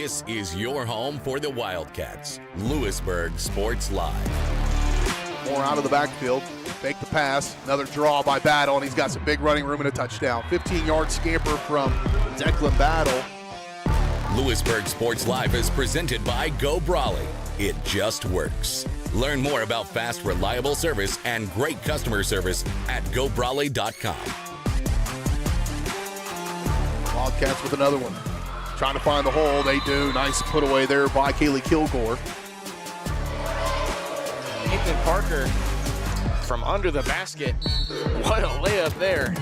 This is your home for the Wildcats. Louisburg Sports Live. More out of the backfield. Fake the pass. Another draw by Battle, and he's got some big running room and a touchdown. 15-yard scamper from Declan Battle. Louisburg Sports Live is presented by Go Brawley. It just works. Learn more about fast, reliable service and great customer service at gobrawley.com. Wildcats with another one. Trying to find the hole. They do. Nice put away there by Kaylee Kilgore. Ethan Parker from under the basket. What a layup there.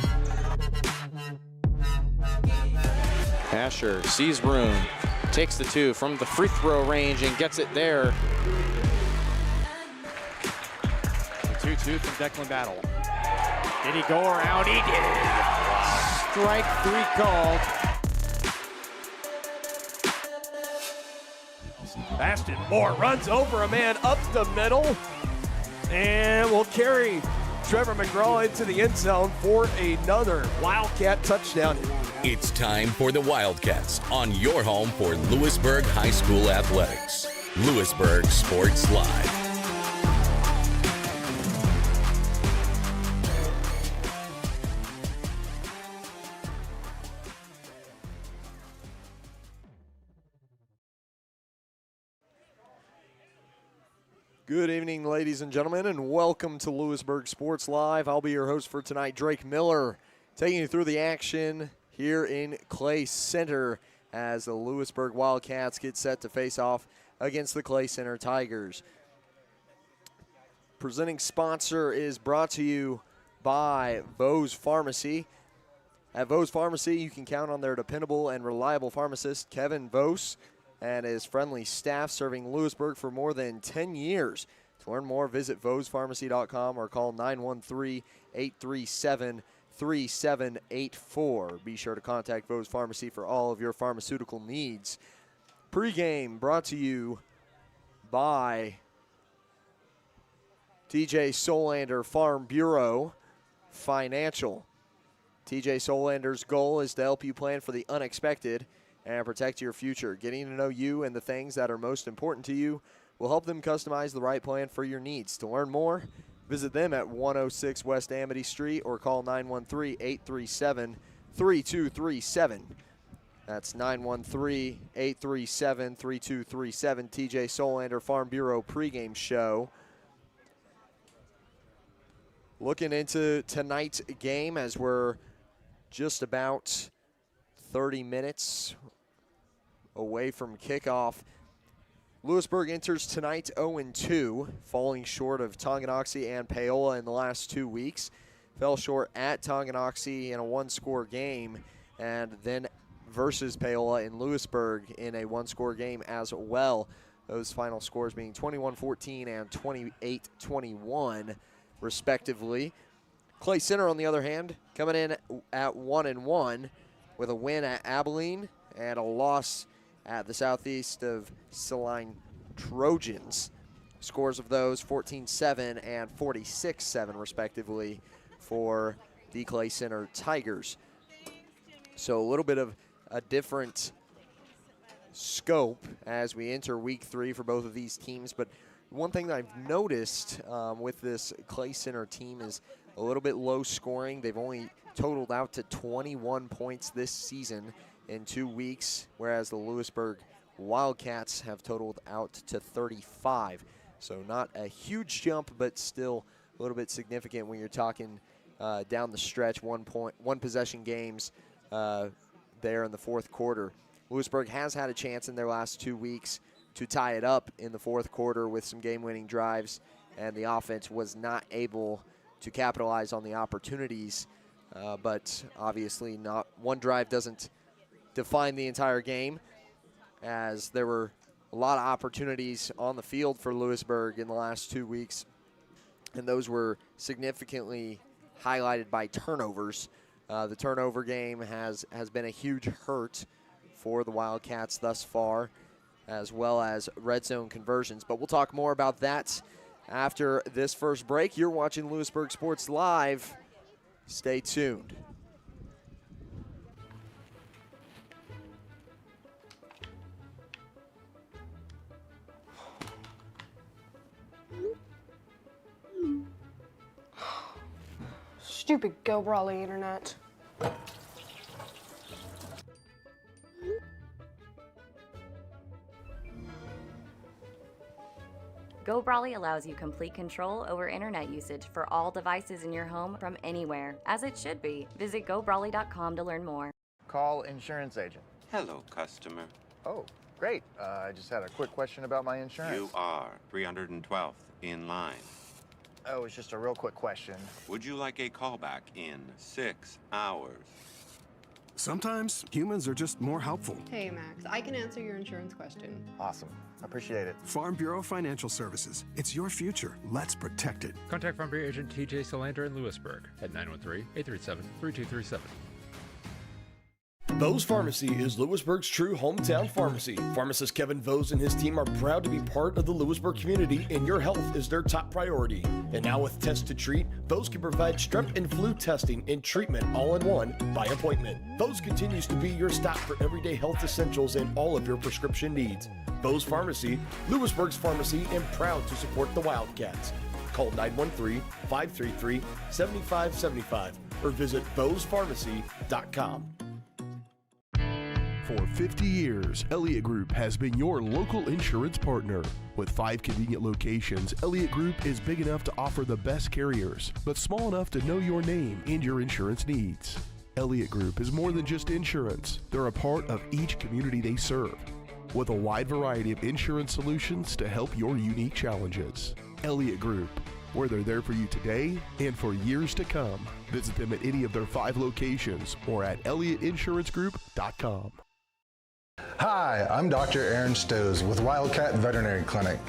Asher sees room, takes the two from the free throw range and gets it there. The 2-2 from Declan Battle. Did he go around? He did. Strike three called. Ashton Moore runs over a man up the middle and will carry Trevor McGraw into the end zone for another Wildcat touchdown. It's time for the Wildcats on your home for Louisburg High School Athletics. Louisburg Sports Live. Good evening, ladies and gentlemen, and welcome to Louisburg Sports Live. I'll be your host for tonight, Drake Miller, taking you through the action here in Clay Center as the Louisburg Wildcats get set to face off against the Clay Center Tigers. Presenting sponsor is brought to you by Vose Pharmacy. At Vose Pharmacy, you can count on their dependable and reliable pharmacist, Kevin Vose, and his friendly staff serving Louisburg for more than 10 years. To learn more, visit vosepharmacy.com or call 913-837-3784. Be sure to contact Vose Pharmacy for all of your pharmaceutical needs. Pre-game brought to you by TJ Solander Farm Bureau Financial. TJ Solander's goal is to help you plan for the unexpected and protect your future. Getting to know you and the things that are most important to you will help them customize the right plan for your needs. To learn more, visit them at 106 West Amity Street or call 913-837-3237. That's 913-837-3237. TJ Solander Farm Bureau pregame show. Looking into tonight's game as we're just about 30 minutes away from kickoff. Lewisburg enters tonight 0-2, falling short of Tonganoxie and Paola in the last 2 weeks. Fell short at Tonganoxie in a one-score game, and then versus Paola in Lewisburg in a one-score game as well. Those final scores being 21-14 and 28-21, respectively. Clay Center, on the other hand, coming in at 1-1 with a win at Abilene and a loss at the southeast of Saline Trojans. Scores of those 14-7 and 46-7, respectively, for the Clay Center Tigers. So a little bit of a different scope as we enter week 3 for both of these teams. But one thing that I've noticed with this Clay Center team is a little bit low scoring. They've only totaled out to 21 points this season in 2 weeks, whereas the Lewisburg Wildcats have totaled out to 35. So not a huge jump, but still a little bit significant when you're talking down the stretch, one possession games there in the fourth quarter. Lewisburg has had a chance in their last 2 weeks to tie it up in the fourth quarter with some game-winning drives, and the offense was not able to capitalize on the opportunities. But obviously not one drive doesn't define the entire game, as there were a lot of opportunities on the field for Lewisburg in the last 2 weeks, and those were significantly highlighted by turnovers. The turnover game has been a huge hurt for the Wildcats thus far, as well as red zone conversions. But we'll talk more about that after this first break. You're watching Louisburg Sports Live. Stay tuned. Stupid Go Brawley internet. Go Brawley allows you complete control over internet usage for all devices in your home from anywhere, as it should be. Visit gobrawley.com to learn more. Call insurance agent. Hello, customer. Oh, great. I just had a quick question about my insurance. You are 312th in line. Oh, it's just a real quick question. Would you like a callback in 6 hours? Sometimes humans are just more helpful. Hey, Max, I can answer your insurance question. Awesome. Appreciate it. Farm Bureau Financial Services. It's your future. Let's protect it. Contact Farm Bureau agent TJ Solander in Louisburg at 913-837-3237. Vose Pharmacy is Louisburg's true hometown pharmacy. Pharmacist Kevin Vose and his team are proud to be part of the Louisburg community, and your health is their top priority. And now with Test to Treat, Vose can provide strep and flu testing and treatment all in one by appointment. Vose continues to be your stop for everyday health essentials and all of your prescription needs. Vose Pharmacy, Louisburg's pharmacy, and proud to support the Wildcats. Call 913-533-7575 or visit vosepharmacy.com. For 50 years, Elliott Group has been your local insurance partner. With 5 convenient locations, Elliott Group is big enough to offer the best carriers, but small enough to know your name and your insurance needs. Elliott Group is more than just insurance. They're a part of each community they serve, with a wide variety of insurance solutions to help your unique challenges. Elliott Group, where they're there for you today and for years to come. Visit them at any of their 5 locations or at ElliottInsuranceGroup.com. Hi, I'm Dr. Aaron Stowe with Wildcat Veterinary Clinic.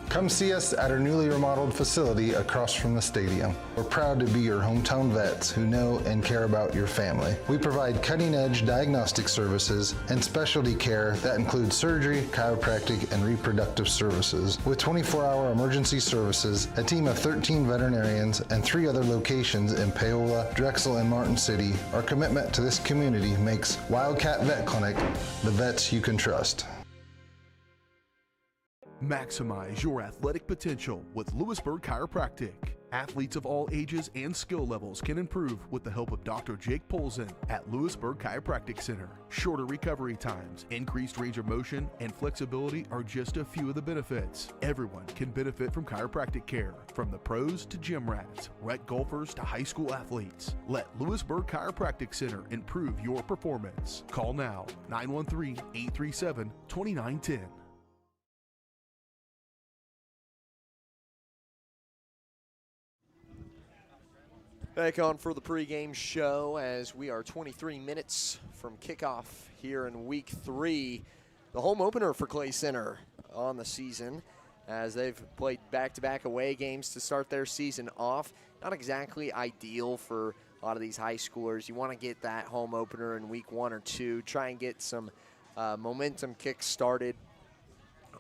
Come see us at our newly remodeled facility across from the stadium. We're proud to be your hometown vets who know and care about your family. We provide cutting-edge diagnostic services and specialty care that includes surgery, chiropractic, and reproductive services. With 24-hour emergency services, a team of 13 veterinarians, and 3 other locations in Paola, Drexel, and Martin City, our commitment to this community makes Wildcat Vet Clinic the vets you can trust. Maximize your athletic potential with Louisburg Chiropractic. Athletes of all ages and skill levels can improve with the help of Dr. Jake Polzin at Louisburg Chiropractic Center. Shorter recovery times, increased range of motion, and flexibility are just a few of the benefits. Everyone can benefit from chiropractic care, from the pros to gym rats, rec golfers to high school athletes. Let Louisburg Chiropractic Center improve your performance. Call now, 913-837-2910. Back on for the pregame show as we are 23 minutes from kickoff here in week 3. The home opener for Clay Center on the season as they've played back-to-back away games to start their season off. Not exactly ideal for a lot of these high schoolers. You want to get that home opener in week 1 or 2, try and get some momentum kick started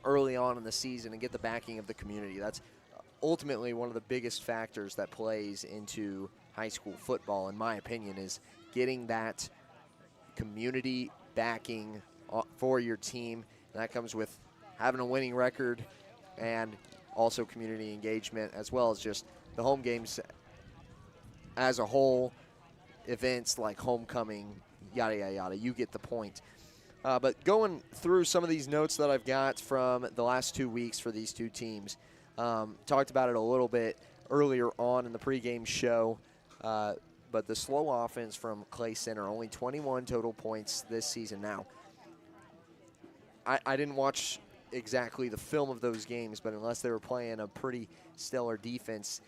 early on in the season and get the backing of the community. That's ultimately one of the biggest factors that plays into high school football, in my opinion, is getting that community backing for your team. And that comes with having a winning record and also community engagement, as well as just the home games as a whole, events like homecoming, yada, yada, yada. You get the point. But going through some of these notes that I've got from the last 2 weeks for these two teams, talked about it a little bit earlier on in the pregame show, but the slow offense from Clay Center, only 21 total points this season. Now, I didn't watch exactly the film of those games, but unless they were playing a pretty stellar defense,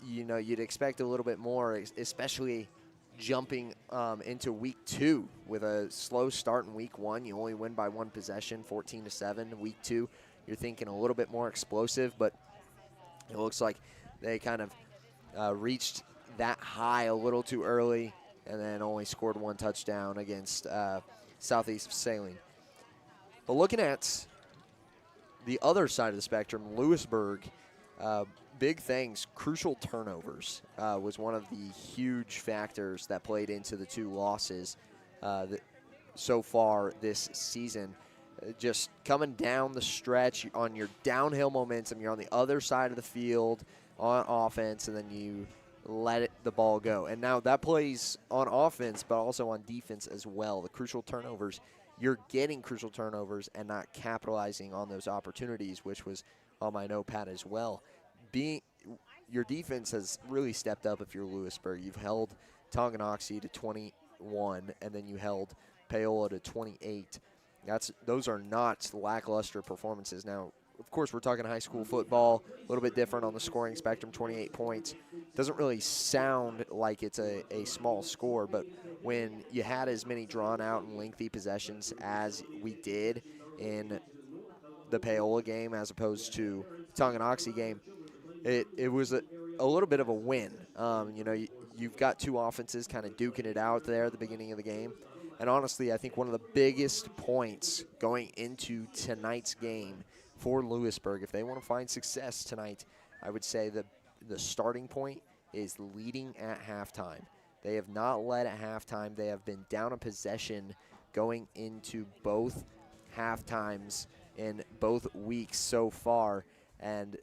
you'd expect a little bit more, especially jumping into week 2 with a slow start in week 1. You only win by 1 possession, 14-7. Week 2, you're thinking a little bit more explosive, but it looks like they kind of reached that high a little too early and then only scored 1 touchdown against Southeast Saline. But looking at the other side of the spectrum, Louisburg, big things, crucial turnovers was one of the huge factors that played into the 2 losses so far this season. Just coming down the stretch on your downhill momentum, you're on the other side of the field on offense, and then you let the ball go. And now that plays on offense, but also on defense as well. The crucial turnovers, you're getting crucial turnovers and not capitalizing on those opportunities, which was on my notepad as well. Your defense has really stepped up if you're Louisburg. You've held Tonganoxie to 21, and then you held Paola to 28. Those are not lackluster performances. Now, of course, we're talking high school football, a little bit different on the scoring spectrum, 28 points. Doesn't really sound like it's a small score, but when you had as many drawn out and lengthy possessions as we did in the Paola game as opposed to the Tonganoxie game, it was a little bit of a win. You've got two offenses kind of duking it out there at the beginning of the game. And honestly, I think one of the biggest points going into tonight's game for Louisburg, if they want to find success tonight, I would say that the starting point is leading at halftime. They have not led at halftime. They have been down a possession going into both halftimes in both weeks so far. And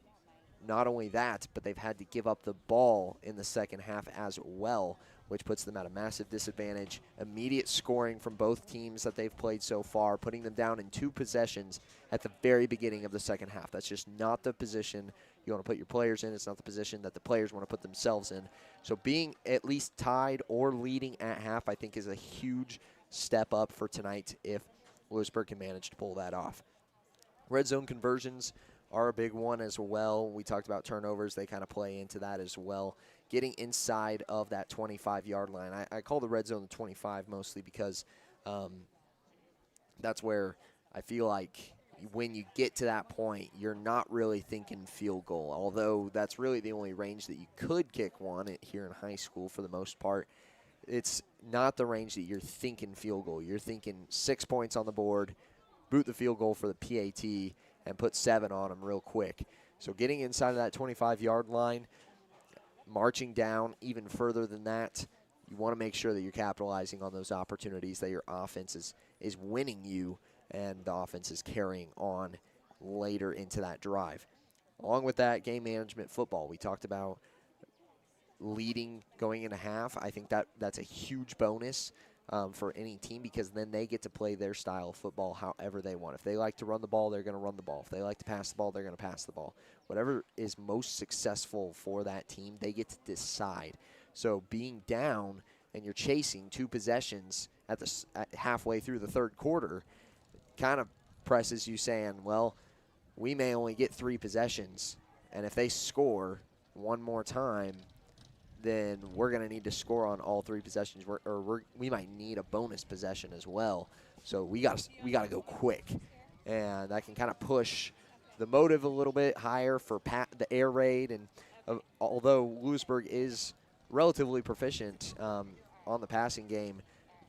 not only that, but they've had to give up the ball in the second half as well, which puts them at a massive disadvantage. Immediate scoring from both teams that they've played so far, putting them down in 2 possessions at the very beginning of the second half. That's just not the position you want to put your players in. It's not the position that the players want to put themselves in. So being at least tied or leading at half, I think, is a huge step up for tonight if Louisburg can manage to pull that off. Red zone conversions are a big one as well. We talked about turnovers. They kind of play into that as well. Getting inside of that 25-yard line. I call the red zone the 25 mostly because that's where I feel like when you get to that point, you're not really thinking field goal, although that's really the only range that you could kick one here in high school for the most part. It's not the range that you're thinking field goal. You're thinking 6 points on the board, boot the field goal for the PAT, and put 7 on them real quick. So getting inside of that 25-yard line, marching down even further than that, you want to make sure that you're capitalizing on those opportunities, that your offense is winning you and the offense is carrying on later into that drive. Along with that, game management football. We talked about leading going into half. I think that's a huge bonus for any team because then they get to play their style of football however they want. If they like to run the ball, they're going to run the ball. If they like to pass the ball, they're going to pass the ball. Whatever is most successful for that team, they get to decide. So being down and you're chasing 2 possessions at halfway through the third quarter kind of presses you saying, well, we may only get 3 possessions, and if they score one more time, then we're going to need to score on all 3 possessions, we might need a bonus possession as well. So we got to go quick, and that can kind of push the motive a little bit higher for the air raid. And although Louisburg is relatively proficient on the passing game,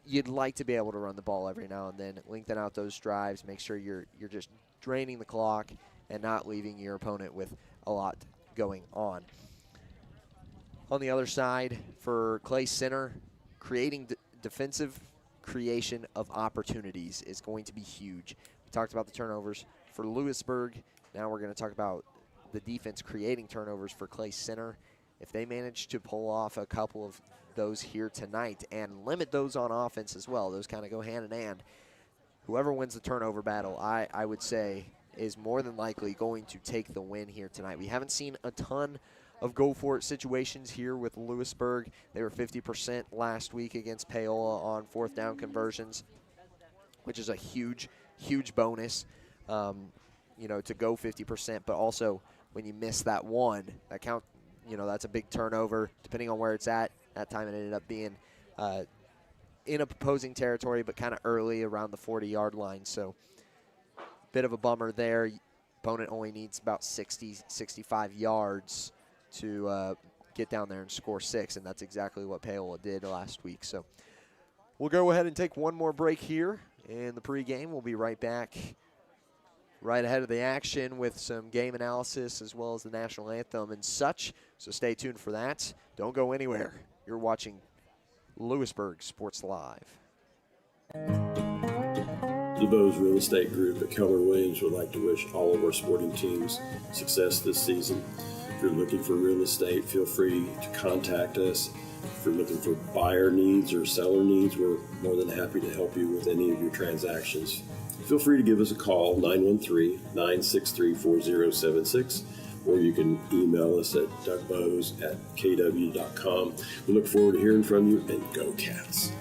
you'd like to be able to run the ball every now and then, lengthen out those drives, make sure you're just draining the clock and not leaving your opponent with a lot going on. On the other side, for Clay Center, creating defensive creation of opportunities is going to be huge. We talked about the turnovers for Louisburg. Now we're going to talk about the defense creating turnovers for Clay Center. If they manage to pull off a couple of those here tonight and limit those on offense as well, those kind of go hand in hand, whoever wins the turnover battle, I would say, is more than likely going to take the win here tonight. We haven't seen a ton of go-for-it situations here with Louisburg. They were 50% last week against Paola on 4th down conversions, which is a huge, huge bonus, to go 50%. But also, when you miss that one, that count, that's a big turnover. Depending on where it's at, that time it ended up being in opposing territory, but kind of early around the 40-yard line. So, bit of a bummer there. Opponent only needs about 60, 65 yards to get down there and score 6, and that's exactly what Paola did last week. So we'll go ahead and take one more break here in the pregame. We'll be right back right ahead of the action with some game analysis as well as the national anthem and such. So stay tuned for that. Don't go anywhere. You're watching Louisburg Sports Live. The Bose Real Estate Group at Keller Williams would like to wish all of our sporting teams success this season. you're looking for real estate, feel free to contact us. If you're looking for buyer needs or seller needs, we're more than happy to help you with any of your transactions. Feel free to give us a call, 913-963-4076, or you can email us at dougbose@kw.com. We look forward to hearing from you, and go Cats.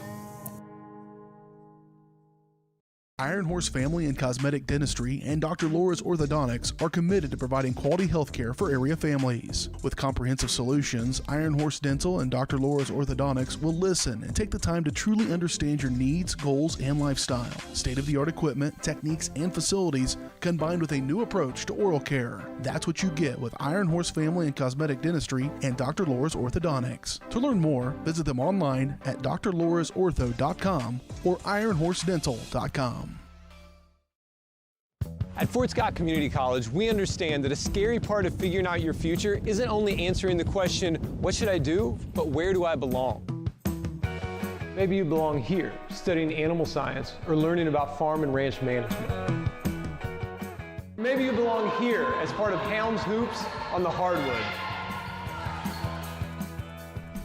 Iron Horse Family and Cosmetic Dentistry and Dr. Laura's Orthodontics are committed to providing quality health care for area families. With comprehensive solutions, Iron Horse Dental and Dr. Laura's Orthodontics will listen and take the time to truly understand your needs, goals, and lifestyle. State-of-the-art equipment, techniques, and facilities combined with a new approach to oral care. That's what you get with Iron Horse Family and Cosmetic Dentistry and Dr. Laura's Orthodontics. To learn more, visit them online at drlaurasortho.com or ironhorsedental.com. At Fort Scott Community College, we understand that a scary part of figuring out your future isn't only answering the question, what should I do, but where do I belong? Maybe you belong here, studying animal science or learning about farm and ranch management. Maybe you belong here as part of Helms Hoops on the hardwood.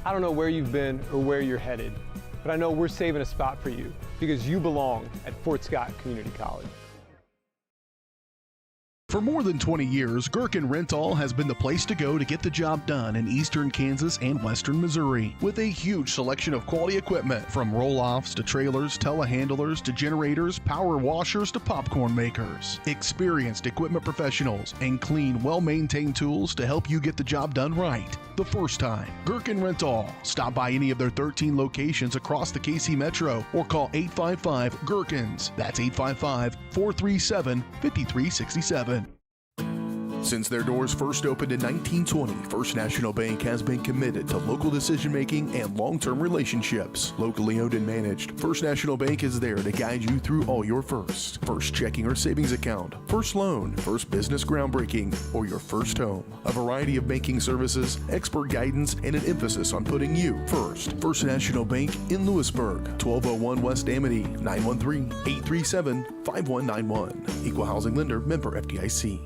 I don't know where you've been or where you're headed, but I know we're saving a spot for you because you belong at Fort Scott Community College. For more than 20 years, Gherkin Rental has been the place to go to get the job done in eastern Kansas and western Missouri. With a huge selection of quality equipment, from roll-offs to trailers, telehandlers to generators, power washers to popcorn makers. Experienced equipment professionals and clean, well-maintained tools to help you get the job done right the first time. Gherkin Rental. Stop by any of their 13 locations across the KC Metro or call 855-GHERKINS. That's 855-437-5367. Since their doors first opened in 1920, First National Bank has been committed to local decision-making and long-term relationships. Locally owned and managed, First National Bank is there to guide you through all your firsts. First checking or savings account, first loan, first business groundbreaking, or your first home. A variety of banking services, expert guidance, and an emphasis on putting you first. First National Bank in Louisburg, 1201 West Amity, 913-837-5191. Equal housing lender, member FDIC.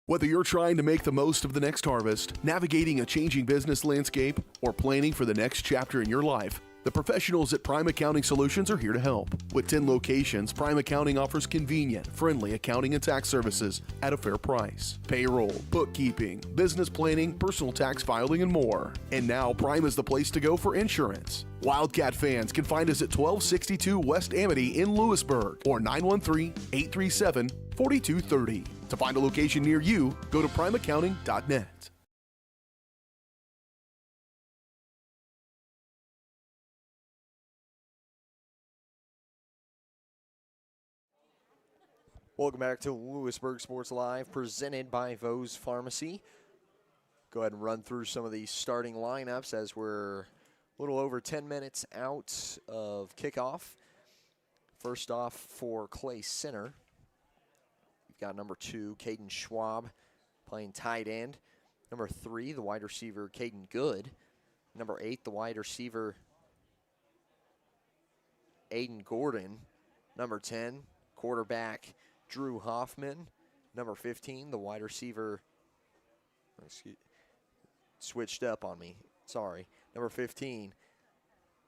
Whether you're trying to make the most of the next harvest, navigating a changing business landscape, or planning for the next chapter in your life, the professionals at Prime Accounting Solutions are here to help. With 10 locations, Prime Accounting offers convenient, friendly accounting and tax services at a fair price. Payroll, bookkeeping, business planning, personal tax filing, and more. And now Prime is the place to go for insurance. Wildcat fans can find us at 1262 West Amity in Louisburg or 913-837-4230. To find a location near you, go to primeaccounting.net. Welcome back to Louisburg Sports Live, presented by Vose Pharmacy. Go ahead and run through some of these starting lineups as we're a little over 10 minutes out of kickoff. First off for Clay Center, you've got number 2, Caden Schwab, playing tight end. Number 3, the wide receiver, Caden Good. Number 8, the wide receiver, Aiden Gordon. Number 10, quarterback, Drew Hoffman. Number 15, the wide receiver, switched up on me, sorry. Number 15,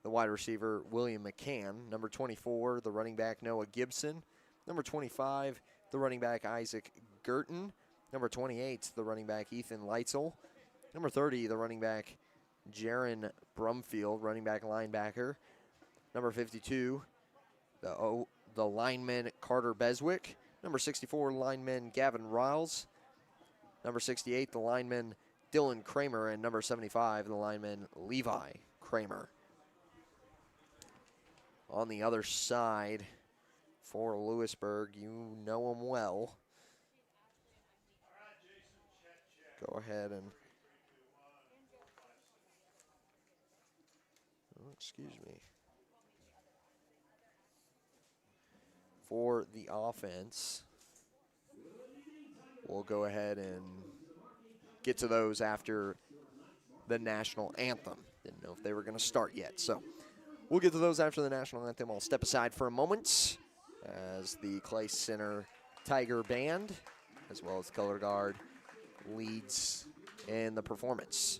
the wide receiver, William McCann. Number 24, the running back, Noah Gibson. Number 25, the running back, Isaac Girton. Number 28, the running back, Ethan Leitzel. Number 30, the running back, Jaron Brumfield, running back linebacker. Number 52, the lineman, Carter Beswick. Number 64, lineman, Gavin Riles. Number 68, the lineman, Dylan Kramer. And number 75, the lineman, Levi Kramer. On the other side for Louisburg, you know them well. Go ahead and, excuse me. For the offense, we'll go ahead and get to those after the national anthem. Didn't know if they were going to start yet, so we'll get to those after the national anthem. I'll step aside for a moment as the Clay Center Tiger Band, as well as color guard leads in the performance.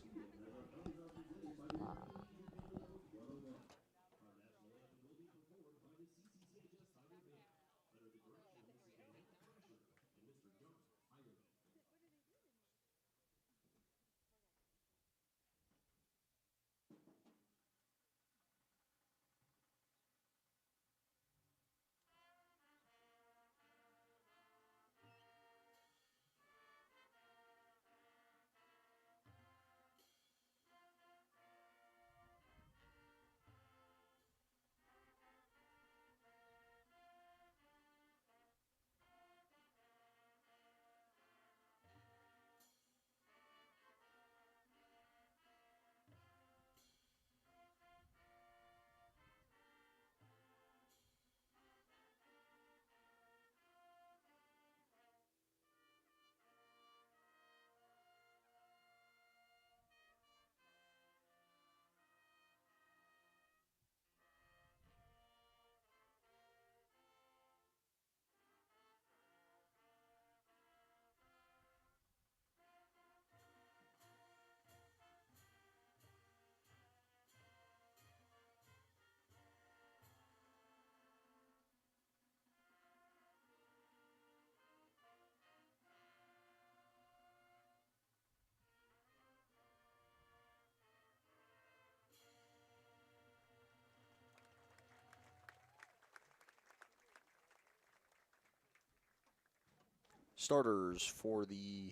Starters for the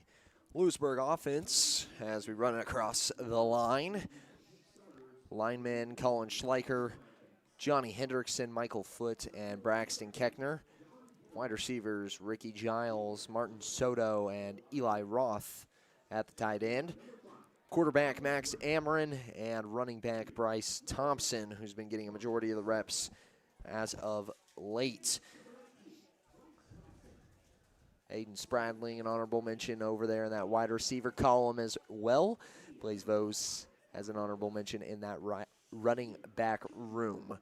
Louisburg offense as we run it across the line. Linemen Colin Schleicher, Johnny Hendrickson, Michael Foote, and Braxton Keckner. Wide receivers Ricky Giles, Martin Soto, and Eli Roth at the tight end. Quarterback Max Ameren and running back Bryce Thompson, who's been getting a majority of the reps as of late. Aiden Spradling, an honorable mention over there in that wide receiver column as well. Blaise Vose has an honorable mention in that running back room.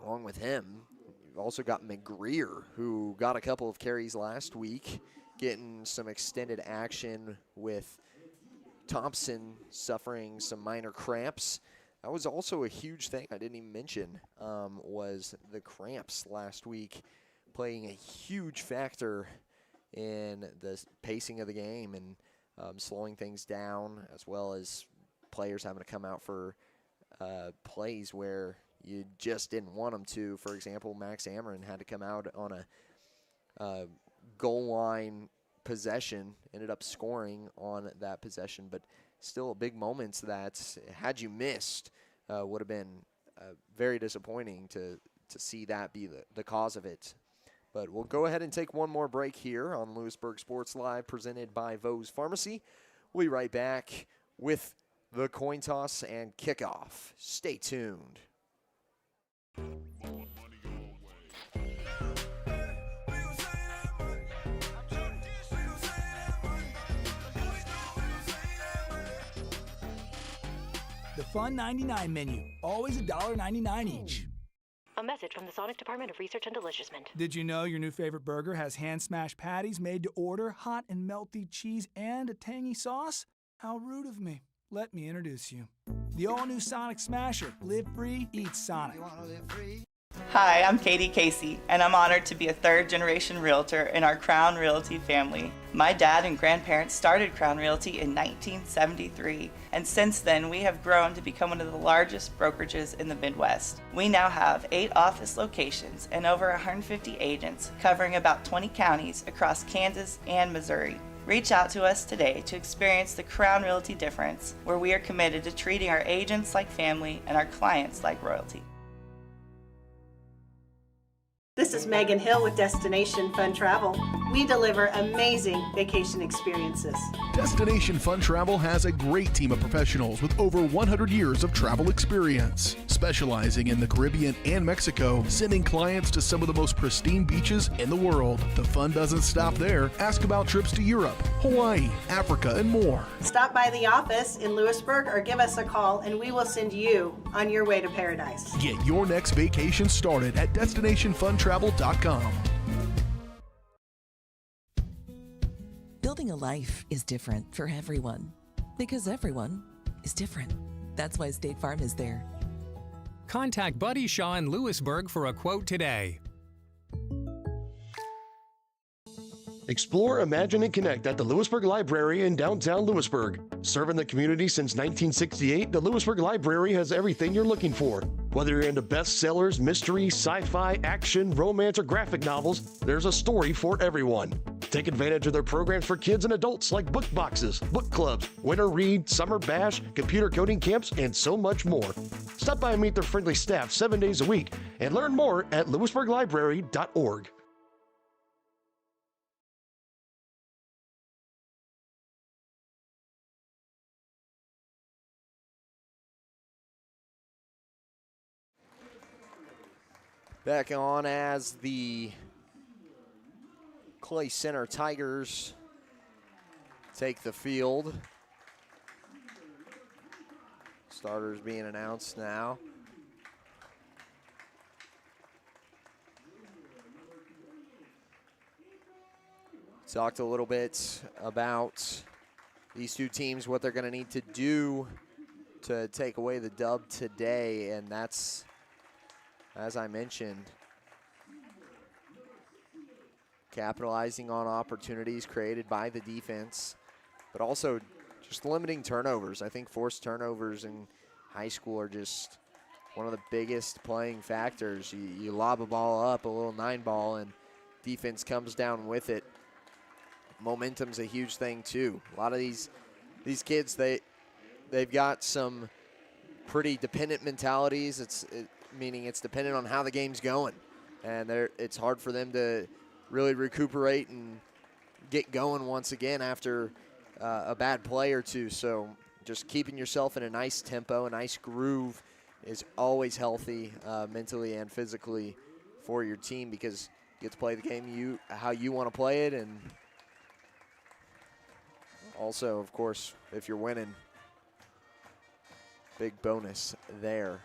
Along with him, you've also got McGreer, who got a couple of carries last week, getting some extended action with Thompson suffering some minor cramps. That was also a huge thing I didn't even mention, was the cramps last week, playing a huge factor in the pacing of the game and slowing things down, as well as players having to come out for plays where you just didn't want them to. For example, Max Ameren had to come out on a goal line possession, ended up scoring on that possession, but still big moments that, had you missed, would have been very disappointing to see that be the cause of it. But we'll go ahead and take one more break here on Louisburg Sports Live, presented by Vose Pharmacy. We'll be right back with the coin toss and kickoff. Stay tuned. The Fun 99 menu, always $1.99 each. A message from the Sonic Department of Research and Deliciousment. Did you know your new favorite burger has hand-smashed patties made to order, hot and melty cheese, and a tangy sauce? How rude of me. Let me introduce you. The all-new Sonic Smasher. Live free, eat Sonic. Hi, I'm Katie Casey, and I'm honored to be a third-generation realtor in our Crown Realty family. My dad and grandparents started Crown Realty in 1973, and since then we have grown to become one of the largest brokerages in the Midwest. We now have 8 office locations and over 150 agents covering about 20 counties across Kansas and Missouri. Reach out to us today to experience the Crown Realty difference, where we are committed to treating our agents like family and our clients like royalty. This is Megan Hill with Destination Fun Travel. We deliver amazing vacation experiences. Destination Fun Travel has a great team of professionals with over 100 years of travel experience, specializing in the Caribbean and Mexico, sending clients to some of the most pristine beaches in the world. The fun doesn't stop there. Ask about trips to Europe, Hawaii, Africa, and more. Stop by the office in Louisburg or give us a call and we will send you on your way to paradise. Get your next vacation started at destinationfuntravel.com. Building a life is different for everyone because everyone is different. That's why State Farm is there. Contact Buddy Shaw in Louisburg for a quote today. Explore, imagine, and connect at the Louisburg Library in downtown Louisburg. Serving the community since 1968, the Louisburg Library has everything you're looking for. Whether you're into bestsellers, mystery, sci-fi, action, romance, or graphic novels, there's a story for everyone. Take advantage of their programs for kids and adults like book boxes, book clubs, winter read, summer bash, computer coding camps, and so much more. Stop by and meet their friendly staff 7 days a week and learn more at louisburglibrary.org. Back on as the Clay Center Tigers take the field. Starters being announced now. Talked a little bit about these two teams, what they're going to need to do to take away the dub today, and that's, as I mentioned, capitalizing on opportunities created by the defense, but also just limiting turnovers. I think forced turnovers in high school are just one of the biggest playing factors. You lob a ball up, a little 9-ball, and defense comes down with it. Momentum's a huge thing too. A lot of these kids, they've got some pretty dependent mentalities. Meaning it's dependent on how the game's going, and it's hard for them to really recuperate and get going once again after a bad play or two. So just keeping yourself in a nice tempo, a nice groove is always healthy mentally and physically for your team, because you get to play the game how you want to play it, and also, of course, if you're winning, big bonus there.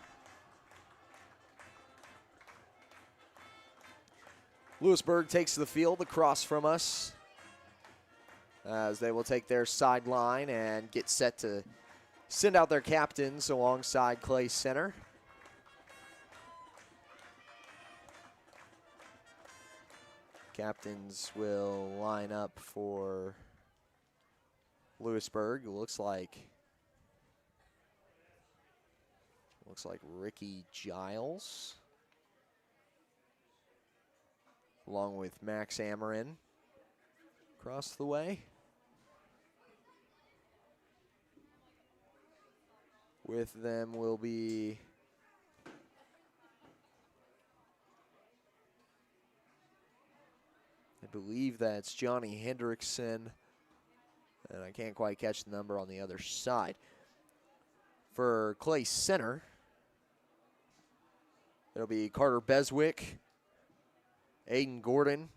Louisburg takes the field across from us as they will take their sideline and get set to send out their captains alongside Clay Center. Captains will line up for Louisburg. Looks like Ricky Giles, along with Max Amarin across the way. With them will be I believe that's Johnny Hendrickson, and I can't quite catch the number on the other side. For Clay Center, it'll be Carter Beswick, Aiden Gordon,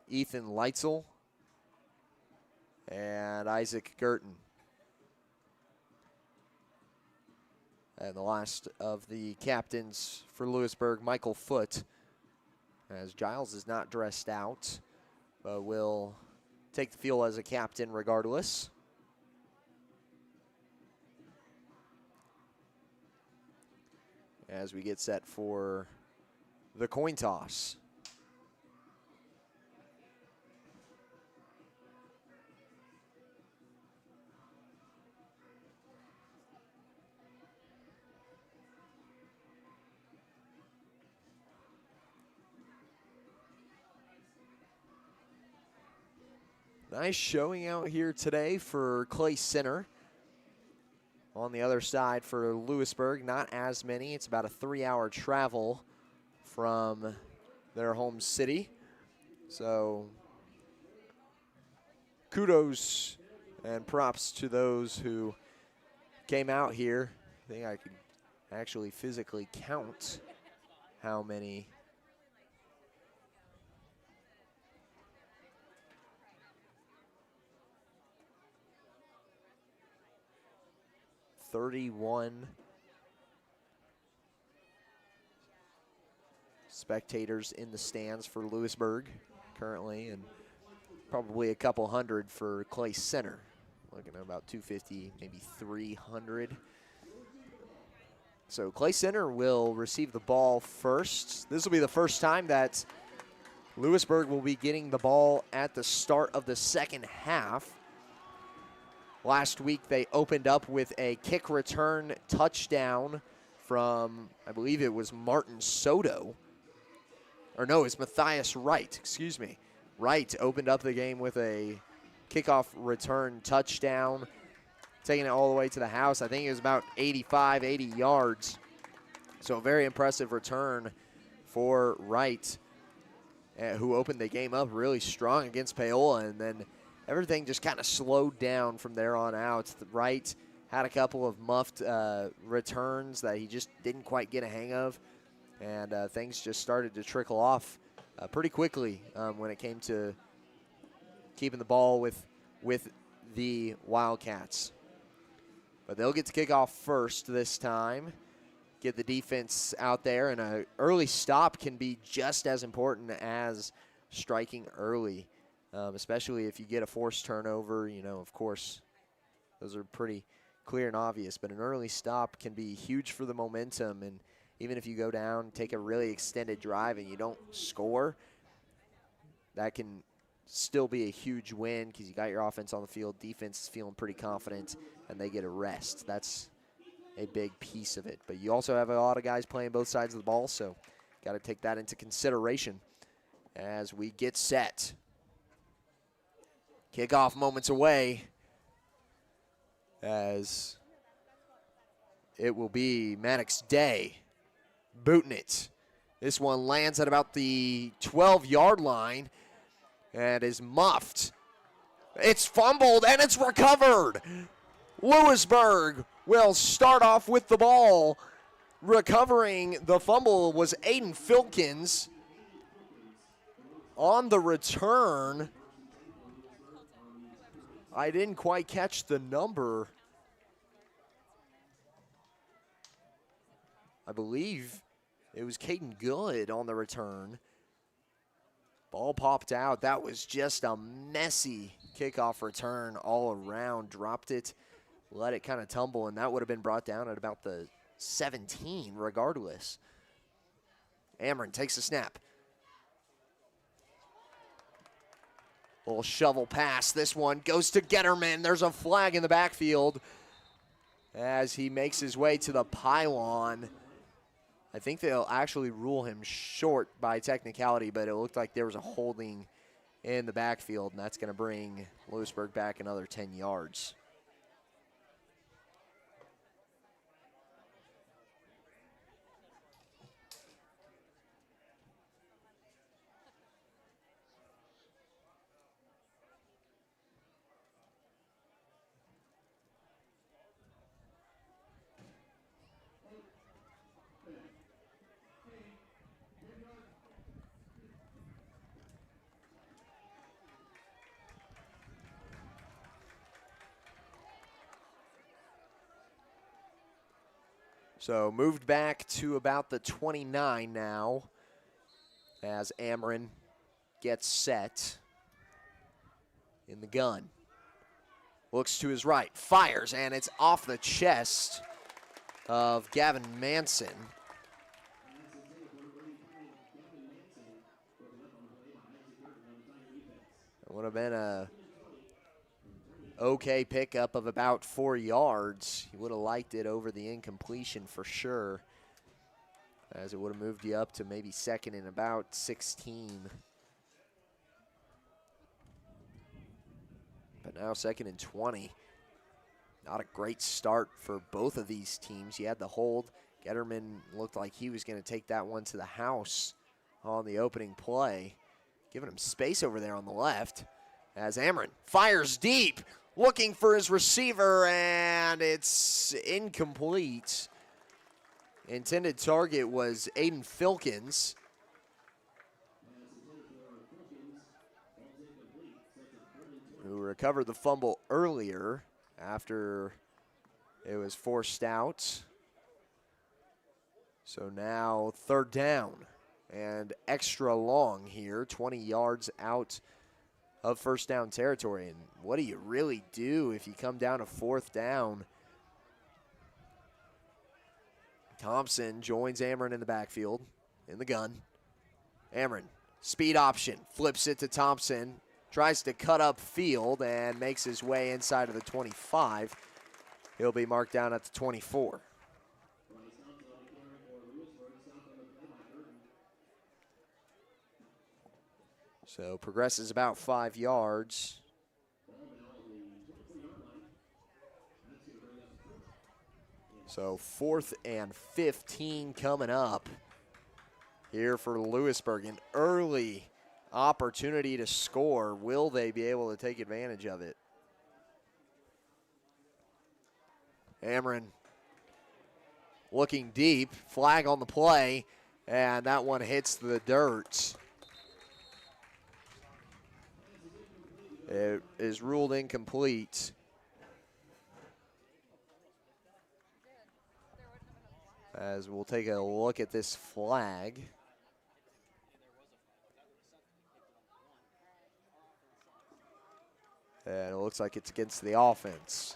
Ethan Leitzel, and Isaac Girton. And the last of the captains for Louisburg, Michael Foote, as Giles is not dressed out, but will take the field as a captain regardless. As we get set for the coin toss. Nice showing out here today for Clay Center. On the other side for Louisburg, not as many. It's about a 3-hour travel from their home city. So kudos and props to those who came out here. I think I could actually physically count how many. 31 spectators in the stands for Louisburg currently, and probably a couple hundred for Clay Center. Looking at about 250, maybe 300. So Clay Center will receive the ball first. This will be the first time that Louisburg will be getting the ball at the start of the second half. Last week they opened up with a kick return touchdown from, I believe it was Martin Soto. Or no, it's Matthias Wright, excuse me. Wright opened up the game with a kickoff return touchdown, taking it all the way to the house. I think it was about 85, 80 yards. So a very impressive return for Wright, who opened the game up really strong against Paola, and then everything just kind of slowed down from there on out. Wright had a couple of muffed returns that he just didn't quite get a hang of, and things just started to trickle off pretty quickly when it came to keeping the ball with the Wildcats. But they'll get to kick off first this time, get the defense out there, and an early stop can be just as important as striking early, especially if you get a forced turnover. You know, of course, those are pretty clear and obvious, but an early stop can be huge for the momentum, and even if you go down, take a really extended drive and you don't score, that can still be a huge win because you got your offense on the field, defense is feeling pretty confident, and they get a rest. That's a big piece of it. But you also have a lot of guys playing both sides of the ball, so got to take that into consideration as we get set. Kickoff moments away as it will be Maddox Day booting it. This one lands at about the 12-yard line and is muffed. It's fumbled and it's recovered. Louisburg will start off with the ball. Recovering the fumble was Aiden Filkins. On the return, I didn't quite catch the number. I believe it was Caden Good on the return. Ball popped out. That was just a messy kickoff return all around. Dropped it, let it kind of tumble, and that would have been brought down at about the 17 regardless. Amron takes a snap. Little shovel pass. This one goes to Getterman. There's a flag in the backfield as he makes his way to the pylon. I think they'll actually rule him short by technicality, but it looked like there was a holding in the backfield, and that's going to bring Louisburg back another 10 yards. So moved back to about the 29 now as Amron gets set in the gun. Looks to his right, fires, and it's off the chest of Gavin Manson. It would have been a okay pickup of about 4 yards. You would have liked it over the incompletion for sure, as it would have moved you up to maybe second and about 16. But now second and 20. Not a great start for both of these teams. You had the hold. Getterman looked like he was going to take that one to the house on the opening play, giving him space over there on the left as Amron fires deep, looking for his receiver, and it's incomplete. Intended target was Aiden Filkins. Who recovered the fumble earlier after it was forced out. So now third down and extra long here, 20 yards out of first down territory. And what do you really do if you come down to fourth down? Thompson joins Ameren in the backfield, in the gun. Ameren, speed option, flips it to Thompson, tries to cut up field and makes his way inside of the 25. He'll be marked down at the 24. So progresses about 5 yards. So 4th and 15 coming up here for Louisburg. An early opportunity to score. Will they be able to take advantage of it? Ameren looking deep, flag on the play, and that one hits the dirt. It is ruled incomplete. As we'll take a look at this flag. And it looks like it's against the offense.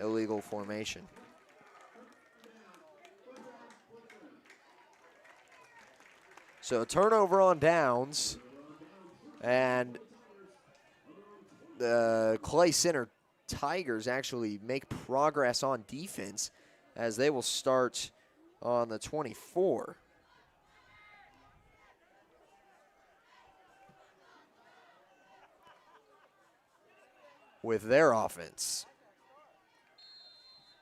Illegal formation. So turnover on downs. And the Clay Center Tigers actually make progress on defense as they will start on the 24. With their offense.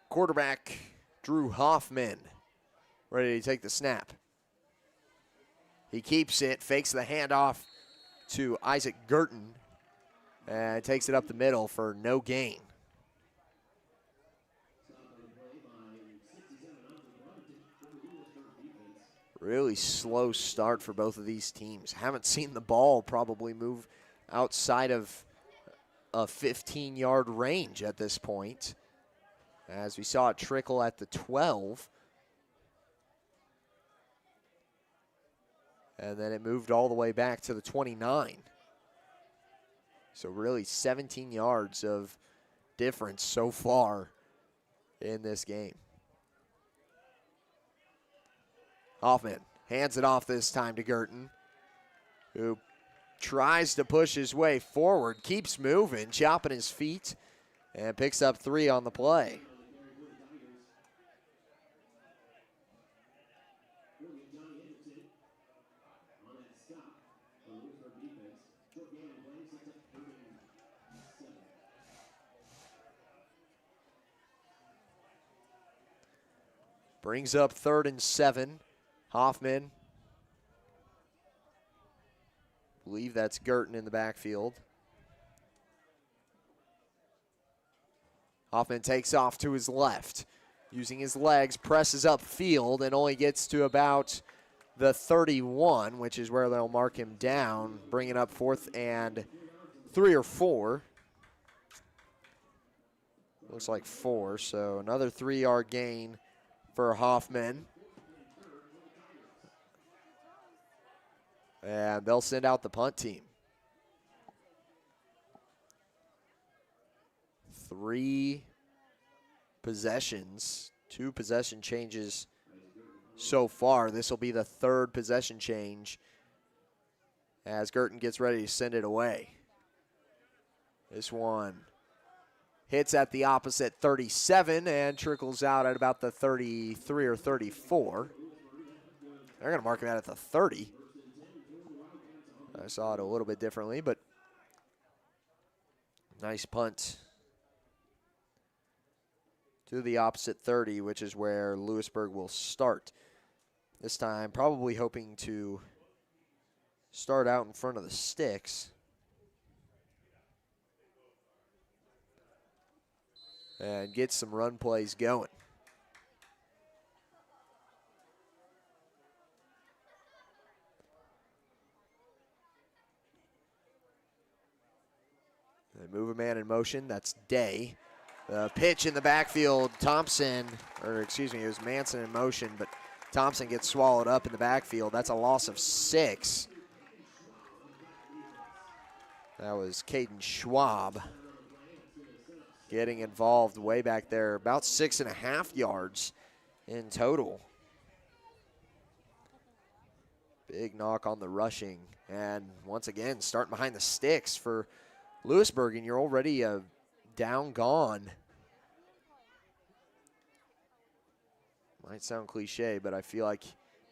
Quarterback Drew Hoffman ready to take the snap. He keeps it, fakes the handoff to Isaac Gurton, and takes it up the middle for no gain. Really slow start for both of these teams. Haven't seen the ball probably move outside of a 15-yard range at this point, as we saw it trickle at the 12. And then it moved all the way back to the 29. So really 17 yards of difference so far in this game. Hoffman hands it off this time to Gurton, who tries to push his way forward, keeps moving, chopping his feet, and picks up 3 on the play. Brings up 3rd and 7. Hoffman. I believe that's Gurton in the backfield. Hoffman takes off to his left. Using his legs, presses up field, and only gets to about the 31, which is where they'll mark him down, bringing up 4th and 3 or 4. Looks like 4, so another 3-yard gain for Hoffman. And they'll send out the punt team. 3 possessions, 2 possession changes so far. This will be the 3rd possession change as Gurton gets ready to send it away. This one hits at the opposite 37 and trickles out at about the 33 or 34. They're going to mark him out at the 30. I saw it a little bit differently, but nice punt to the opposite 30, which is where Louisburg will start. This time probably hoping to start out in front of the sticks. And get some run plays going. They move a man in motion. That's Day. The pitch in the backfield. Thompson, or excuse me, it was Manson in motion, but Thompson gets swallowed up in the backfield. That's a loss of 6. That was Caden Schwab getting involved way back there, about 6.5 yards in total. Big knock on the rushing. And once again, starting behind the sticks for Louisburg, and you're already down gone. Might sound cliche, but I feel like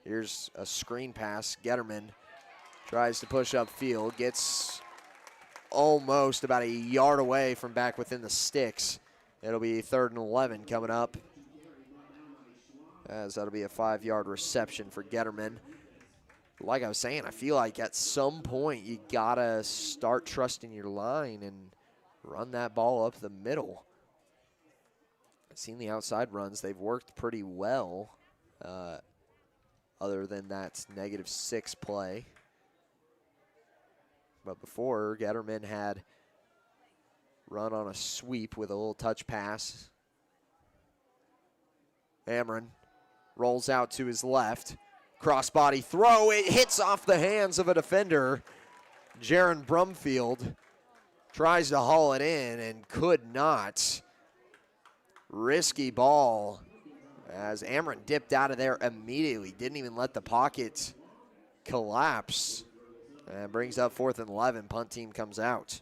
here's a screen pass. Getterman tries to push upfield, gets almost about a yard away from back within the sticks. It'll be 3rd and 11 coming up, as that'll be a 5-yard reception for Getterman. Like I was saying, I feel like at some point you gotta start trusting your line and run that ball up the middle. I've seen the outside runs. They've worked pretty well, other than that -6 play. But before, Getterman had run on a sweep with a little touch pass. Amron rolls out to his left. Crossbody throw. It hits off the hands of a defender. Jaron Brumfield tries to haul it in and could not. Risky ball as Amron dipped out of there immediately. Didn't even let the pocket collapse. And brings up 4th and 11. Punt team comes out.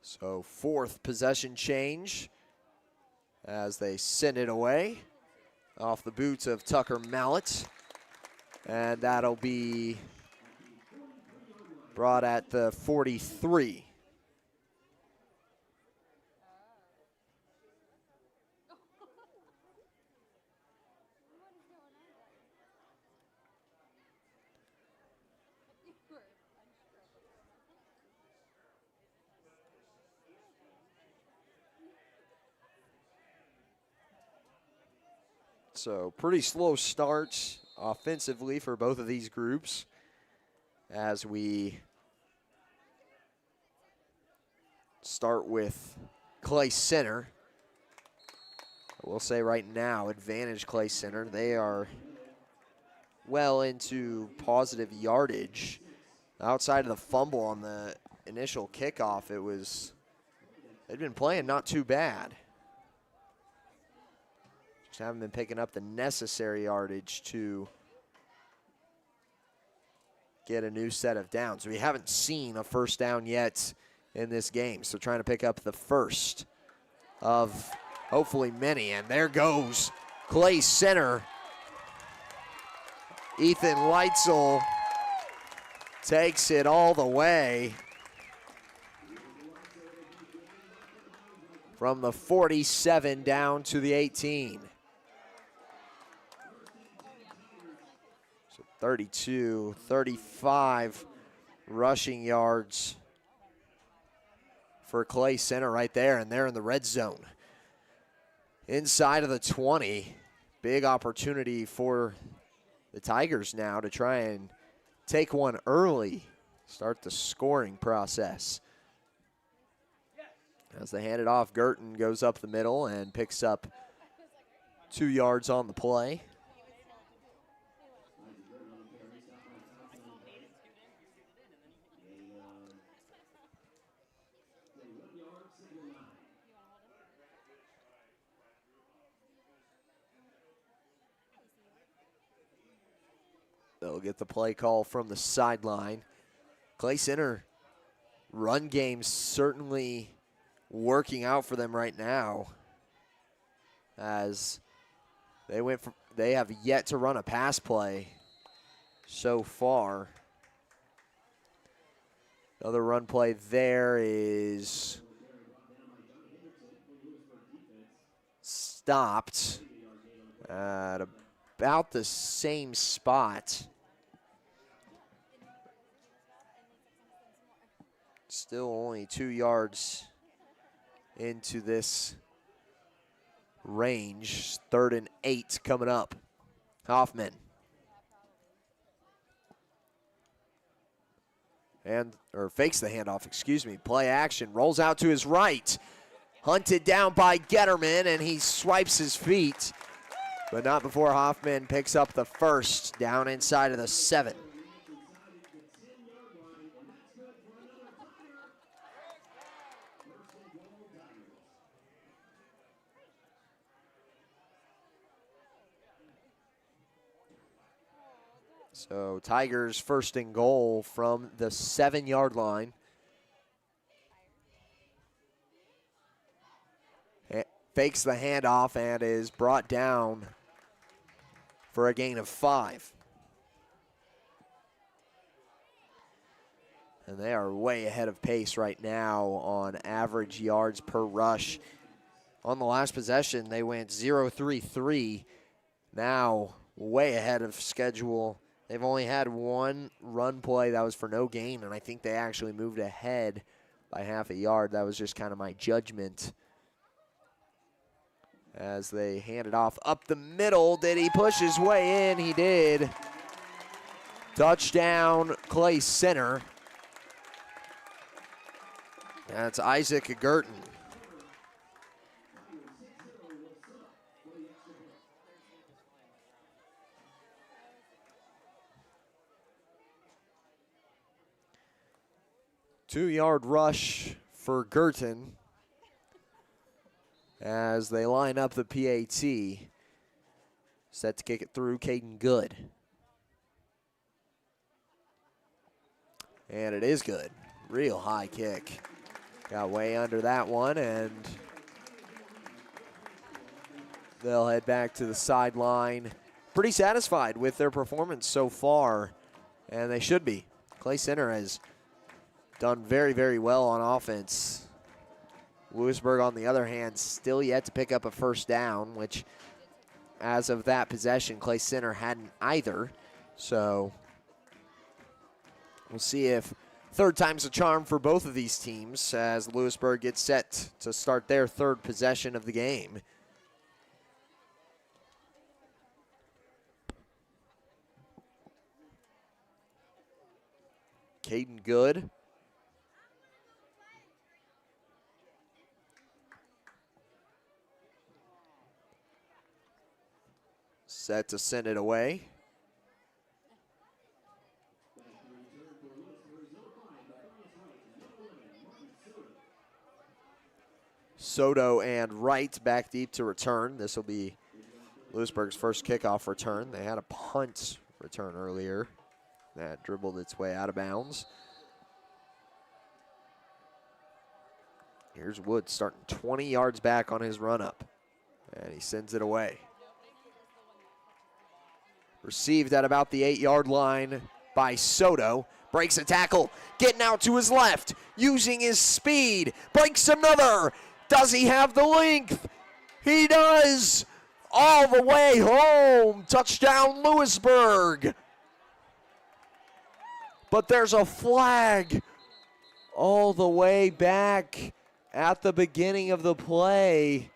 So 4th possession change as they send it away off the boots of Tucker Mallett. And that'll be brought at the 43. So pretty slow start offensively for both of these groups as we start with Clay Center. I will say right now, advantage Clay Center. They are well into positive yardage. Outside of the fumble on the initial kickoff, they'd been playing not too bad. Just haven't been picking up the necessary yardage to get a new set of downs. We haven't seen a first down yet in this game, so trying to pick up the first of hopefully many. And there goes Clay Center. Ethan Leitzel takes it all the way from the 47 down to the 18. So 32, 35 rushing yards for Clay Center right there, and they're in the red zone. Inside of the 20, big opportunity for the Tigers now to try and take one early, start the scoring process. As they hand it off, Girton goes up the middle and picks up 2 yards on the play. They'll get the play call from the sideline. Clay Center run game certainly working out for them right now, as they have yet to run a pass play so far. Another run play there is stopped at about the same spot. Still only 2 yards into this range. 3rd and 8 coming up. Hoffman or fakes the handoff, excuse me. Play action, rolls out to his right. Hunted down by Getterman, and he swipes his feet, but not before Hoffman picks up the first down inside of the 7. So Tigers first and goal from the 7-yard line. Fakes the handoff and is brought down for a gain of 5. And they are way ahead of pace right now on average yards per rush. On the last possession, they went 0-3-3. Now way ahead of schedule. They've only had one run play that was for no gain, and I think they actually moved ahead by half a yard. That was just kind of my judgment. As they hand it off up the middle. Did he push his way in? He did. Touchdown, Clay Center. That's Isaac Gerton. Two-yard rush for Gerton as they line up the PAT. Set to kick it through, Caden Good. And it is good. Real high kick. Got way under that one, and they'll head back to the sideline. Pretty satisfied with their performance so far, and they should be. Clay Center has done very, very well on offense. Louisburg, on the other hand, still yet to pick up a first down, which as of that possession, Clay Center hadn't either. So we'll see if third time's a charm for both of these teams as Louisburg gets set to start their third possession of the game. Caden Good. Set to send it away. Soto and Wright back deep to return. This will be Louisburg's first kickoff return. They had a punt return earlier that dribbled its way out of bounds. Here's Woods starting 20 yards back on his run up, and he sends it away. Received at about the 8-yard line by Soto. Breaks a tackle, getting out to his left, using his speed. Breaks another. Does he have the length? He does. All the way home. Touchdown, Louisburg. But there's a flag all the way back at the beginning of the play.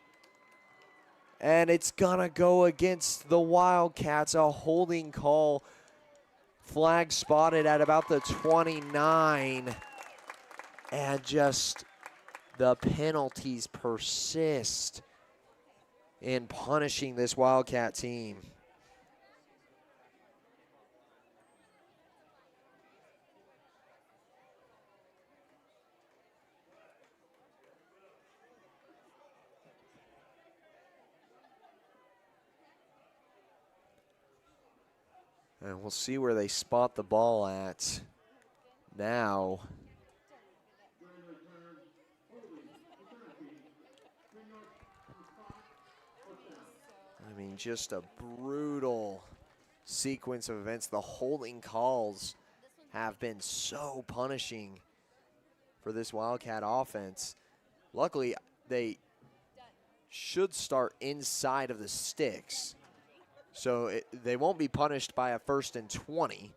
And it's gonna go against the Wildcats, a holding call. Flag spotted at about the 29. And just the penalties persist in punishing this Wildcat team. And we'll see where they spot the ball at now. I mean, just a brutal sequence of events. The holding calls have been so punishing for this Wildcat offense. Luckily, they should start inside of the sticks. So they won't be punished by a 1st and 20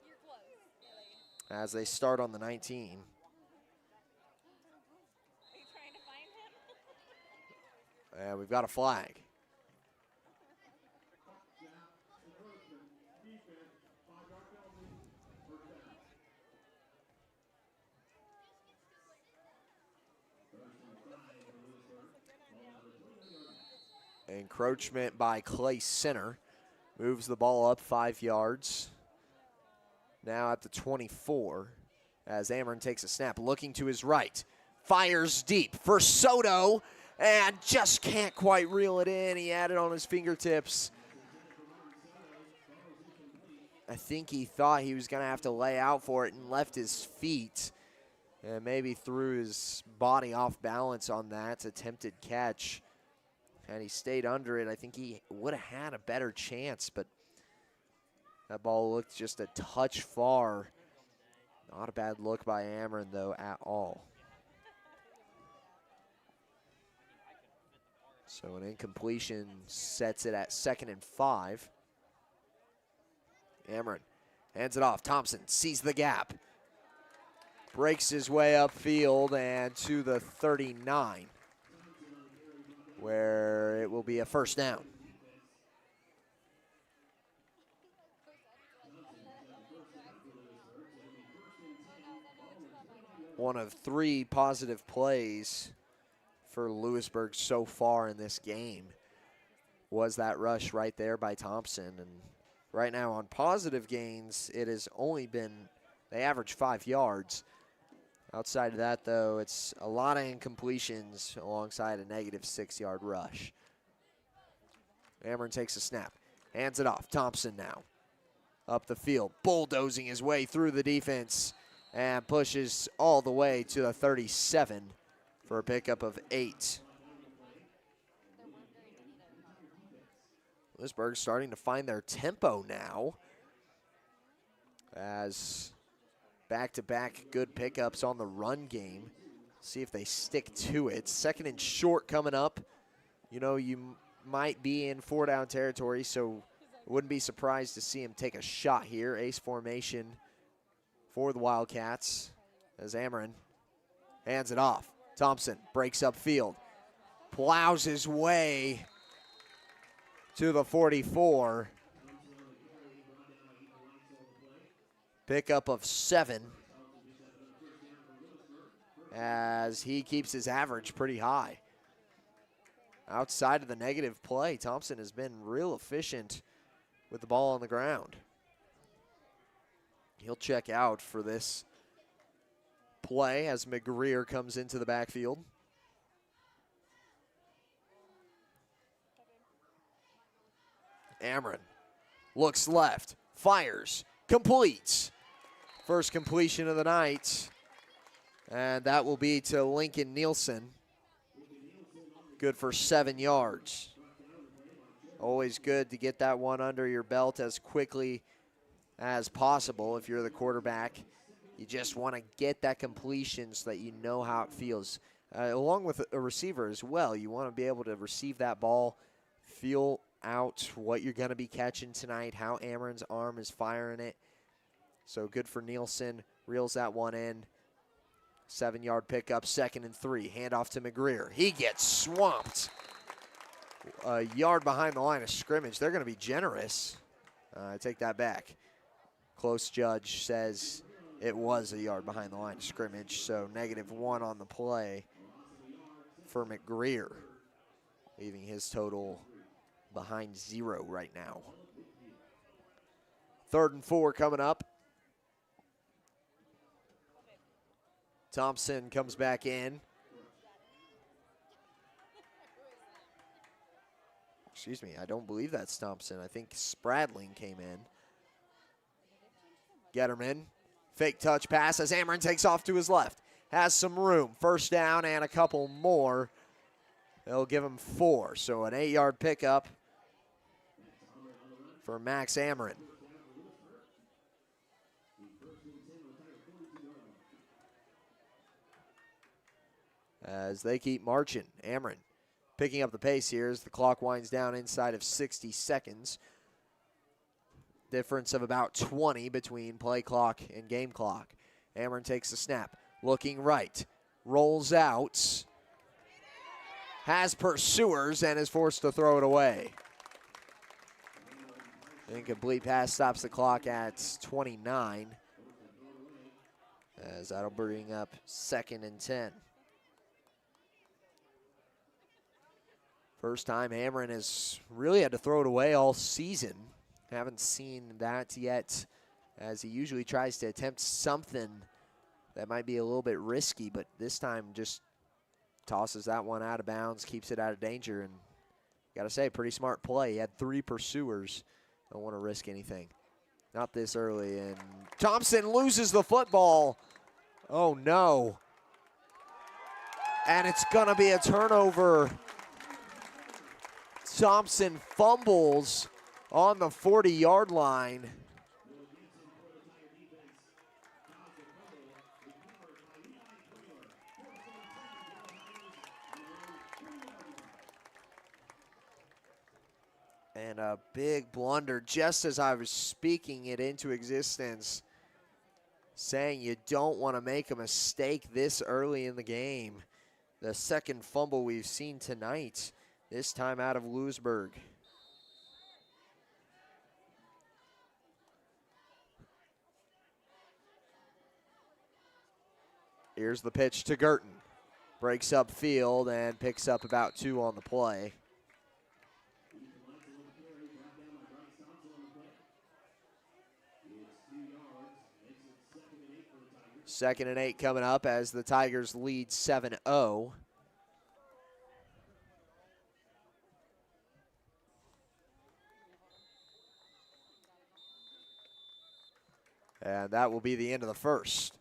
as they start on the 19. And we've got a flag. Encroachment by Clay Center. Moves the ball up 5 yards. Now at the 24 as Ameren takes a snap, looking to his right. Fires deep for Soto and just can't quite reel it in. He had it on his fingertips. I think he thought he was going to have to lay out for it and left his feet and maybe threw his body off balance on that attempted catch. Had he stayed under it, I think he would have had a better chance, but that ball looked just a touch far. Not a bad look by Ameren, though, at all. So an incompletion sets it at 2nd and 5. Ameren hands it off. Thompson sees the gap. Breaks his way upfield and to the 39, where it will be a first down. One of 3 positive plays for Louisburg so far in this game was that rush right there by Thompson. And right now on positive gains, it has only been, they average 5 yards. Outside of that, though, it's a lot of incompletions alongside a negative 6-yard rush. Ameren takes a snap, hands it off. Thompson now up the field, bulldozing his way through the defense and pushes all the way to the 37 for a pickup of 8. Louisburg starting to find their tempo now as back-to-back good pickups on the run game. See if they stick to it. 2nd and short coming up. You know, you might be in 4-down territory, so wouldn't be surprised to see him take a shot here. Ace formation for the Wildcats as Ameren hands it off. Thompson breaks up field, plows his way to the 44. Pickup of 7 as he keeps his average pretty high. Outside of the negative play, Thompson has been real efficient with the ball on the ground. He'll check out for this play as McGreer comes into the backfield. Ameren looks left, fires, completes. First completion of the night, and that will be to Lincoln Nielsen. Good for 7 yards. Always good to get that one under your belt as quickly as possible if you're the quarterback. You just want to get that completion so that you know how it feels. Along with a receiver as well, you want to be able to receive that ball, feel out what you're going to be catching tonight, how Ameren's arm is firing it. So good for Nielsen, reels that one in. 7-yard pickup, 2nd and 3. Handoff to McGreer. He gets swamped. A yard behind the line of scrimmage. They're going to be generous. I take that back. Close judge says it was a yard behind the line of scrimmage, so -1 on the play for McGreer, leaving his total behind 0 right now. 3rd and 4 coming up. Thompson comes back in. Excuse me, I don't believe that's Thompson. I think Spradling came in. Getterman, fake touch pass as Ameren takes off to his left. Has some room, 1st down and a couple more. They'll give him 4, so an 8-yard pickup for Max Ameren. As they keep marching, Ameren picking up the pace here as the clock winds down inside of 60 seconds. Difference of about 20 between play clock and game clock. Ameren takes the snap, looking right, rolls out, has pursuers, and is forced to throw it away. Incomplete pass stops the clock at 29, as that'll bring up 2nd and 10. First time Ameren has really had to throw it away all season. Haven't seen that yet, as he usually tries to attempt something that might be a little bit risky, but this time just tosses that one out of bounds, keeps it out of danger, and got to say, pretty smart play. He had 3 pursuers. Don't want to risk anything. Not this early, and Thompson loses the football. Oh, no. And it's going to be a turnover. Thompson fumbles on the 40-yard line. And a big blunder just as I was speaking it into existence, saying you don't want to make a mistake this early in the game. The second fumble we've seen tonight, this time out of Louisburg. Here's the pitch to Girton. Breaks up field and picks up about 2 on the play. Second and 8 coming up as the Tigers lead 7-0. And that will be the end of the first.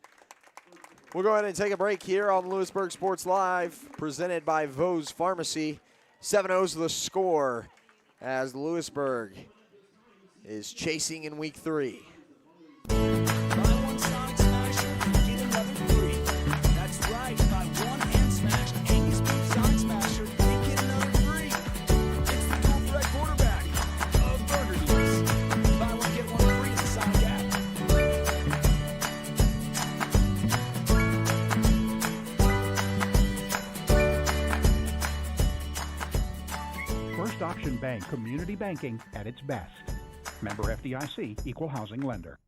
We'll go ahead and take a break here on Lewisburg Sports Live, presented by Vose Pharmacy. 7-0's the score as Lewisburg is chasing in week 3. Option Bank community banking at its best. Member FDIC, equal housing lender.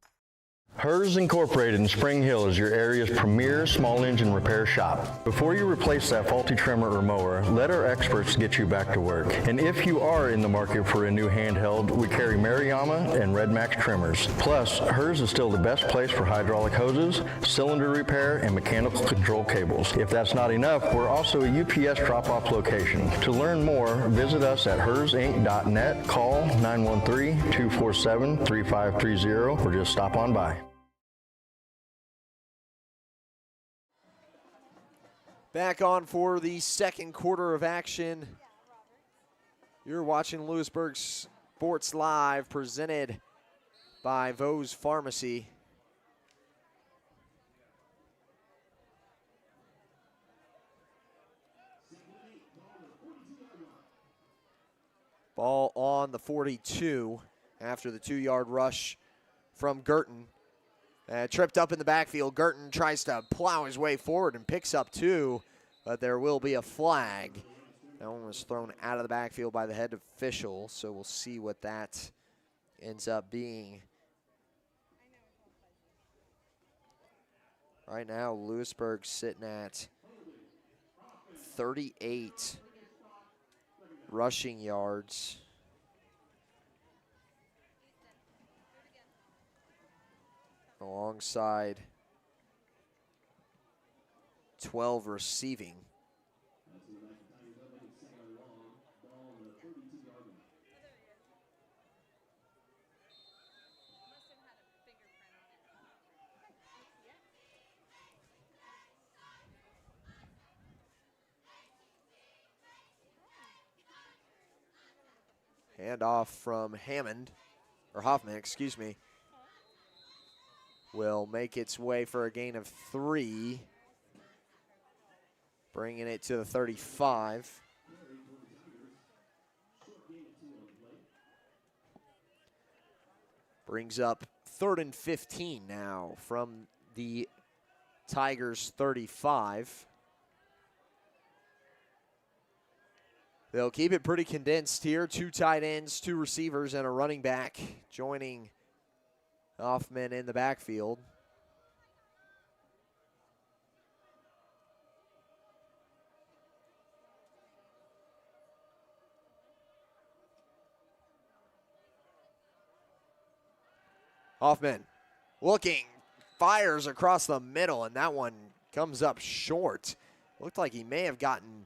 HERS Incorporated in Spring Hill is your area's premier small engine repair shop. Before you replace that faulty trimmer or mower, let our experts get you back to work. And if you are in the market for a new handheld, we carry Maruyama and Red Max trimmers. Plus, HERS is still the best place for hydraulic hoses, cylinder repair, and mechanical control cables. If that's not enough, we're also a UPS drop-off location. To learn more, visit us at hersinc.net, call 913-247-3530, or just stop on by. Back on for the second quarter of action. You're watching Lewisburg Sports Live, presented by Vose Pharmacy. Ball on the 42 after the 2-yard rush from Girton. Tripped up in the backfield. Girton tries to plow his way forward and picks up 2, but there will be a flag. That one was thrown out of the backfield by the head official, so we'll see what that ends up being. Right now, Lewisburg sitting at 38 rushing yards. Alongside 12 receiving. Handoff from Hoffman, excuse me. Will make its way for a gain of 3. Bringing it to the 35. Brings up 3rd and 15 now from the Tigers' 35. They'll keep it pretty condensed here. 2 tight ends, 2 receivers, and a running back joining Hoffman in the backfield. Hoffman looking, fires across the middle, and that one comes up short. Looked like he may have gotten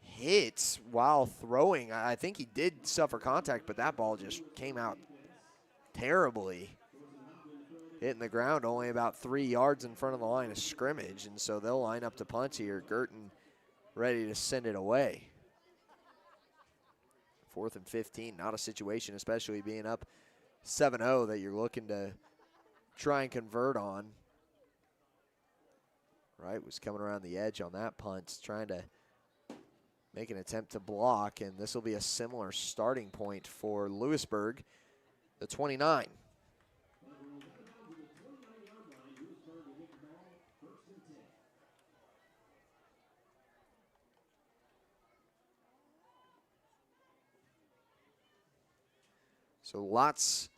hit while throwing. I think he did suffer contact, but that ball just came out terribly. Hitting the ground only about 3 yards in front of the line of scrimmage, and so they'll line up to punt here. Girton ready to send it away. 4th and 15, not a situation, especially being up 7-0, that you're looking to try and convert on. Wright was coming around the edge on that punt, trying to make an attempt to block, and this will be a similar starting point for Louisburg, the 29. So lots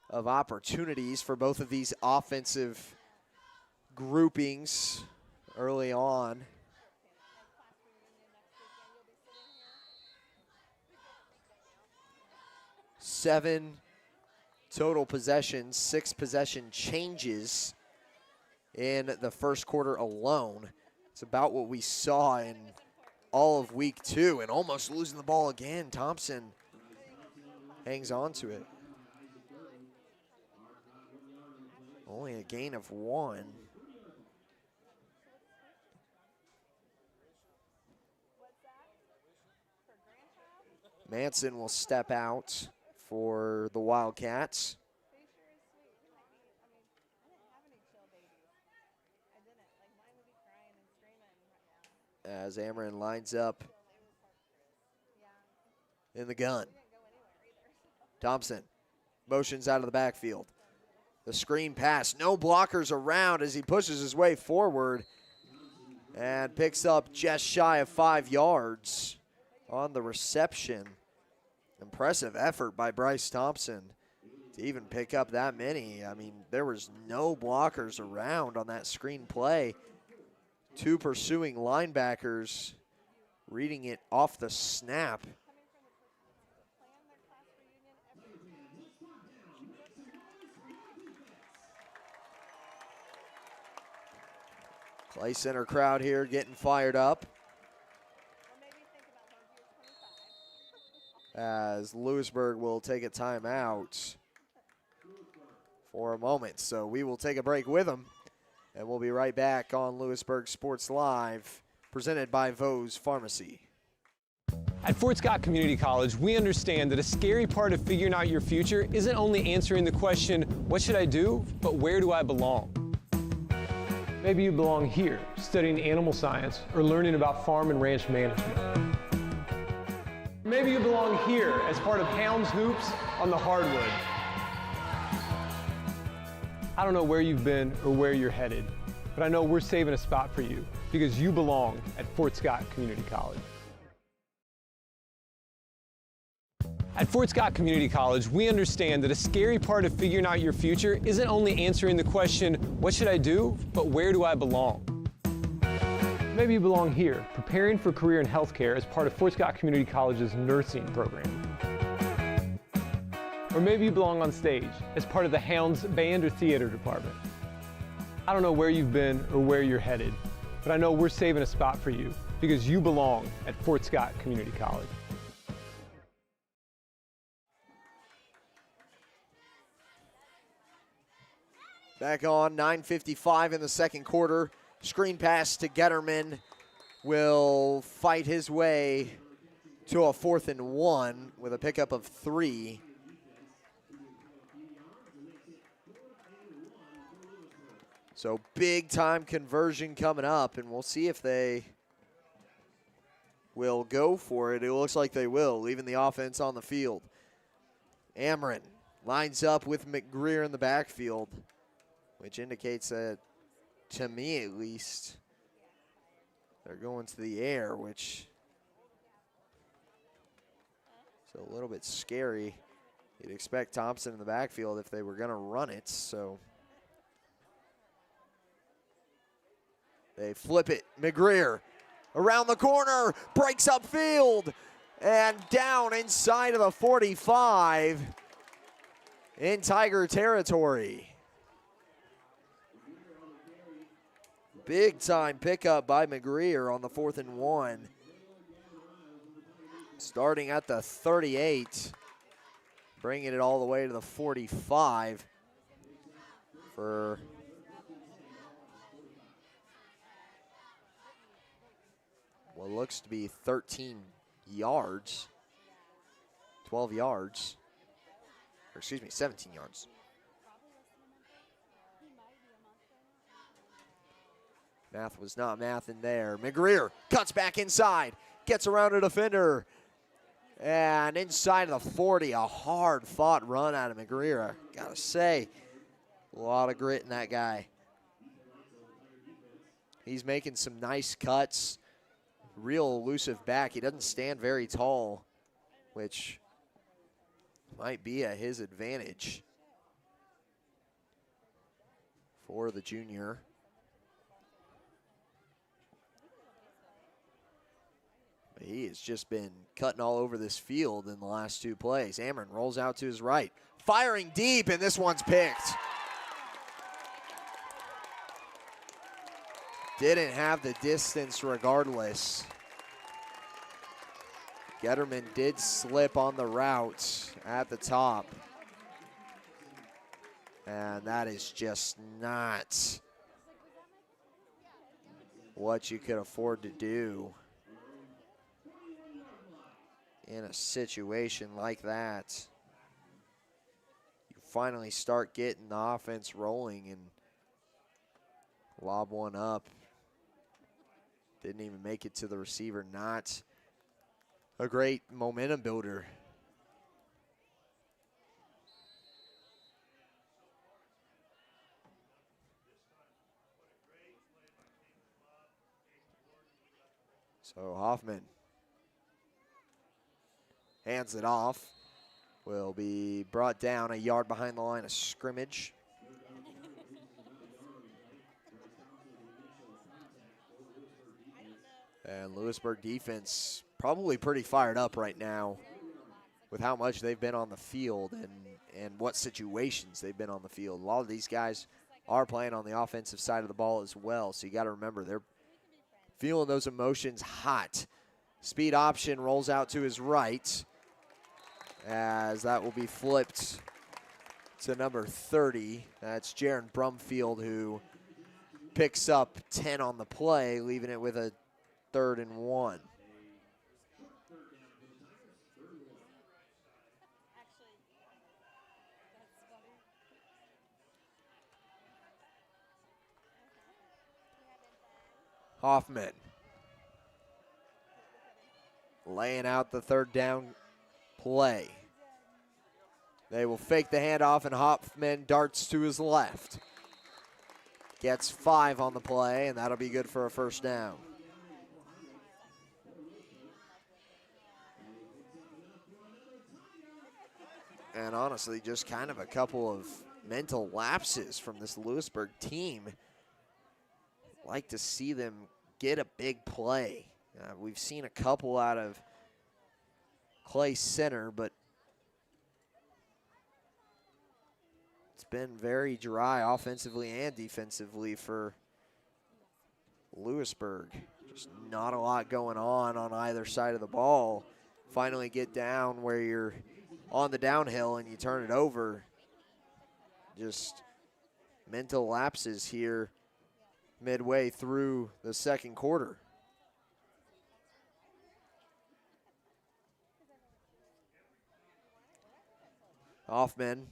of opportunities for both of these offensive groupings early on. Seven total possessions, 6 possession changes in the first quarter alone. It's about what we saw in all of week 2, and almost losing the ball again. Thompson hangs on to it. Only a gain of 1. Manson will step out for the Wildcats. As Ameren lines up in the gun. Thompson motions out of the backfield. The screen pass, no blockers around as he pushes his way forward and picks up just shy of 5 yards on the reception. Impressive effort by Bryce Thompson to even pick up that many. I mean, there was no blockers around on that screen play. 2 pursuing linebackers reading it off the snap. Clay Center crowd here getting fired up as Louisburg will take a timeout for a moment. So we will take a break with them, and we'll be right back on Louisburg Sports Live, presented by Vose Pharmacy. At Fort Scott Community College, we understand that a scary part of figuring out your future isn't only answering the question, what should I do, but where do I belong? Maybe you belong here, studying animal science or learning about farm and ranch management. Maybe you belong here as part of Hounds Hoops on the hardwood. I don't know where you've been or where you're headed, but I know we're saving a spot for you because you belong at Fort Scott Community College. At Fort Scott Community College, we understand that a scary part of figuring out your future isn't only answering the question, what should I do, but where do I belong? Maybe you belong here, preparing for a career in healthcare as part of Fort Scott Community College's nursing program. Or maybe you belong on stage as part of the Hounds band or theater department. I don't know where you've been or where you're headed, but I know we're saving a spot for you because you belong at Fort Scott Community College. Back on, 9:55 in the second quarter. Screen pass to Getterman will fight his way to a 4th and 1 with a pickup of 3. So big time conversion coming up, and we'll see if they will go for it. It looks like they will, leaving the offense on the field. Ameren lines up with McGreer in the backfield, which indicates that, to me at least, they're going to the air, which is a little bit scary. You'd expect Thompson in the backfield if they were going to run it, so they flip it. McGreer around the corner, breaks upfield, and down inside of the 45. in Tiger territory. Big time pickup by McGreer on the 4th and 1. Starting at the 38, bringing it all the way to the 45 for what looks to be 13 yards, 12 yards, or excuse me, 17 yards. Math was not math in there. McGreer cuts back inside, gets around a defender, and inside of the 40, a hard-fought run out of McGreer. I gotta say, a lot of grit in that guy. He's making some nice cuts. Real elusive back. He doesn't stand very tall, which might be at his advantage for the junior. He has just been cutting all over this field in the last 2 plays. Amron rolls out to his right, firing deep, and this one's picked. Didn't have the distance regardless. Getterman did slip on the route at the top. And that is just not what you could afford to do in a situation like that. You finally start getting the offense rolling and lob one up. Didn't even make it to the receiver. Not a great momentum builder. So Hoffman hands it off. Will be brought down a yard behind the line of scrimmage. And Louisburg defense probably pretty fired up right now with how much they've been on the field and what situations they've been on the field. A lot of these guys are playing on the offensive side of the ball as well, so you got to remember they're feeling those emotions hot. Speed option rolls out to his right as that will be flipped to number 30. That's Jaron Brumfield, who picks up 10 on the play, leaving it with a 3rd and 1. Hoffman laying out the 3rd down play. They will fake the handoff, and Hoffman darts to his left. Gets 5 on the play, and that'll be good for a 1st down. And honestly, just kind of a couple of mental lapses from this Louisburg team. Like to see them get a big play. We've seen a couple out of Clay Center, but it's been very dry offensively and defensively for Louisburg. Just not a lot going on either side of the ball. Finally get down where you're on the downhill and you turn it over. Just mental lapses here midway through the 2nd quarter. Hoffman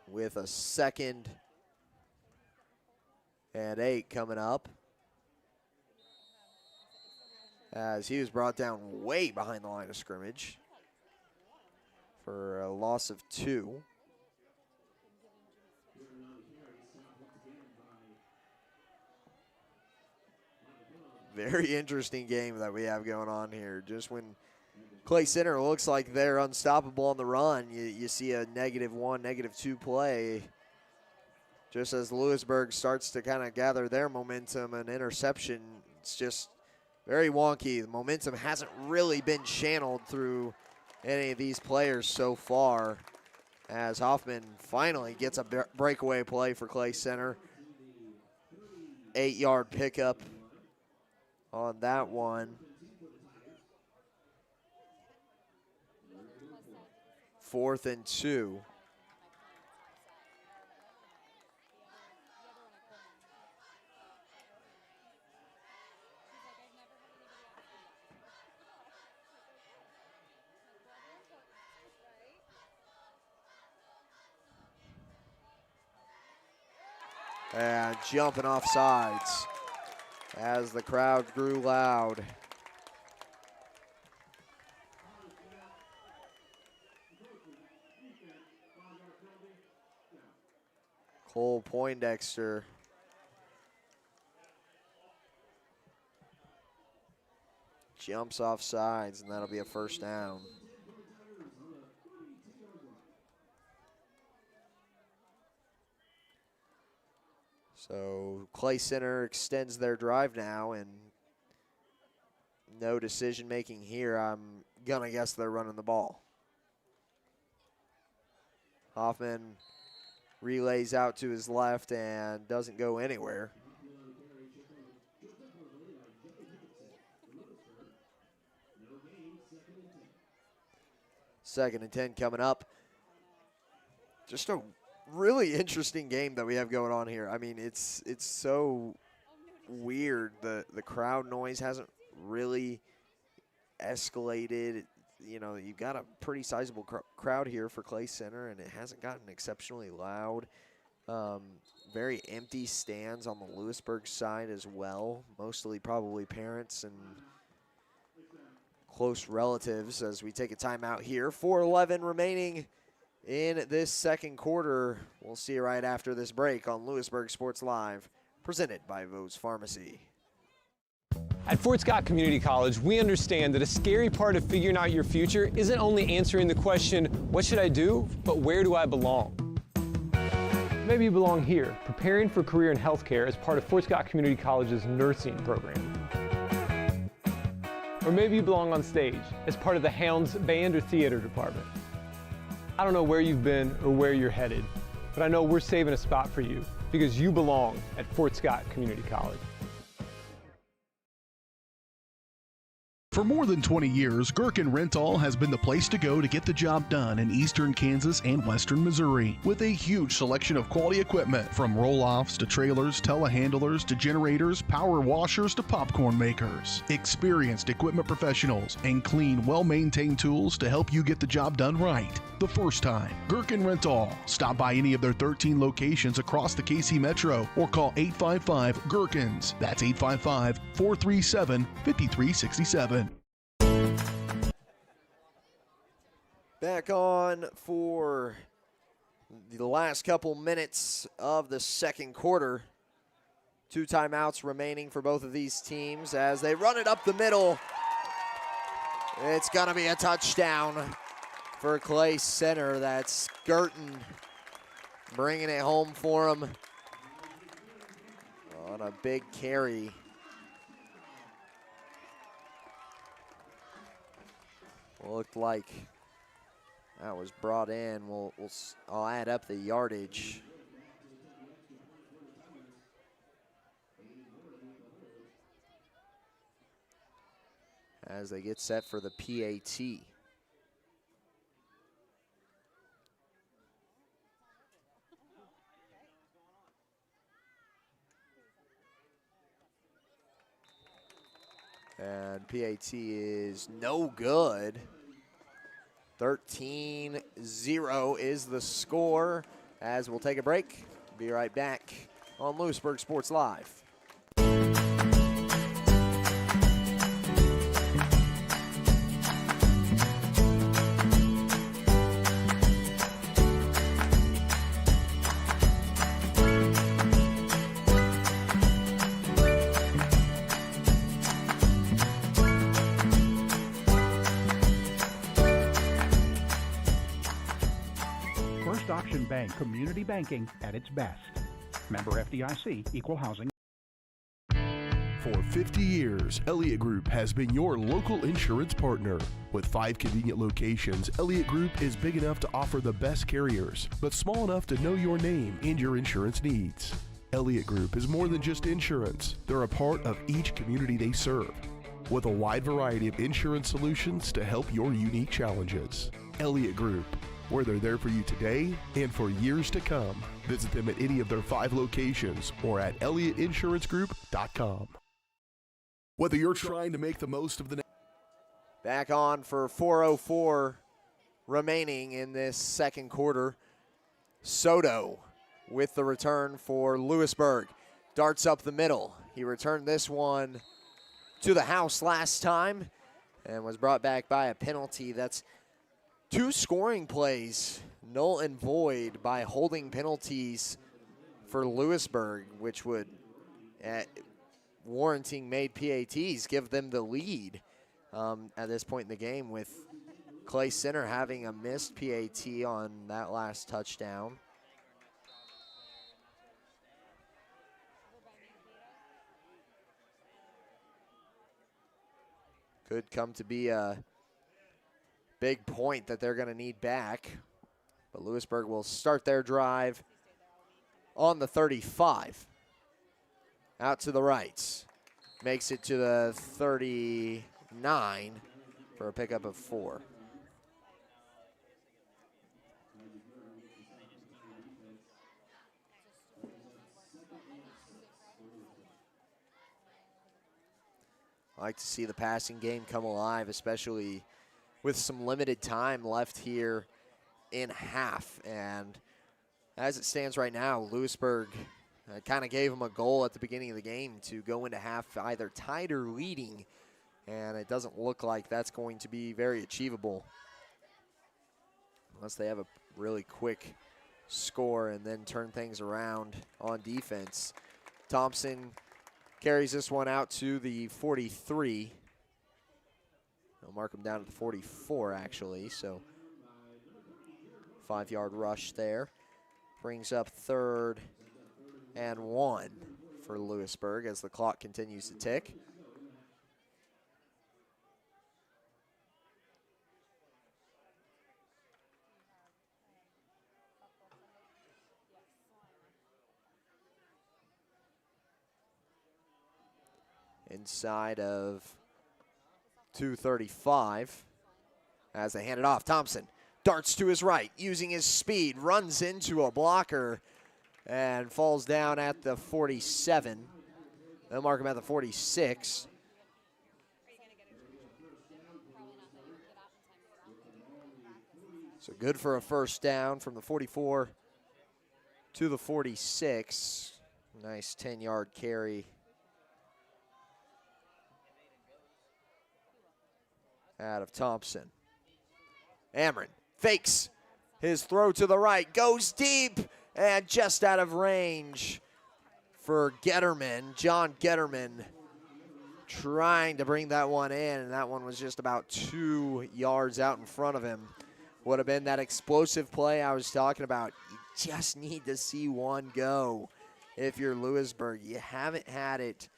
with a 2nd and 8 coming up, as he was brought down way behind the line of scrimmage for a loss of 2. Very interesting game that we have going on here. Just when Clay Center looks like they're unstoppable on the run, you see a -1, -2 play. Just as Louisburg starts to kind of gather their momentum, an interception, it's just very wonky. The momentum hasn't really been channeled through any of these players so far. as Hoffman finally gets a breakaway play for Clay Center. 8-yard pickup on that one. 4th and 2. And jumping off sides as the crowd grew loud. Cole Poindexter jumps off sides, and that'll be a first down. So Clay Center extends their drive now, and no decision making here. I'm gonna guess they're running the ball. Hoffman relays out to his left and doesn't go anywhere. Second and 10 coming up. Just a really interesting game that we have going on here. I mean, it's so weird. The crowd noise hasn't really escalated. You know, you've got a pretty sizable crowd here for Clay Center, and it hasn't gotten exceptionally loud. Very empty stands on the Louisburg side as well. Mostly probably parents and close relatives as we take a timeout here. 4:11 remaining in this second quarter. We'll see you right after this break on Louisburg Sports Live, presented by Vose Pharmacy. At Fort Scott Community College, we understand that a scary part of figuring out your future isn't only answering the question, what should I do, but where do I belong? Maybe you belong here, preparing for a career in healthcare as part of Fort Scott Community College's nursing program. Or maybe you belong on stage as part of the Hounds band or theater department. I don't know where you've been or where you're headed, but I know we're saving a spot for you because you belong at Fort Scott Community College. For more than 20 years, Gherkin Rental has been the place to go to get the job done in eastern Kansas and western Missouri. With a huge selection of quality equipment, from roll-offs to trailers, telehandlers to generators, power washers to popcorn makers. Experienced equipment professionals and clean, well-maintained tools to help you get the job done right the first time. Gherkin Rental. Stop by any of their 13 locations across the KC Metro or call 855-GHERKINS. That's 855-437-5367. Back on for the last couple minutes of the second quarter. 2 timeouts remaining for both of these teams as they run it up the middle. It's going to be a touchdown for Clay Center. That's Girton bringing it home for him on a big carry. Looked like that was brought in. I'll add up the yardage. As they get set for the PAT. And PAT is no good. 13-0 is the score as we'll take a break. Be right back on Louisburg Sports Live. Bank community banking at its best. Member FDIC, equal housing. For 50 years, Elliott Group has been your local insurance partner. With 5 convenient locations, Elliott Group is big enough to offer the best carriers, but small enough to know your name and your insurance needs. Elliott Group is more than just insurance. They're a part of each community they serve, with a wide variety of insurance solutions to help your unique challenges. Elliott Group, where they're there for you today and for years to come. Visit them at any of their 5 locations or at ElliottInsuranceGroup.com. Whether you're trying to make the most of the Back on for 4:04 remaining in this second quarter. Soto with the return for Louisburg. Darts up the middle. He returned this one to the house last time and was brought back by a penalty. That's 2 scoring plays, null and void, by holding penalties for Louisburg, which would, warranting made PATs, give them the lead at this point in the game, with Clay Center having a missed PAT on that last touchdown. Could come to be a big point that they're going to need back. But Louisburg will start their drive on the 35. Out to the right. Makes it to the 39 for a pickup of 4. I like to see the passing game come alive, especially with some limited time left here in half. And as it stands right now, Louisburg kind of gave them a goal at the beginning of the game to go into half either tied or leading, and it doesn't look like that's going to be very achievable unless they have a really quick score and then turn things around on defense. Thompson carries this one out to the 43. They'll mark him down to the 44, actually, so 5-yard rush there. Brings up 3rd and 1 for Louisburg as the clock continues to tick. Inside of 2:35 as they hand it off. Thompson darts to his right, using his speed, runs into a blocker, and falls down at the 47. They'll mark him at the 46. So good for a first down from the 44 to the 46. Nice 10-yard carry out of Thompson. Amron fakes his throw to the right, goes deep, and just out of range for Getterman. John Getterman trying to bring that one in, and that one was just about 2 yards out in front of him. Would have been that explosive play I was talking about. You just need to see one go if you're Louisburg. You haven't had it.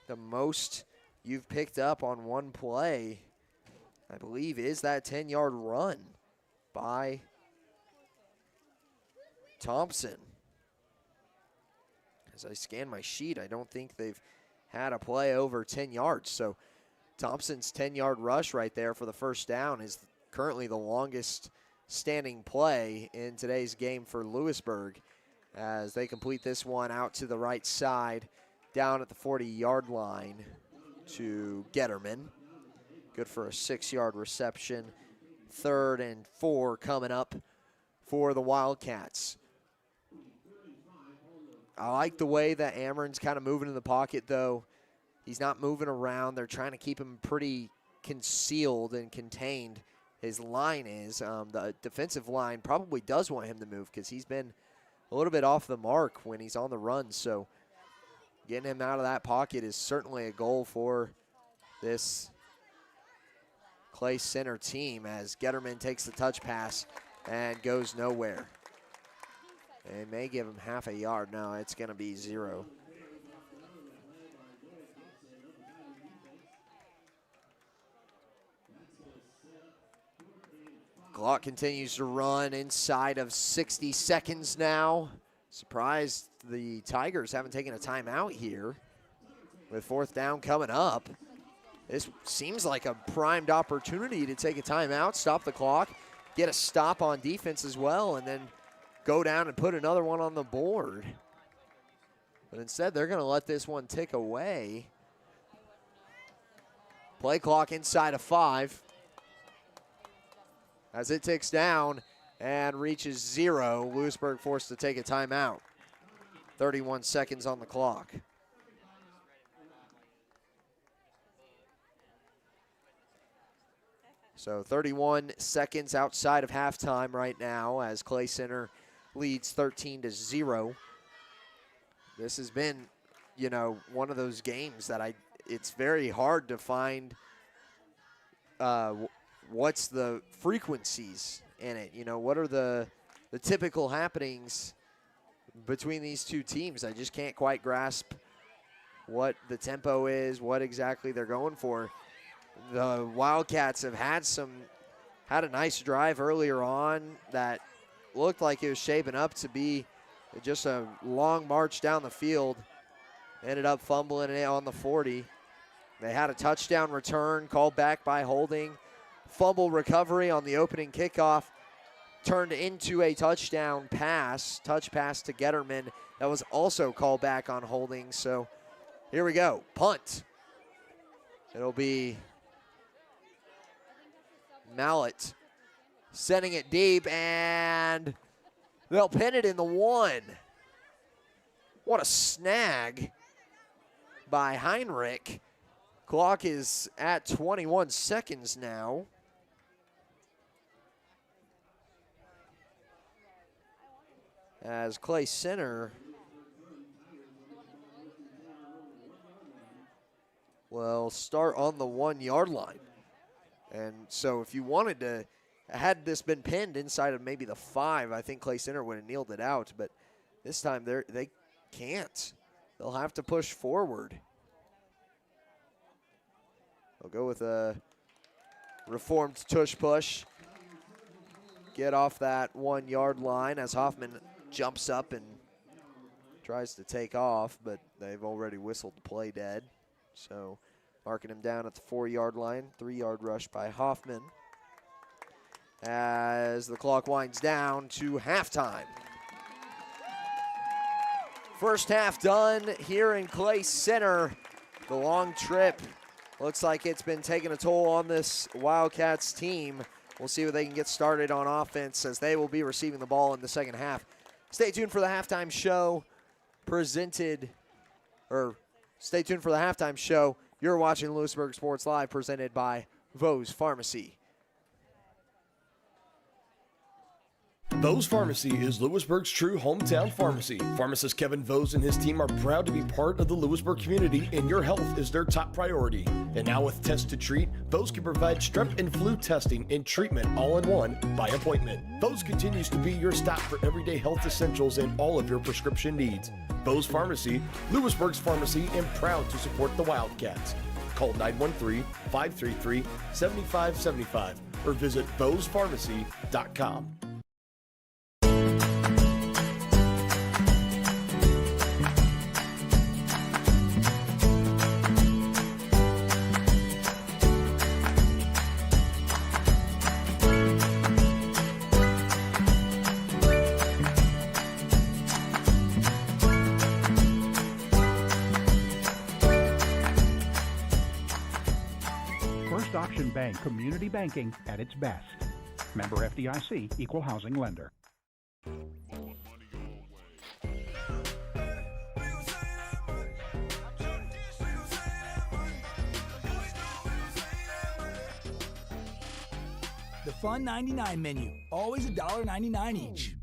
The most you've picked up on one play, I believe, is that 10-yard run by Thompson. As I scan my sheet, I don't think they've had a play over 10 yards. So Thompson's 10-yard rush right there for the first down is currently the longest standing play in today's game for Louisburg, as they complete this one out to the right side, down at the 40-yard line to Getterman. Good for a 6-yard reception. 3rd and 4 coming up for the Wildcats. I like the way that Amron's kind of moving in the pocket, though. He's not moving around. They're trying to keep him pretty concealed and contained. His line is. The defensive line probably does want him to move because he's been a little bit off the mark when he's on the run. So getting him out of that pocket is certainly a goal for this Clay Center team, as Getterman takes the touch pass and goes nowhere. They may give him half a yard. No, it's going to be 0. Clock continues to run inside of 60 seconds now. Surprised the Tigers haven't taken a timeout here with 4th down coming up. This seems like a primed opportunity to take a timeout, stop the clock, get a stop on defense as well, and then go down and put another one on the board. But instead, they're going to let this one tick away. Play clock inside of 5. As it ticks down and reaches 0, Louisburg forced to take a timeout. 31 seconds on the clock. So 31 seconds outside of halftime right now as Clay Center leads 13-0. This has been, you know, one of those games that it's very hard to find what's the frequencies in it. You know, what are the typical happenings between these two teams? I just can't quite grasp what the tempo is, what exactly they're going for. The Wildcats have had a nice drive earlier on that looked like it was shaping up to be just a long march down the field. Ended up fumbling it on the 40. They had a touchdown return called back by holding. Fumble recovery on the opening kickoff turned into a touchdown pass, touch pass to Getterman that was also called back on holding. So here we go, punt. It'll be Mallett sending it deep, and they'll pin it in the 1. What a snag by Heinrich. Clock is at 21 seconds now. As Clay Center will start on the 1-yard line. And so if you wanted to, had this been pinned inside of maybe the 5, I think Clay Center would have kneeled it out. But this time they can't. They'll have to push forward. They'll go with a reformed tush push. Get off that 1-yard line as Hoffman jumps up and tries to take off, but they've already whistled the play dead. So marking him down at the 4-yard line. 3-yard rush by Hoffman as the clock winds down to halftime. First half done here in Clay Center. The long trip looks like it's been taking a toll on this Wildcats team. We'll see what they can get started on offense as they will be receiving the ball in the second half. Stay tuned for the halftime show stay tuned for the halftime show. You're watching Louisburg Sports Live, presented by Vose Pharmacy. Vose Pharmacy is Louisburg's true hometown pharmacy. Pharmacist Kevin Vose and his team are proud to be part of the Louisburg community, and your health is their top priority. And now with Test to Treat, Vose can provide strep and flu testing and treatment all in one by appointment. Vose continues to be your stop for everyday health essentials and all of your prescription needs. Vose Pharmacy, Louisburg's pharmacy, and proud to support the Wildcats. Call 913-533-7575 or visit VosePharmacy.com. First Option Bank, community banking at its best. Member FDIC, equal housing lender. The Fun 99 menu, always $1.99 each.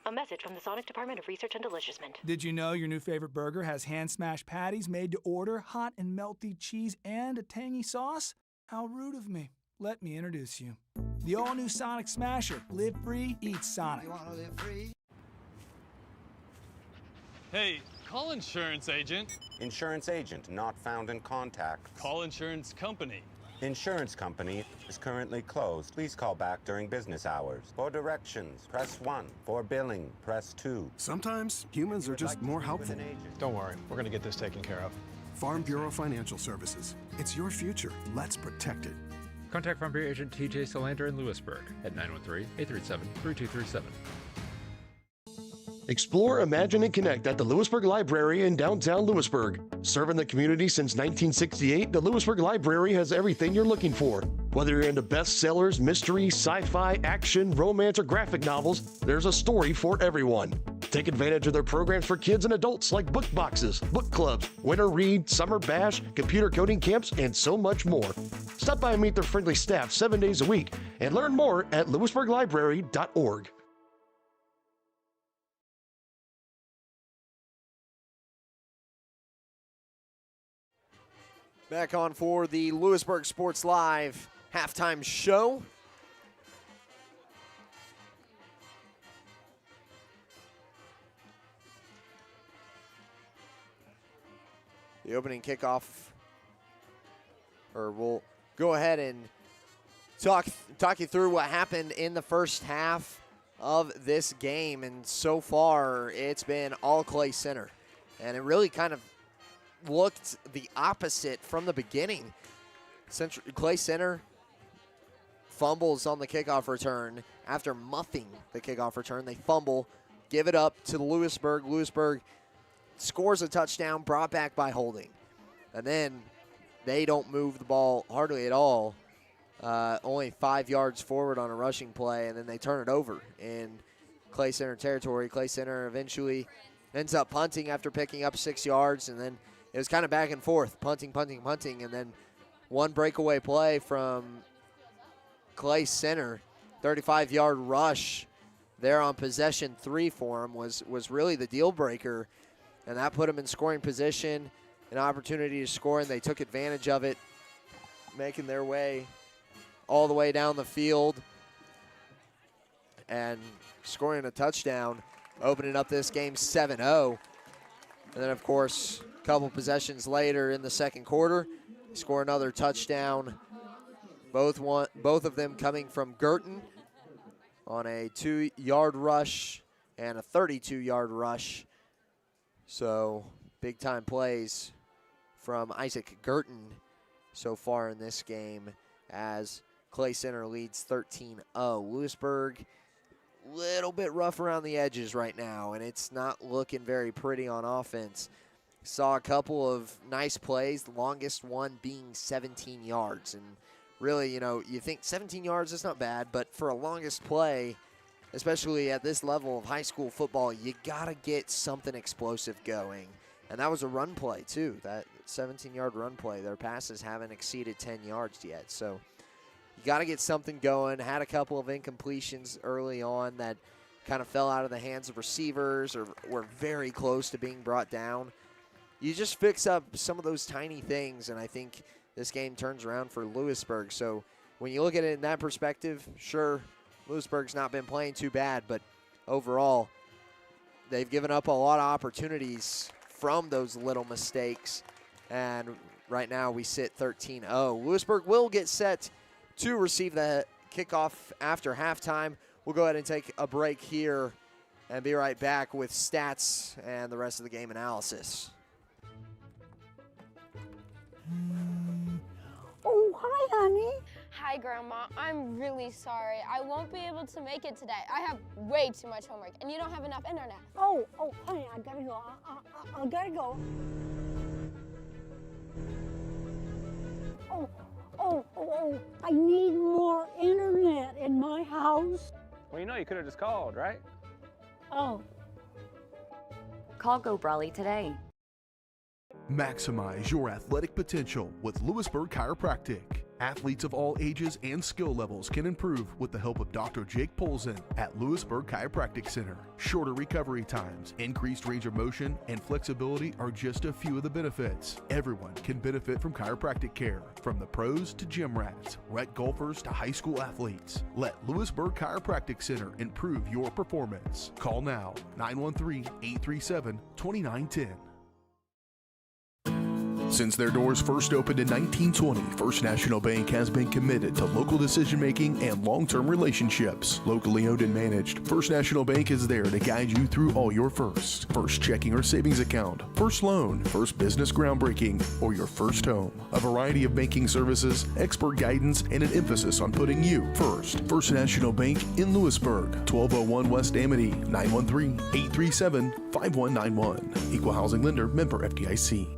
A message from the Sonic Department of Research and Deliciousment. Did you know your new favorite burger has hand-smashed patties made to order, hot and melty cheese, and a tangy sauce? How rude of me. Let me introduce you. The all-new Sonic Smasher. Live free, eat Sonic. You wanna live free? Hey, call insurance agent. Insurance agent not found in contact. Call insurance company. Insurance company is currently closed. Please call back during business hours. For directions, press 1. For billing, press 2. Sometimes humans are just more helpful. Don't worry, we're going to get this taken care of. Farm Bureau Financial Services. It's your future. Let's protect it. Contact Farm Bureau agent TJ Solander in Louisburg at 913-837-3237. Explore, Imagine, and Connect at the Louisburg Library in downtown Louisburg. Serving the community since 1968, the Louisburg Library has everything you're looking for. Whether you're into bestsellers, mystery, sci-fi, action, romance, or graphic novels, there's a story for everyone. Take advantage of their programs for kids and adults like book boxes, book clubs, winter read, summer bash, computer coding camps, and so much more. Stop by and meet their friendly staff 7 days a week and learn more at louisburglibrary.org. Back on for the Louisburg Sports Live halftime show. The opening kickoff, or we'll go ahead and talk you through what happened in the first half of this game. And so far, it's been all Clay Center. And it really kind of looked the opposite from the beginning. Clay Center fumbles on the kickoff return. After muffing the kickoff return, they fumble, give it up to Louisburg. Louisburg scores a touchdown, brought back by holding. And then they don't move the ball hardly at all. Only 5 yards forward on a rushing play, and then they turn it over in Clay Center territory. Clay Center eventually ends up punting after picking up 6 yards, and then it was kind of back and forth, punting, and then one breakaway play from Clay Center, 35-yard rush there on possession 3 for him was really the deal breaker, and that put him in scoring position, an opportunity to score, and they took advantage of it, making their way all the way down the field and scoring a touchdown, opening up this game 7-0. And then, of course, a couple possessions later in the second quarter, score another touchdown. Both of them coming from Girton on a 2-yard rush and a 32-yard rush. So big-time plays from Isaac Girton so far in this game as Clay Center leads 13-0. Louisburg, little bit rough around the edges right now, and it's not looking very pretty on offense. Saw a couple of nice plays, the longest one being 17 yards. And really, you think 17 yards is not bad, but for a longest play, especially at this level of high school football, you got to get something explosive going. And that was a run play, too, that 17-yard run play. Their passes haven't exceeded 10 yards yet. So you got to get something going. Had a couple of incompletions early on that kind of fell out of the hands of receivers or were very close to being brought down. You just fix up some of those tiny things, and I think this game turns around for Louisburg. So when you look at it in that perspective, sure, Louisburg's not been playing too bad, but overall, they've given up a lot of opportunities from those little mistakes, and right now we sit 13-0. Louisburg will get set to receive the kickoff after halftime. We'll go ahead and take a break here and be right back with stats and the rest of the game analysis. Oh, hi, honey. Hi, Grandma. I'm really sorry. I won't be able to make it today. I have way too much homework, and you don't have enough internet. Oh, honey, I gotta go. I gotta go. Oh, I need more internet in my house. Well, you could have just called, right? Oh. Call Go Brawley today. Maximize your athletic potential with Louisburg Chiropractic. Athletes of all ages and skill levels can improve with the help of Dr. Jake Polzin at Louisburg Chiropractic Center. Shorter recovery times, increased range of motion, and flexibility are just a few of the benefits. Everyone can benefit from chiropractic care, from the pros to gym rats, rec golfers to high school athletes. Let Louisburg Chiropractic Center improve your performance. Call now, 913-837-2910. Since their doors first opened in 1920, First National Bank has been committed to local decision-making and long-term relationships. Locally owned and managed, First National Bank is there to guide you through all your firsts. First checking or savings account, first loan, first business groundbreaking, or your first home. A variety of banking services, expert guidance, and an emphasis on putting you first. First National Bank in Louisburg, 1201 West Amity, 913-837-5191. Equal housing lender, member FDIC.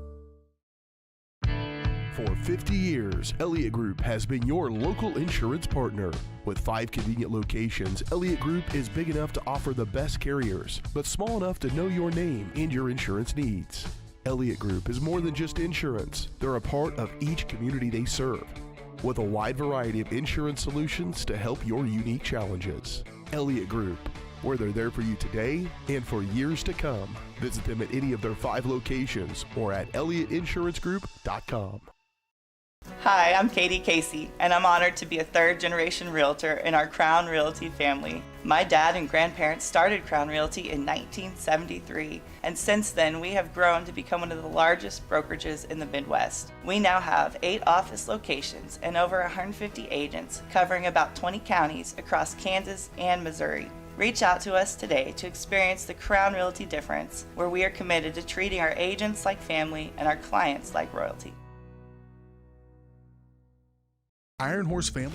For 50 years, Elliott Group has been your local insurance partner. With 5 convenient locations, Elliott Group is big enough to offer the best carriers, but small enough to know your name and your insurance needs. Elliott Group is more than just insurance. They're a part of each community they serve, with a wide variety of insurance solutions to help your unique challenges. Elliott Group, where they're there for you today and for years to come. Visit them at any of their 5 locations or at ElliottInsuranceGroup.com. Hi, I'm Katie Casey, and I'm honored to be a third-generation realtor in our Crown Realty family. My dad and grandparents started Crown Realty in 1973, and since then we have grown to become one of the largest brokerages in the Midwest. We now have 8 office locations and over 150 agents covering about 20 counties across Kansas and Missouri. Reach out to us today to experience the Crown Realty difference, where we are committed to treating our agents like family and our clients like royalty. Iron Horse family.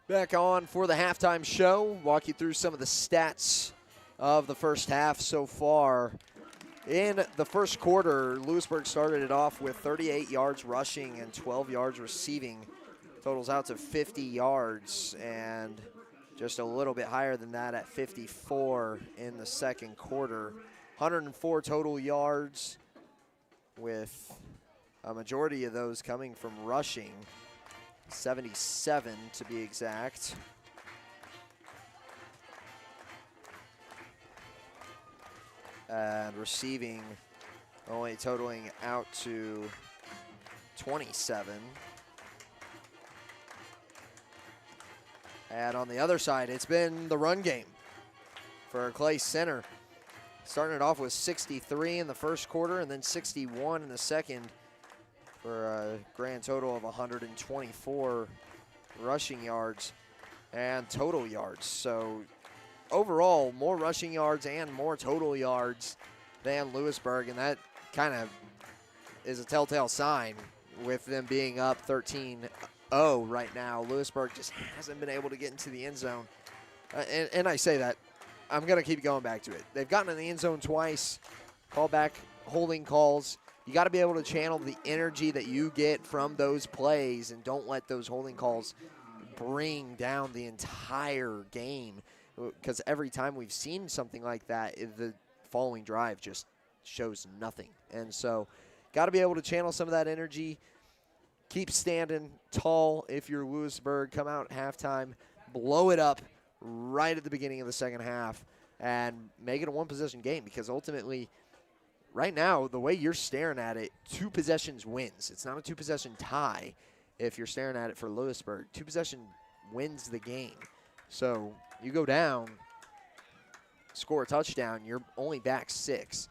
Back on for the halftime show. Walk you through some of the stats of the first half so far. In the first quarter, Louisburg started it off with 38 yards rushing and 12 yards receiving. Totals out to 50 yards and just a little bit higher than that at 54 in the second quarter. 104 total yards, with a majority of those coming from rushing, 77 to be exact. And receiving only totaling out to 27. And on the other side, it's been the run game for Clay Center. Starting it off with 63 in the first quarter and then 61 in the second for a grand total of 124 rushing yards and total yards. So overall, more rushing yards and more total yards than Louisburg, and that kind of is a telltale sign with them being up 13-0 right now. Lewisburg just hasn't been able to get into the end zone. And I say that, I'm going to keep going back to it. They've gotten in the end zone twice, call back holding calls. You got to be able to channel the energy that you get from those plays and don't let those holding calls bring down the entire game, because every time we've seen something like that, the following drive just shows nothing. And so got to be able to channel some of that energy. Keep standing tall if you're Louisburg. Come out at halftime, blow it up right at the beginning of the second half, and make it a one-possession game, because ultimately, right now, the way you're staring at it, 2 possessions wins. It's not a 2-possession tie if you're staring at it for Louisburg. 2-possession wins the game. So you go down, score a touchdown, you're only back 6.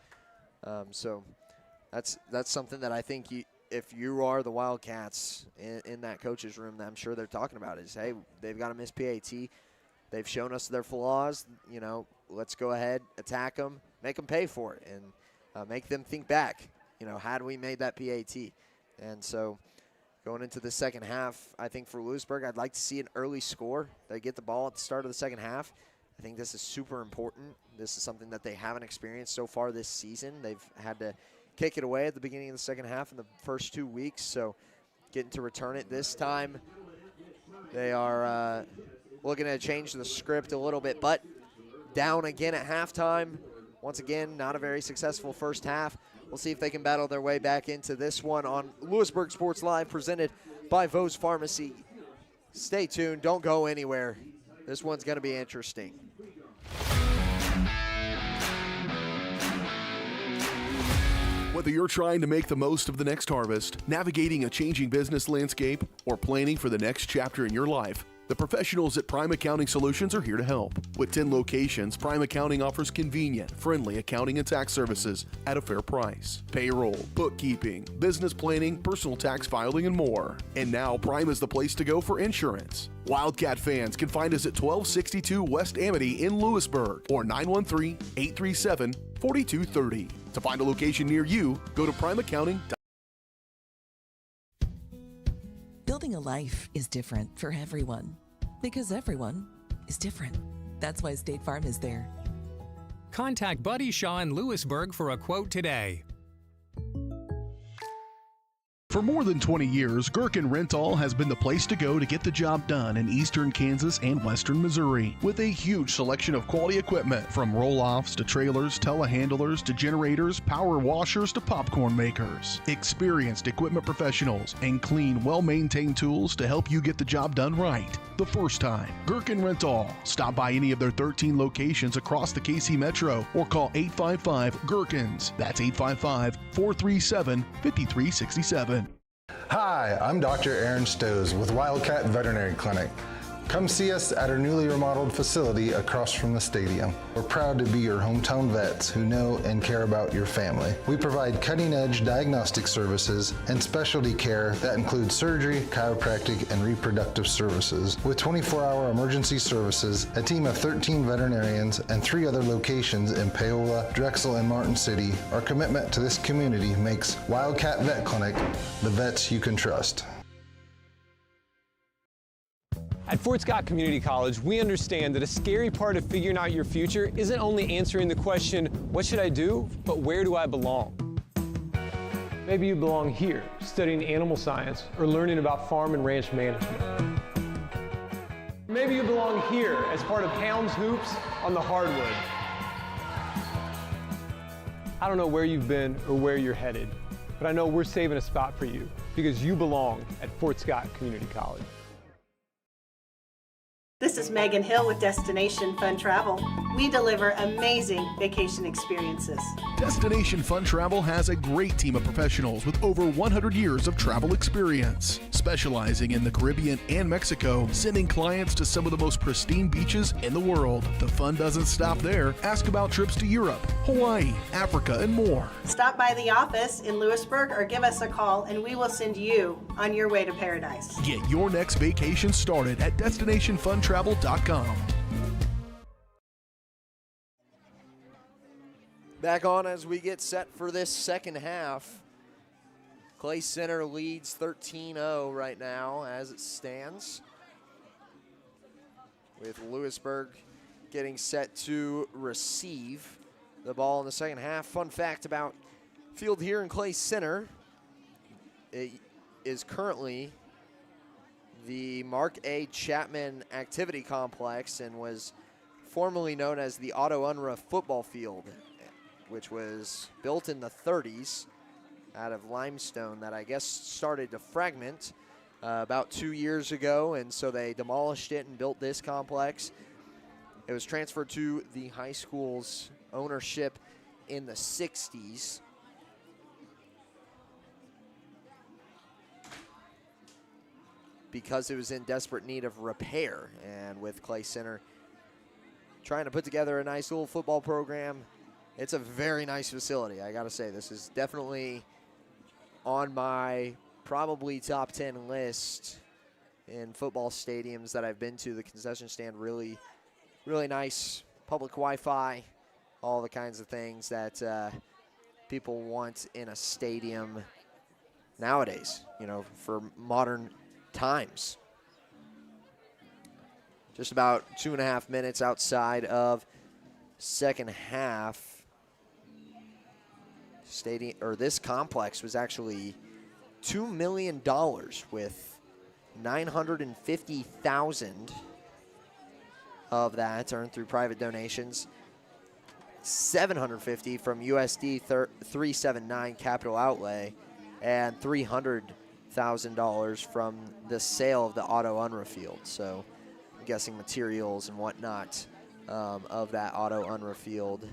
So that's something that I think if you are the Wildcats in that coach's room, that I'm sure they're talking about is, hey, they've got to miss PAT. They've shown us their flaws. You know, let's go ahead, attack them, make them pay for it, and make them think back. You know, had we made that PAT? And so going into the second half, I think for Louisburg, I'd like to see an early score. They get the ball at the start of the second half. I think this is super important. This is something that they haven't experienced so far this season. They've had to kick it away at the beginning of the second half in the first 2 weeks, so getting to return it this time. They are looking to change the script a little bit, but down again at halftime. Once again, not a very successful first half. We'll see if they can battle their way back into this one on Louisburg Sports Live, presented by Vos Pharmacy. Stay tuned. Don't go anywhere. This one's going to be interesting. Whether you're trying to make the most of the next harvest, navigating a changing business landscape, or planning for the next chapter in your life, The professionals at Prime Accounting Solutions are here to help. With 10 locations, Prime Accounting offers convenient, friendly accounting and tax services at a fair price. Payroll, bookkeeping, business planning, personal tax filing, and more. And now Prime is the place to go for insurance. Wildcat fans can find us at 1262 West Amity in Louisburg or 913-837-4230. To find a location near you, go to primeaccounting.com. Building a life is different for everyone because everyone is different. That's why State Farm is there. Contact Buddy Shaw in Louisburg for a quote today. For more than 20 years, Gherkin Rental has been the place to go to get the job done in eastern Kansas and western Missouri. With a huge selection of quality equipment, from roll-offs to trailers, telehandlers to generators, power washers to popcorn makers. Experienced equipment professionals and clean, well-maintained tools to help you get the job done right the first time. Gherkin Rental. Stop by any of their 13 locations across the KC Metro or call 855-GHERKINS. That's 855-437-5367. Hi, I'm Dr. Aaron Stoes with Wildcat Veterinary Clinic. Come see us at our newly remodeled facility across from the stadium. We're proud to be your hometown vets who know and care about your family. We provide cutting-edge diagnostic services and specialty care that includes surgery, chiropractic, and reproductive services. With 24-hour emergency services, a team of 13 veterinarians, and 3 other locations in Paola, Drexel, and Martin City, our commitment to this community makes Wildcat Vet Clinic the vets you can trust. At Fort Scott Community College, we understand that a scary part of figuring out your future isn't only answering the question, what should I do, but where do I belong? Maybe you belong here, studying animal science or learning about farm and ranch management. Maybe you belong here as part of Hounds Hoops on the hardwood. I don't know where you've been or where you're headed, but I know we're saving a spot for you because you belong at Fort Scott Community College. This is Megan Hill with Destination Fun Travel. We deliver amazing vacation experiences. Destination Fun Travel has a great team of professionals with over 100 years of travel experience, specializing in the Caribbean and Mexico, sending clients to some of the most pristine beaches in the world. The fun doesn't stop there. Ask about trips to Europe, Hawaii, Africa, and more. Stop by the office in Louisburg or give us a call and we will send you on your way to paradise. Get your next vacation started at destinationfuntravel.com. Back on as we get set for this second half. Clay Center leads 13-0 right now as it stands, with Louisburg getting set to receive the ball in the second half. Fun fact about field here in Clay Center, it is currently the Mark A. Chapman Activity Complex and was formerly known as the Otto Unruh Football Field, which was built in the 30s out of limestone that I guess started to fragment about 2 years ago, and so they demolished it and built this complex. It was transferred to the high school's ownership in the 60s. Because it was in desperate need of repair, and with Clay Center trying to put together a nice little football program, it's a very nice facility. I gotta say, this is definitely on my probably top 10 list in football stadiums that I've been to. The concession stand, really, really nice. Public Wi-Fi, all the kinds of things that people want in a stadium nowadays, you know, for modern times. Just about 2.5 minutes outside of second half. This complex was actually $2 million, with $950,000 of that earned through private donations, $750,000 from USD 379 capital outlay, and $300,000 from the sale of the Otto Unruh field. So I'm guessing materials and whatnot of that Otto Unruh field,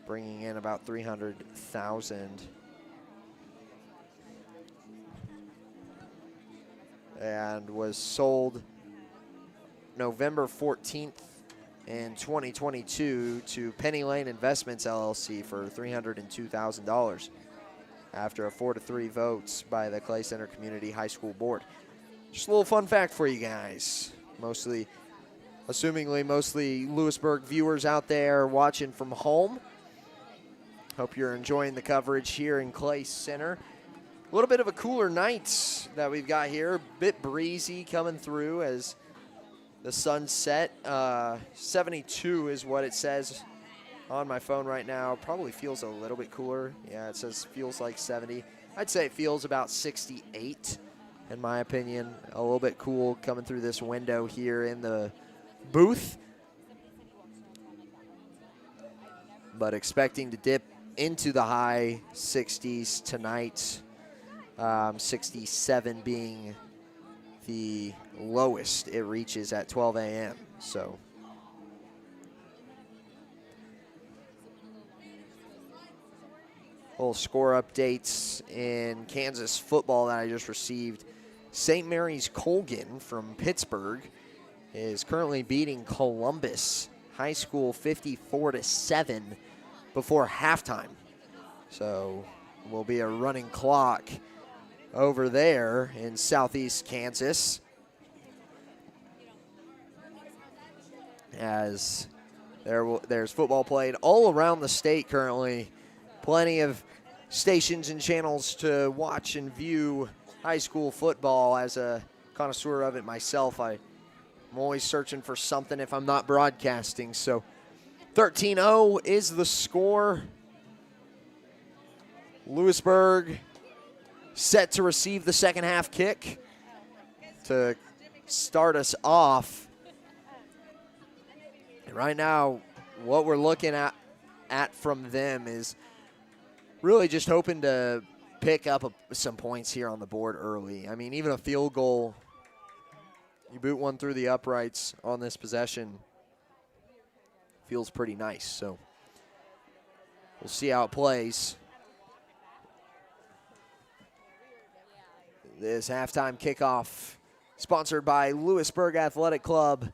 bringing in about $300,000. and was sold November 14th in 2022 to Penny Lane Investments LLC for $302,000 after a 4-3 vote by the Clay Center Community High School Board. Just a little fun fact for you guys. Assumingly mostly Louisburg viewers out there watching from home. Hope you're enjoying the coverage here in Clay Center. A little bit of a cooler night that we've got here. A bit breezy coming through as the sun set. 72 is what it says on my phone right now. Probably feels a little bit cooler. Yeah, it says feels like 70. I'd say it feels about 68 in my opinion. A little bit cool coming through this window here in the booth. But expecting to dip into the high 60s tonight. 67 being the lowest it reaches at 12 a.m. So little score updates in Kansas football that I just received. St. Mary's Colgan from Pittsburgh is currently beating Columbus High School 54-7 before halftime. So will be a running clock over there in southeast Kansas as there's football played all around the state currently. Plenty of stations and channels to watch and view high school football. As a connoisseur of it myself, I'm always searching for something if I'm not broadcasting. So 13-0 is the score. Louisburg set to receive the second half kick to start us off. And right now, what we're looking at from them is really just hoping to pick up some points here on the board early. I mean, even a field goal, you boot one through the uprights on this possession, feels pretty nice. So we'll see how it plays. This halftime kickoff sponsored by Louisburg Athletic Club.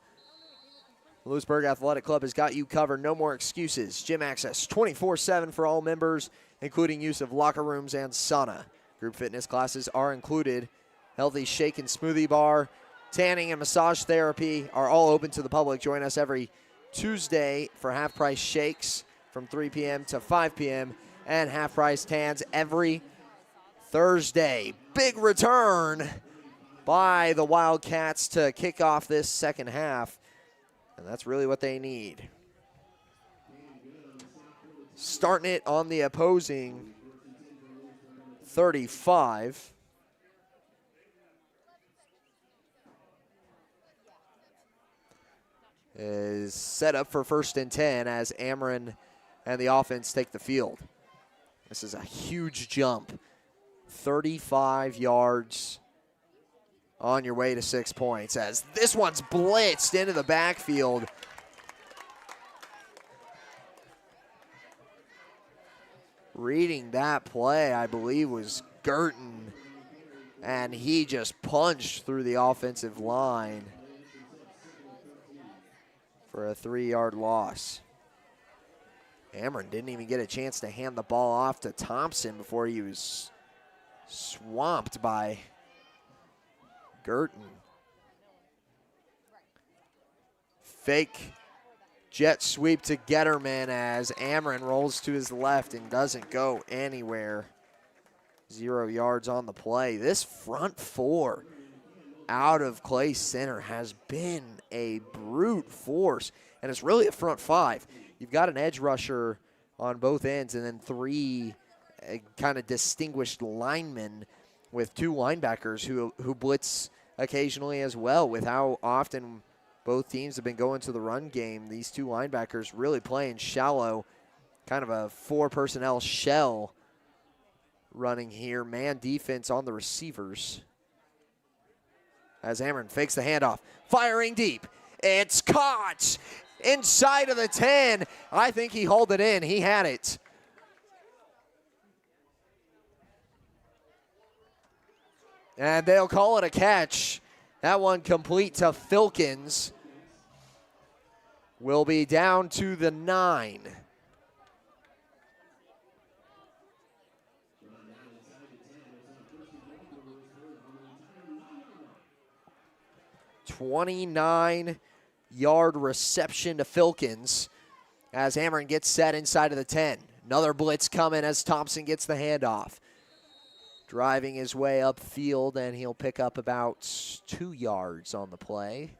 Louisburg Athletic Club has got you covered. No more excuses. Gym access 24/7 for all members, including use of locker rooms and sauna. Group fitness classes are included. Healthy shake and smoothie bar, tanning and massage therapy are all open to the public. Join us every Tuesday for half-price shakes from 3 p.m. to 5 p.m. and half-price tans every Thursday. Big return by the Wildcats to kick off this second half, and that's really what they need. Starting it on the opposing 35. Is set up for 1st and 10 as Ameren and the offense take the field. This is a huge jump. 35 yards on your way to 6 points as this one's blitzed into the backfield. Reading that play, I believe, was Girton, and he just punched through the offensive line for a 3-yard loss. Ameren didn't even get a chance to hand the ball off to Thompson before he was swamped by Girton. Fake jet sweep to Getterman as Ameren rolls to his left and doesn't go anywhere. 0 yards on the play. This front four out of Clay Center has been a brute force, and it's really a front five. You've got an edge rusher on both ends and then 3 kind of distinguished linemen with 2 linebackers who blitz occasionally as well. With how often both teams have been going to the run game, these 2 linebackers really playing shallow, kind of a 4-personnel shell running here. Man defense on the receivers as Ameren fakes the handoff, firing deep. It's caught inside of the 10. I think he hauled it in. He had it. And they'll call it a catch. That one complete to Filkins. Will be down to the 9. "29-yard reception to Filkins as Ameren gets set inside of the 10. Another blitz coming as Thompson gets the handoff. Driving his way upfield, and he'll pick up about 2 yards on the play.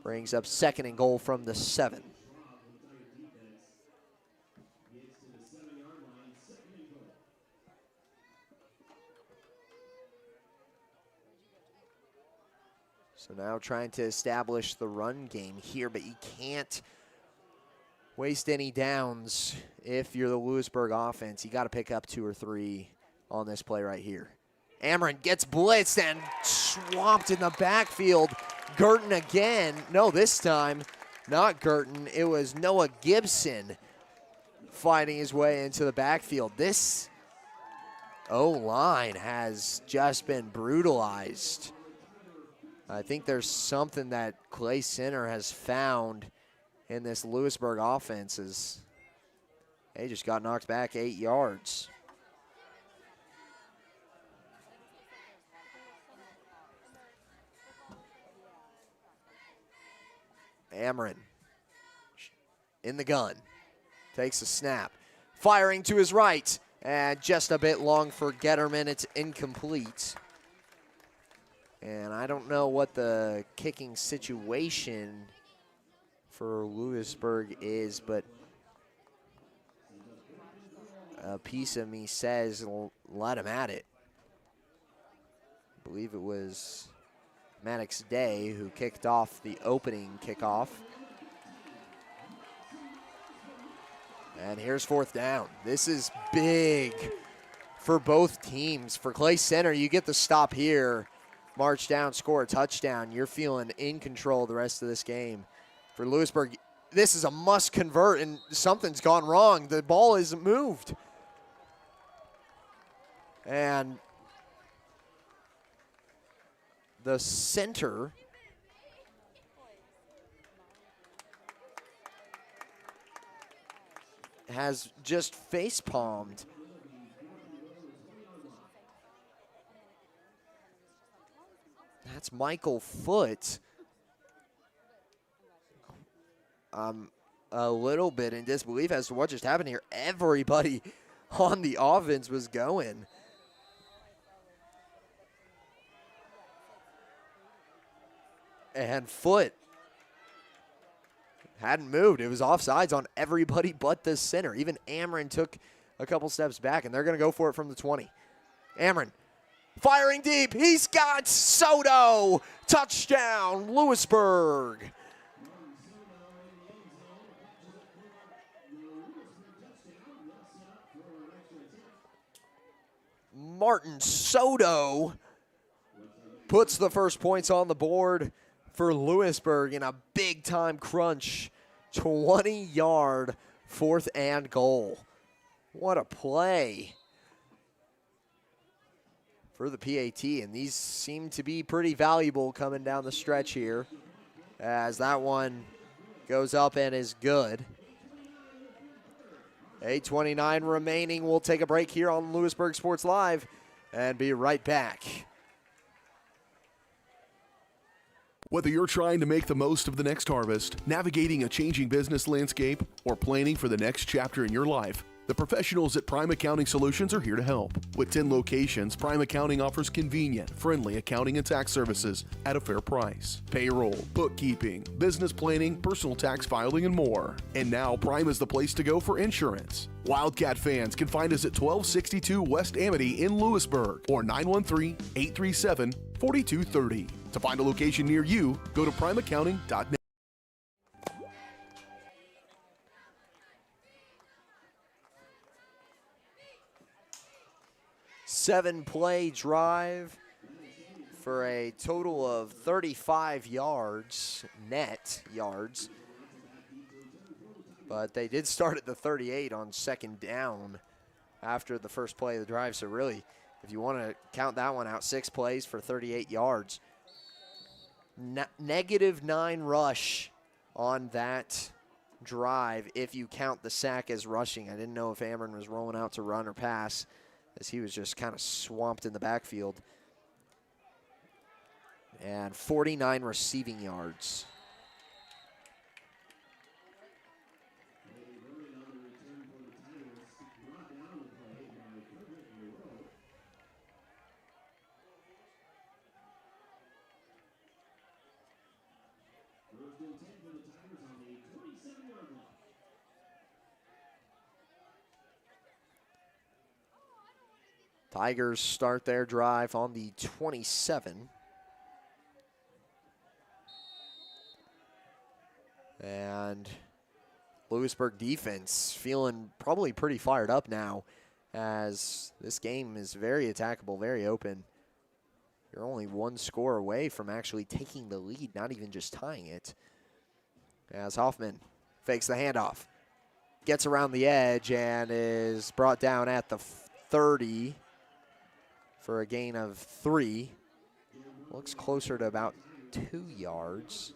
Brings up 2nd and goal from the 7. So now trying to establish the run game here, but you can't waste any downs if you're the Louisburg offense. You got to pick up 2 or 3 on this play right here. Ameren gets blitzed and swamped in the backfield. Girton again. No, this time not Girton. It was Noah Gibson fighting his way into the backfield. This O-line has just been brutalized. I think there's something that Clay Center has found in this Louisburg offense is they just got knocked back 8 yards. Ameren in the gun, takes a snap, firing to his right, and just a bit long for Getterman. It's incomplete. And I don't know what the kicking situation for Louisburg is, but a piece of me says let him at it. I believe it was Maddox Day who kicked off the opening kickoff. And here's 4th down. This is big for both teams. For Clay Center, you get the stop here, march down, score a touchdown. You're feeling in control the rest of this game. For Louisburg, this is a must convert, and something's gone wrong. The ball isn't moved. And the center has just face-palmed. That's Michael Foote. I'm a little bit in disbelief as to what just happened here. Everybody on the offense was going. And Foote hadn't moved. It was offsides on everybody but the center. Even Ameren took a couple steps back, and they're going to go for it from the 20. Ameren firing deep. He's got Soto. Touchdown, Louisburg. Martin Soto puts the first points on the board for Louisburg in a big-time crunch. 20-yard 4th and goal. What a play for the PAT, and these seem to be pretty valuable coming down the stretch here as that one goes up and is good. 8:29 remaining. We'll take a break here on Louisburg Sports Live and be right back. Whether you're trying to make the most of the next harvest, navigating a changing business landscape, or planning for the next chapter in your life, the professionals at Prime Accounting Solutions are here to help. With 10 locations, Prime Accounting offers convenient, friendly accounting and tax services at a fair price. Payroll, bookkeeping, business planning, personal tax filing, and more. And now Prime is the place to go for insurance. Wildcat fans can find us at 1262 West Amity in Louisburg or 913-837-4230. To find a location near you, go to primeaccounting.net. 7-play drive for a total of 35 yards, net yards. But they did start at the 38 on 2nd down after the first play of the drive, so really if you want to count that one out, 6 plays for 38 yards. -9 rush on that drive if you count the sack as rushing. I didn't know if Ameren was rolling out to run or pass, as he was just kind of swamped in the backfield. And 49 receiving yards. Tigers start their drive on the 27. And Louisburg defense feeling probably pretty fired up now, as this game is very attackable, very open. You're only 1 score away from actually taking the lead, not even just tying it. As Hoffman fakes the handoff, gets around the edge, and is brought down at the 30 for a gain of 3. Looks closer to about 2 yards.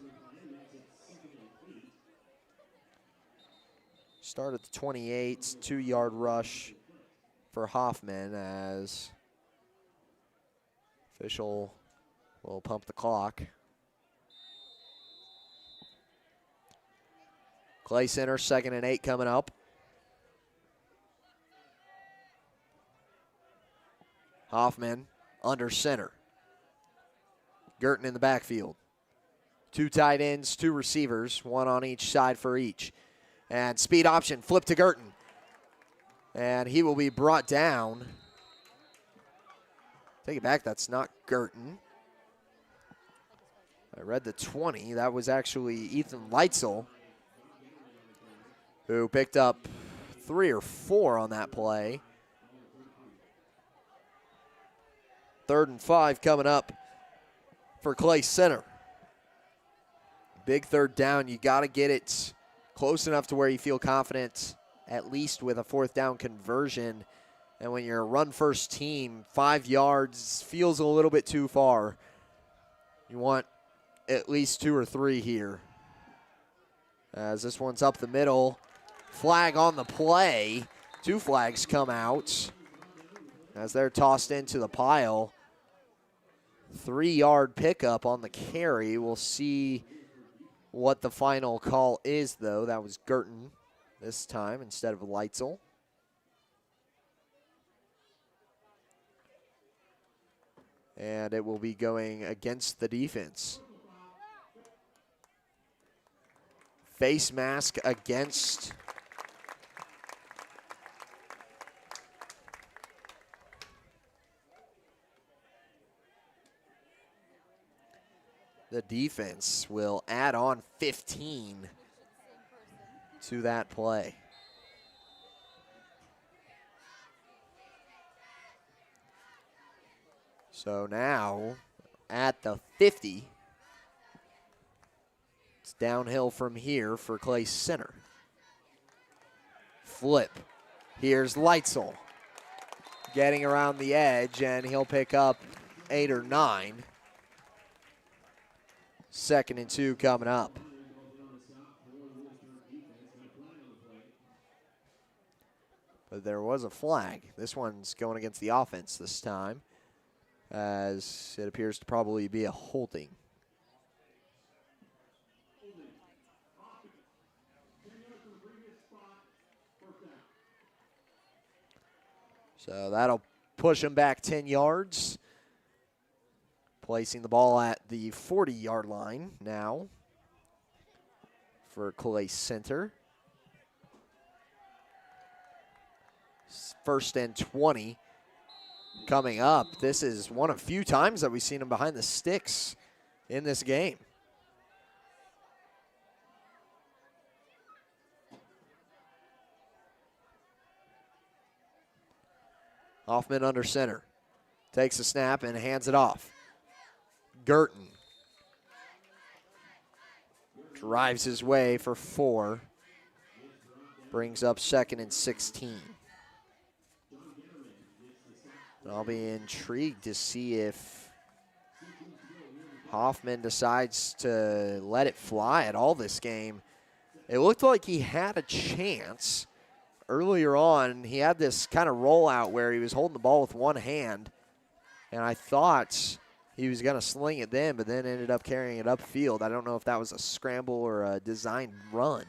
Start at the 28, 2-yard rush for Hoffman, as official will pump the clock. Clay Center, 2nd and 8 coming up. Hoffman under center. Girton in the backfield. 2 tight ends, 2 receivers, 1 on each side for each. And speed option, flip to Girton. And he will be brought down. Take it back, that's not Girton. I read the 20. That was actually Ethan Leitzel, who picked up 3 or 4 on that play. 3rd and 5 coming up for Clay Center. Big 3rd down. You got to get it close enough to where you feel confident, at least with a 4th down conversion. And when you're a run-first team, 5 yards feels a little bit too far. You want at least 2 or 3 here. As this one's up the middle. Flag on the play. 2 flags come out as they're tossed into the pile. 3-yard pickup on the carry. We'll see what the final call is, though. That was Girton this time instead of Leitzel. And it will be going against the defense. Face mask against the defense. Will add on 15 to that play. So now at the 50, it's downhill from here for Clay Center. Flip. Here's Leitzel getting around the edge, and he'll pick up 8 or 9. 2nd and 2 coming up. But there was a flag. This one's going against the offense this time, as it appears to probably be a holding. So that'll push him back 10 yards. Placing the ball at the 40-yard line now for Clay Center. 1st and 20 coming up. This is one of few times that we've seen him behind the sticks in this game. Hoffman under center. Takes a snap and hands it off. Girton drives his way for 4. Brings up 2nd and 16. And I'll be intrigued to see if Hoffman decides to let it fly at all this game. It looked like he had a chance earlier on. He had this kind of rollout where he was holding the ball with one hand, and I thought he was going to sling it then, but then ended up carrying it upfield. I don't know if that was a scramble or a designed run.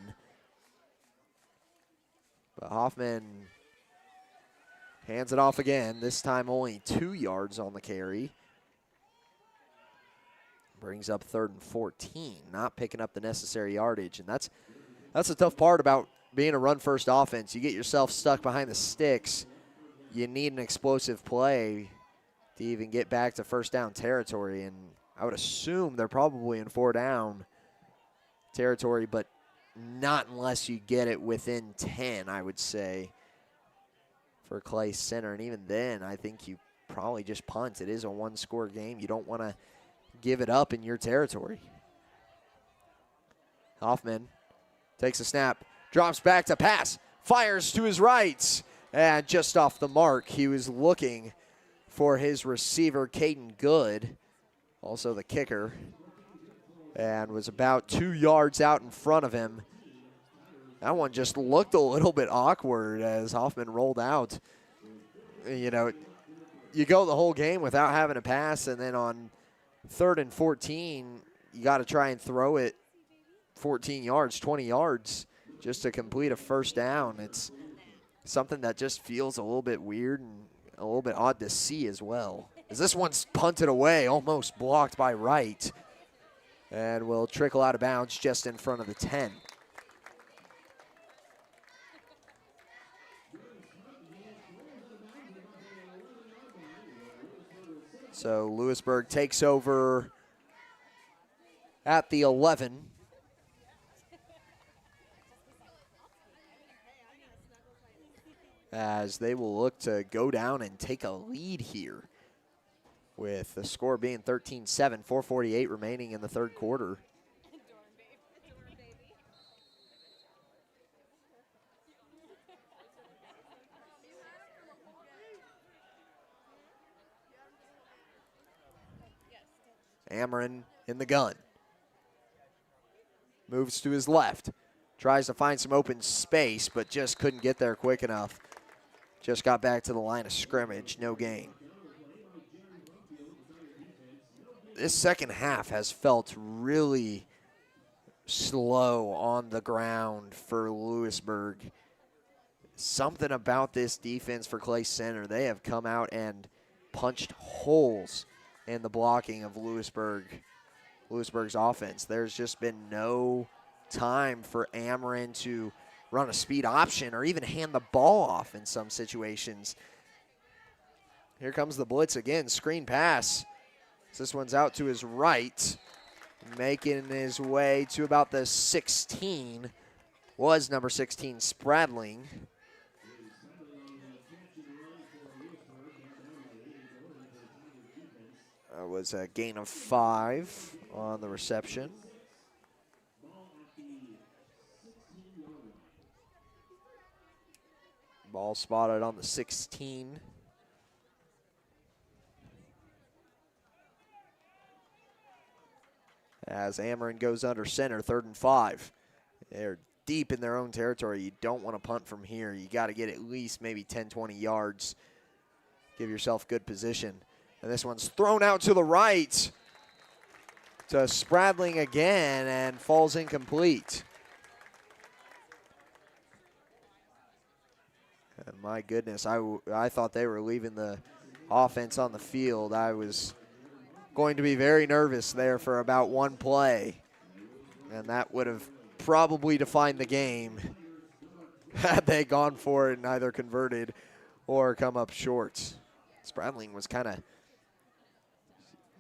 But Hoffman hands it off again, this time only 2 yards on the carry. Brings up 3rd and 14, not picking up the necessary yardage. And that's the tough part about being a run-first offense. You get yourself stuck behind the sticks. You need an explosive play to even get back to first down territory. And I would assume they're probably in 4 down territory, but not unless you get it within 10, I would say, for Clay Center. And even then, I think you probably just punt. It is a 1-score game. You don't want to give it up in your territory. Hoffman takes a snap, drops back to pass, fires to his right, and just off the mark. He was looking for his receiver, Caden Good, also the kicker, and was about 2 yards out in front of him. That one just looked a little bit awkward as Hoffman rolled out. You know, you go the whole game without having a pass, and then on 3rd and 14, you got to try and throw it 14 yards, 20 yards just to complete a first down. It's something that just feels a little bit weird and a little bit odd to see as well. As this one's punted away, almost blocked by Wright, and will trickle out of bounds just in front of the 10. So Louisburg takes over at the 11. As they will look to go down and take a lead here, with the score being 13-7, 4:48 remaining in the 3rd quarter. Ameren in the gun. Moves to his left. Tries to find some open space, but just couldn't get there quick enough. Just got back to the line of scrimmage, no gain. This second half has felt really slow on the ground for Louisburg. Something about this defense for Clay Center. They have come out and punched holes in the blocking of Louisburg's offense. There's just been no time for Ameren to run a speed option or even hand the ball off in some situations. Here comes the blitz again, screen pass. This one's out to his right, making his way to about the 16, was number 16, Spradling. That was a gain of 5 on the reception. Ball spotted on the 16. As Ameren goes under center, 3rd and 5. They're deep in their own territory. You don't want to punt from here. You got to get at least maybe 10, 20 yards. Give yourself good position. And this one's thrown out to the right to Spradling again and falls incomplete. And my goodness, I thought they were leaving the offense on the field. I was going to be very nervous there for about one play. And that would have probably defined the game had they gone for it and either converted or come up short. Spradling was kind of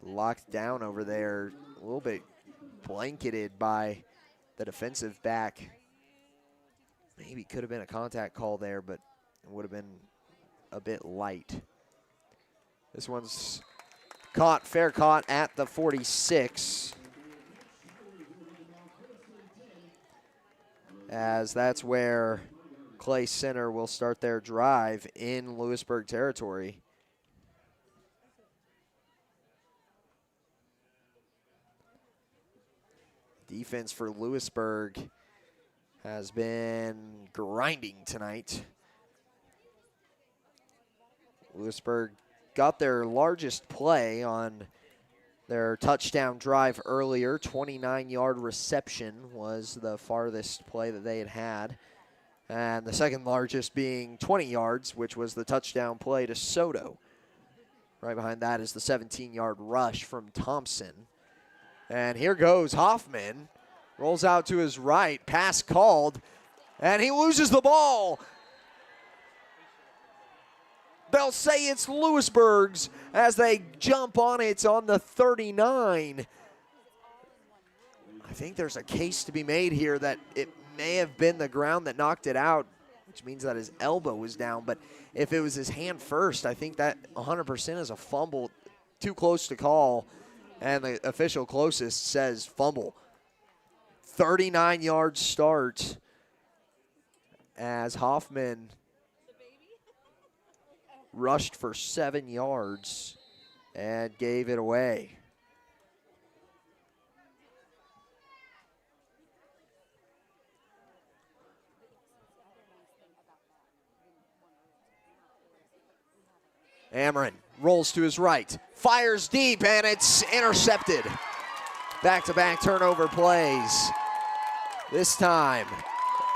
locked down over there, a little bit blanketed by the defensive back. Maybe could have been a contact call there, but it would have been a bit light. This one's caught, fair caught at the 46. As that's where Clay Center will start their drive in Louisburg territory. Defense for Louisburg has been grinding tonight. Louisburg got their largest play on their touchdown drive earlier. 29-yard reception was the farthest play that they had. And the second largest being 20 yards, which was the touchdown play to Soto. Right behind that is the 17-yard rush from Thompson. And here goes Hoffman. Rolls out to his right, pass called, and he loses the ball. They'll say it's Louisburg's as they jump on it on the 39. I think there's a case to be made here that it may have been the ground that knocked it out, which means that his elbow was down. But if it was his hand first, I think that 100% is a fumble. Too close to call, and the official closest says fumble. 39-yard start as Hoffman rushed for 7 yards and gave it away. Ameren rolls to his right, fires deep, and it's intercepted. Back-to-back turnover plays. This time,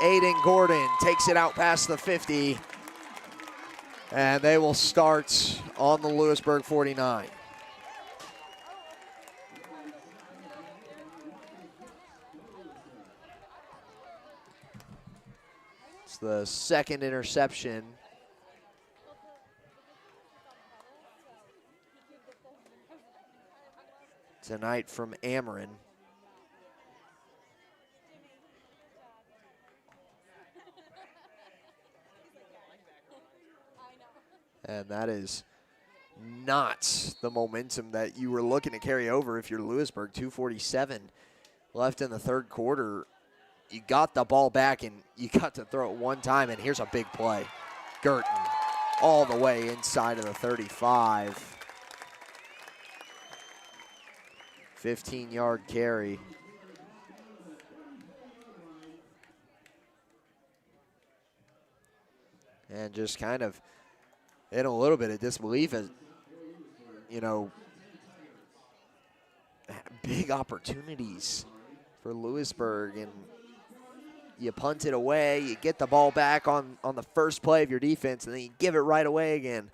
Aiden Gordon takes it out past the 50, and they will start on the Louisburg 49. It's the second interception tonight from Ameren. And that is not the momentum that you were looking to carry over if you're Louisburg. 2:47 left in the third quarter. You got the ball back and you got to throw it one time, and here's a big play. Girton all the way inside of the 35. 15-yard carry. And just kind of in a little bit of disbelief as, you know, big opportunities for Louisburg, and you punt it away, you get the ball back on the first play of your defense, and then you give it right away again.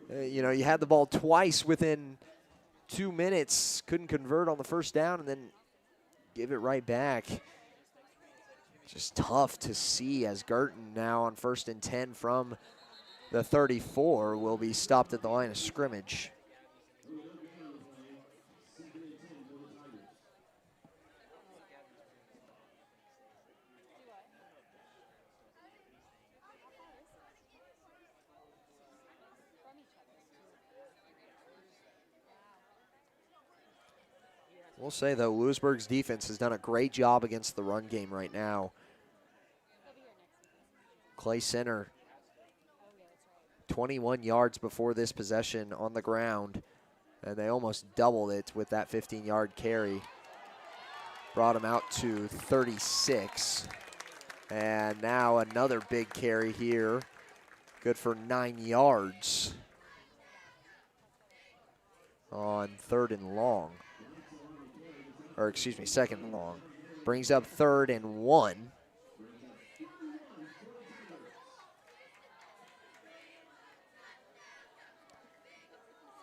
You know, you had the ball twice within 2 minutes, couldn't convert on the first down, and then give it right back. Just tough to see as Girton now on 1st and 10 from the 34 will be stopped at the line of scrimmage. We'll say, though, Louisburg's defense has done a great job against the run game right now. Clay Center, 21 yards before this possession on the ground, and they almost doubled it with that 15-yard carry. Brought him out to 36. And now another big carry here. Good for 9 yards on 3rd and long. Or excuse me, 2nd and long. Brings up 3rd and 1.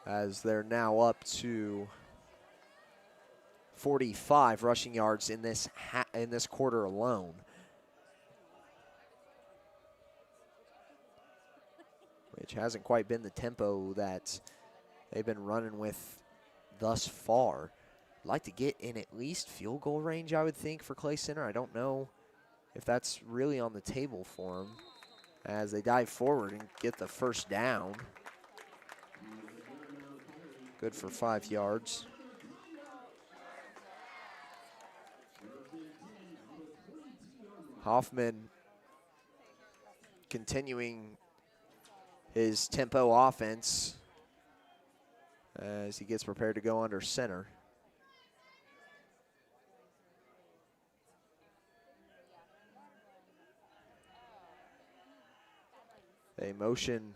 As they're now up to 45 rushing yards in this quarter alone. Which hasn't quite been the tempo that they've been running with thus far. Like to get in at least field goal range, I would think, for Clay Center. I don't know if that's really on the table for them as they dive forward and get the first down. Good for 5 yards. Hoffman continuing his tempo offense as he gets prepared to go under center. They motion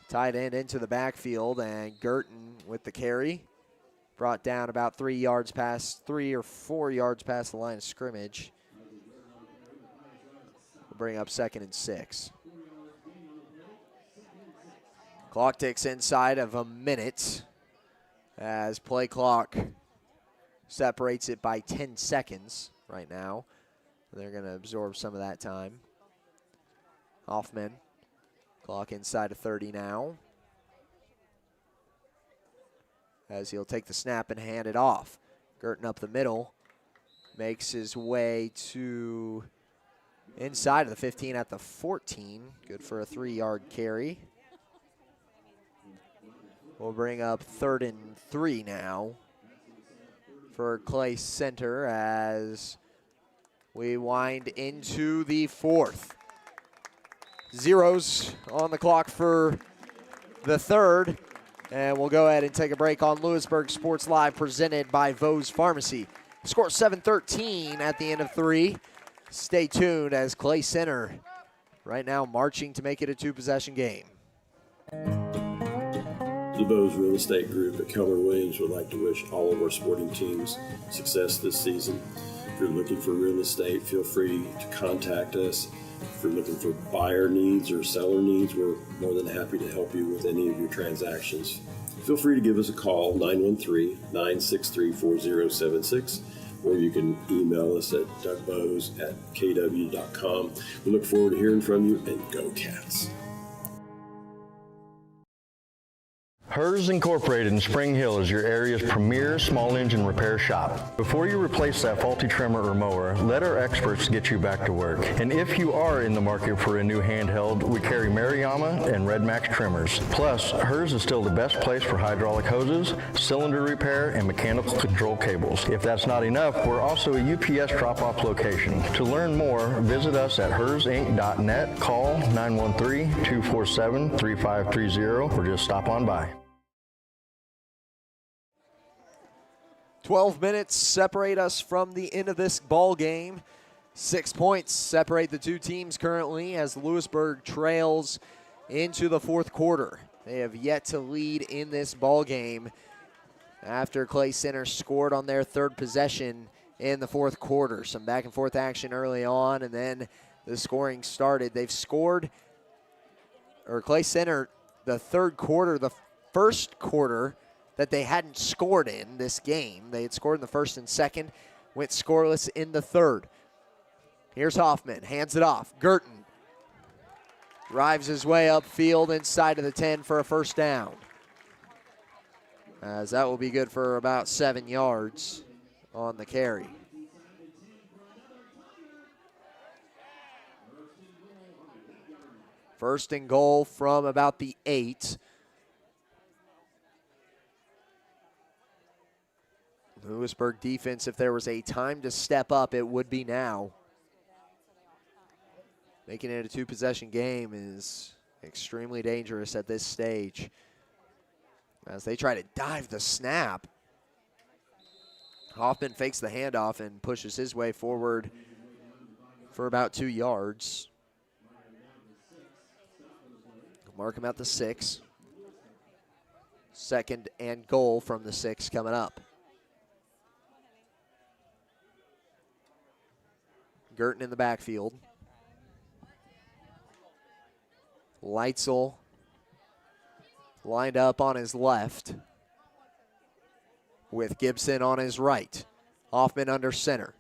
tight end into the backfield, and Girton with the carry. Brought down about 3 or 4 yards past the line of scrimmage. We'll bring up 2nd and 6. Clock ticks inside of a minute as play clock separates it by 10 seconds right now. They're going to absorb some of that time. Hoffman, clock inside of 30 now, as he'll take the snap and hand it off. Girton up the middle, makes his way to inside of the 15 at the 14. Good for a 3-yard carry. We'll bring up 3rd and 3 now for Clay Center as we wind into the 4th. Zeros on the clock for the 3rd. And we'll go ahead and take a break on Louisburg Sports Live, presented by Vose Pharmacy. Score 7-13 at the end of 3. Stay tuned as Clay Center right now marching to make it a 2-possession game. The Vose Real Estate Group at Keller Williams would like to wish all of our sporting teams success this season. If you're looking for real estate, feel free to contact us. If you're looking for buyer needs or seller needs, we're more than happy to help you with any of your transactions. Feel free to give us a call, 913-963-4076, or you can email us at dougbose@kw.com. We look forward to hearing from you, and go Cats. Hers Incorporated in Spring Hill is your area's premier small engine repair shop. Before you replace that faulty trimmer or mower, let our experts get you back to work. And if you are in the market for a new handheld, we carry Maruyama and Red Max trimmers. Plus, Hers is still the best place for hydraulic hoses, cylinder repair, and mechanical control cables. If that's not enough, we're also a UPS drop-off location. To learn more, visit us at hersinc.net, call 913-247-3530, or just stop on by. 12 minutes separate us from the end of this ball game. 6 points separate the two teams currently as Louisburg trails into the 4th quarter. They have yet to lead in this ball game after Clay Center scored on their 3rd possession in the 4th quarter. Some back and forth action early on, and then the scoring started. They've scored, or Clay Center, the 3rd quarter, the 1st quarter that they hadn't scored in this game. They had scored in the 1st and 2nd, went scoreless in the 3rd. Here's Hoffman, hands it off. Girton drives his way upfield inside of the 10 for a 1st down, as that will be good for about 7 yards on the carry. First and goal from about the 8. Louisburg defense, if there was a time to step up, it would be now. Making it a 2-possession game is extremely dangerous at this stage, as they try to dive the snap. Hoffman fakes the handoff and pushes his way forward for about 2 yards. Mark him at the 6. 2nd and goal from the 6 coming up. Girton in the backfield. Leitzel lined up on his left with Gibson on his right. Hoffman under center.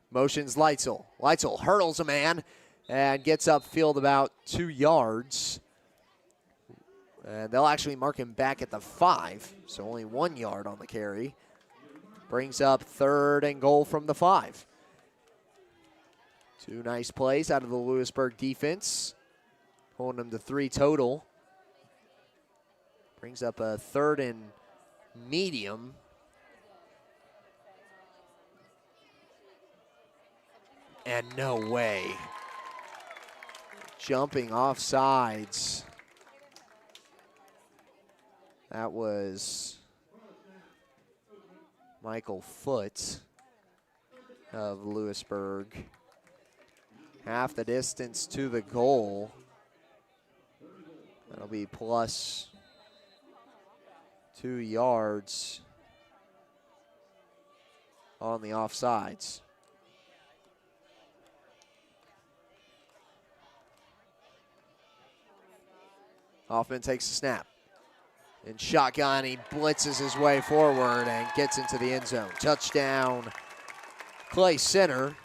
Motions Leitzel. Leitzel hurdles a man and gets upfield about 2 yards. And they'll actually mark him back at the 5, so only 1 yard on the carry. Brings up 3rd and goal from the 5. 2 nice plays out of the Louisburg defense, holding them to 3 total. Brings up a 3rd and medium. And no way. Jumping off sides. That was Michael Foote of Louisburg. Half the distance to the goal. That'll be plus 2 yards on the offsides. Hoffman takes the snap. In shotgun, he blitzes his way forward and gets into the end zone. Touchdown, Clay Center.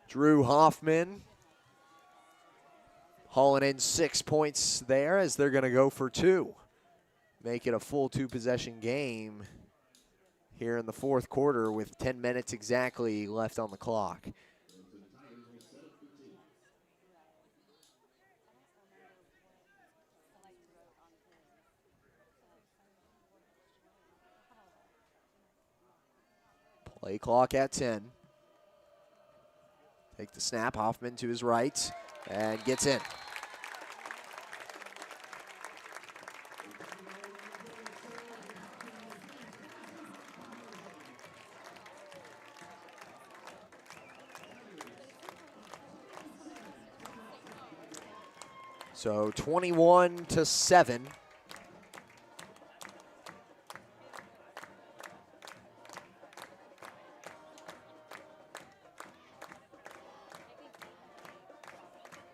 Drew Hoffman hauling in 6 points there as they're going to go for 2. Make it a full 2-possession game here in the fourth quarter with 10 minutes exactly left on the clock. Play clock at 10. Take the snap, Hoffman to his right, and gets in. So 21-7.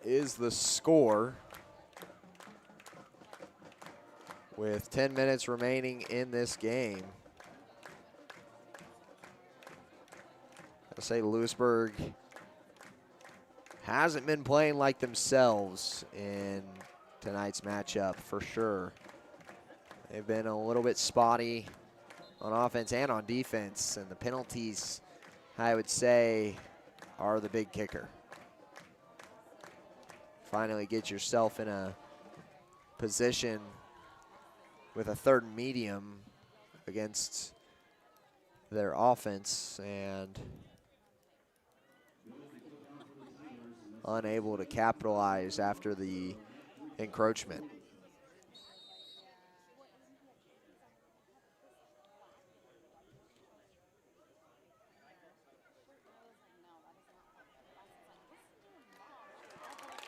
Is the score with 10 minutes remaining in this game. I'll say Louisburg hasn't been playing like themselves in tonight's matchup for sure. They've been a little bit spotty on offense and on defense, and the penalties, I would say, are the big kicker. Finally get yourself in a position with a 3rd and medium against their offense and unable to capitalize after the encroachment.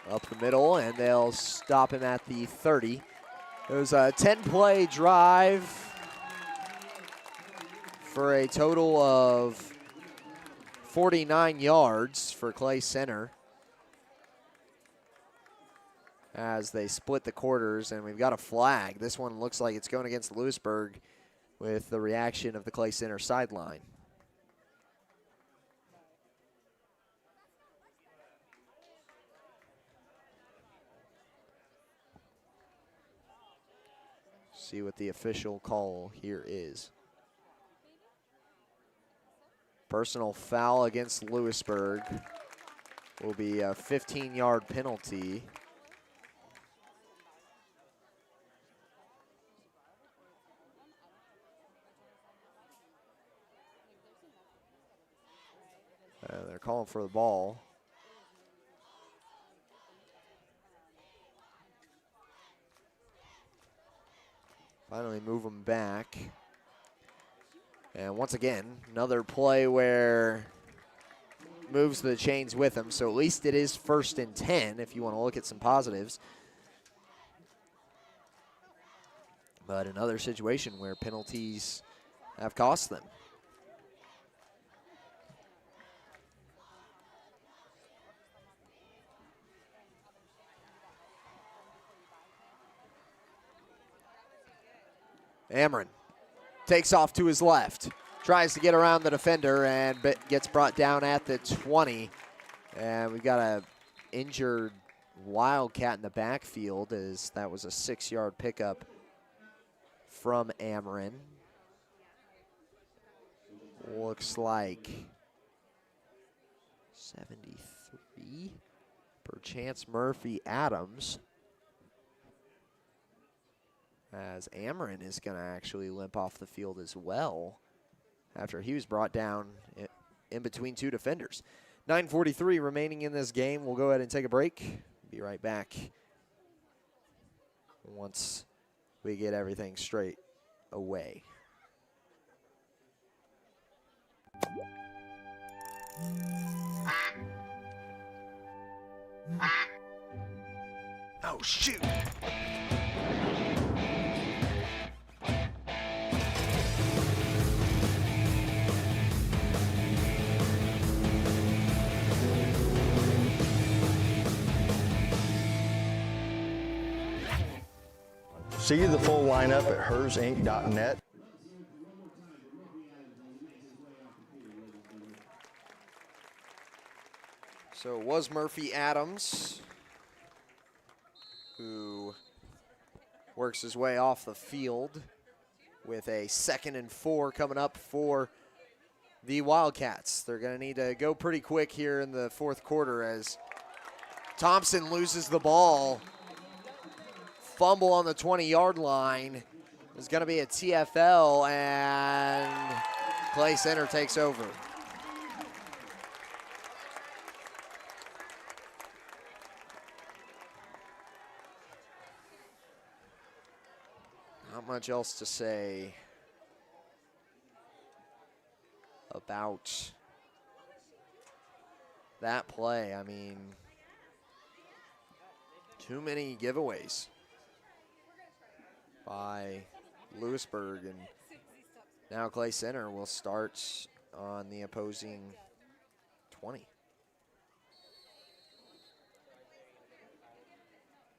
Up the middle, and they'll stop him at the 30. It was a 10-play drive for a total of 49 yards for Clay Center as they split the quarters, and we've got a flag. This one looks like it's going against Louisburg with the reaction of the Clay Center sideline. See what the official call here is. Personal foul against Louisburg will be a 15-yard penalty. They're calling for the ball. Finally move them back. And once again, another play where moves the chains with them. So at least it is 1st and 10 if you want to look at some positives. But another situation where penalties have cost them. Amron takes off to his left, tries to get around the defender and gets brought down at the 20. And we've got a injured Wildcat in the backfield as that was a 6-yard pickup from Amron. Looks like 73, perchance Murphy Adams. As Amron is going to actually limp off the field as well after he was brought down in between 2 defenders. 9:43 remaining in this game. We'll go ahead and take a break. Be right back once we get everything straight away. Oh, shoot. See the full lineup at hersinc.net. So it was Murphy Adams who works his way off the field with a 2nd and 4 coming up for the Wildcats. They're going to need to go pretty quick here in the 4th quarter as Thompson loses the ball. Fumble on the 20-yard line. There's going to be a TFL, and Clay Center takes over. Not much else to say about that play. I mean, too many giveaways by Louisburg, and now Clay Center will start on the opposing 20.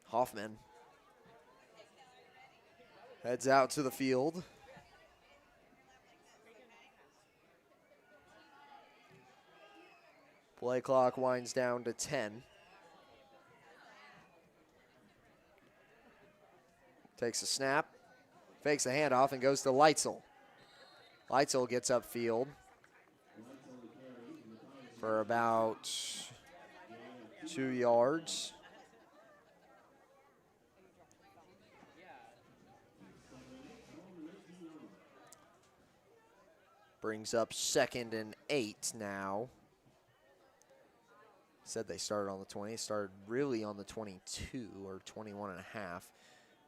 Hoffman heads out to the field. Play clock winds down to 10. Takes a snap, fakes a handoff, and goes to Leitzel. Leitzel gets upfield for about 2 yards. Brings up 2nd and 8 now. Said they started on the 20. Started really on the 22 or 21 and a half.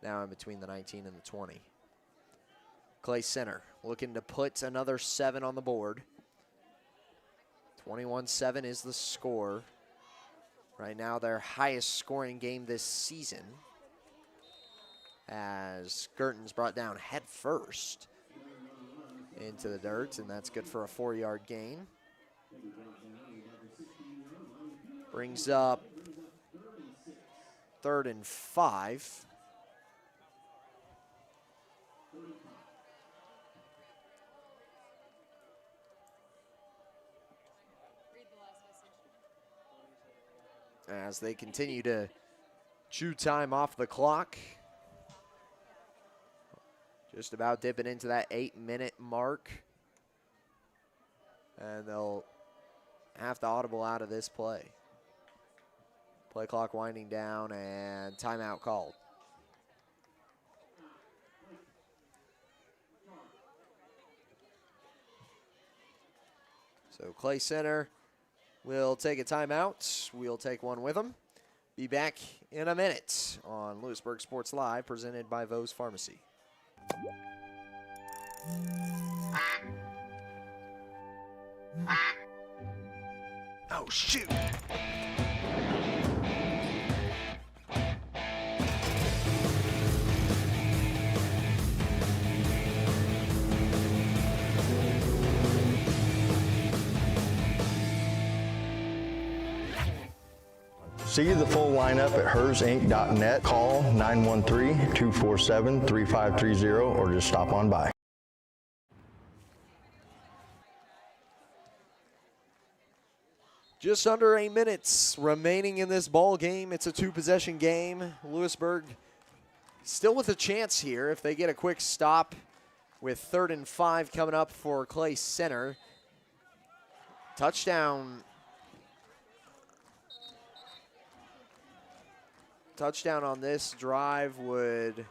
Now in between the 19 and the 20. Clay Center looking to put another 7 on the board. 21-7 is the score. Right now their highest scoring game this season, as Girton's brought down head first into the dirt, and that's good for a 4-yard gain. Brings up 3rd and 5. As they continue to chew time off the clock. Just about dipping into that 8-minute mark. And they'll have to audible out of this play. Play clock winding down and timeout called. So Clay Center will take a timeout. We'll take one with them. Be back in a minute on Louisburg Sports Live, presented by Vose Pharmacy. Oh, shoot. See the full lineup at hersinc.net. Call 913-247-3530 or just stop on by. Just under 8 minutes remaining in this ball game. It's a 2-possession game. Louisburg still with a chance here if they get a quick stop with 3rd and 5 coming up for Clay Center. Touchdown on this drive would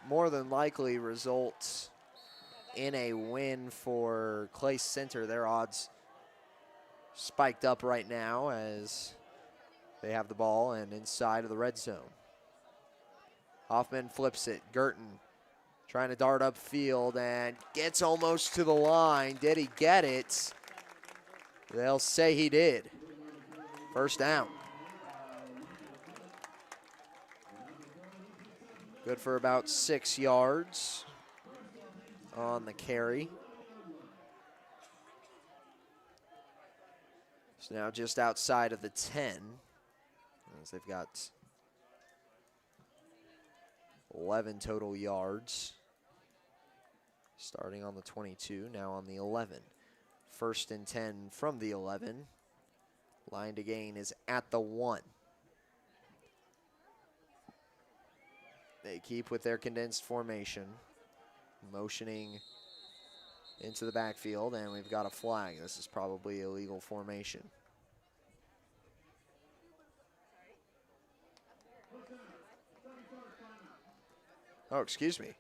more than likely result in a win for Clay Center. Their odds spiked up right now as they have the ball and inside of the red zone. Hoffman flips it. Girton Trying to dart upfield and gets almost to the line. Did he get it? They'll say he did. First down. Good for about 6 yards on the carry. So now just outside of the 10, as they've got 11 total yards. Starting on the 22, now on the 11. First and 10 from the 11. Line to gain is at the 1. They keep with their condensed formation, motioning into the backfield, and we've got a flag. This is probably illegal formation. Oh, excuse me.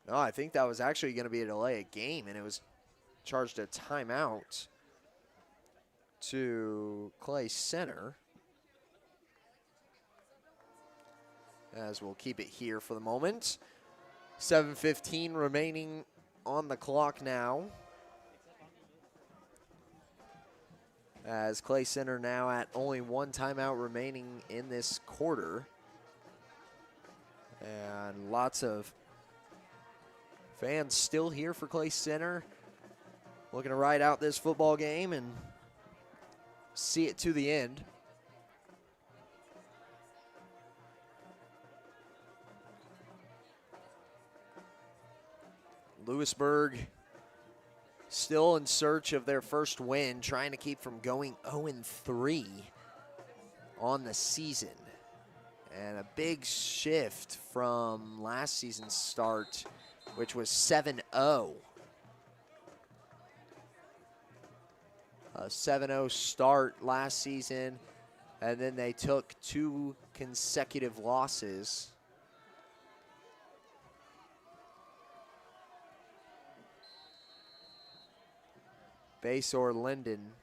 No, I think that was actually going to be a delay of game, and it was charged a timeout to Clay Center. As we'll keep it here for the moment. 7:15 remaining on the clock now. As Clay Center now at only 1 timeout remaining in this quarter. And lots of fans still here for Clay Center. Looking to ride out this football game and see it to the end. Louisburg still in search of their first win, trying to keep from going 0-3 on the season. And a big shift from last season's start, which was 7-0. A 7-0 start last season, and then they took 2 consecutive losses. Basor Linden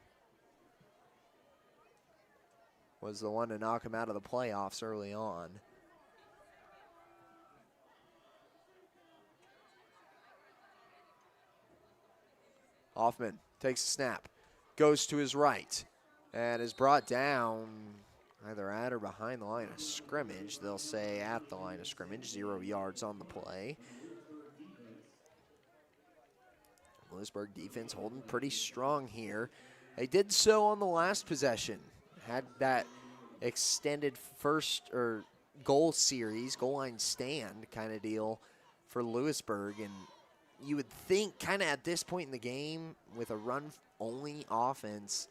was the one to knock him out of the playoffs early on. Hoffman takes a snap, goes to his right, and is brought down either at or behind the line of scrimmage. They'll say at the line of scrimmage, 0 yards on the play. Louisburg defense holding pretty strong here. They did so on the last possession. Had that extended first or goal series, goal line stand kind of deal for Louisburg. And you would think kind of at this point in the game with a run-only offense,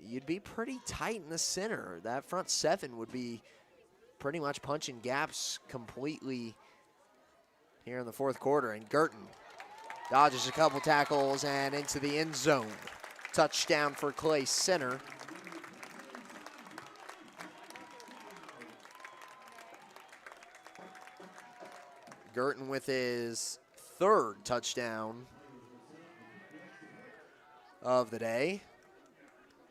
you'd be pretty tight in the center. That front 7 would be pretty much punching gaps completely here in the fourth quarter. And Girton dodges a couple tackles and into the end zone. Touchdown for Clay Center. Girton with his 3rd touchdown of the day.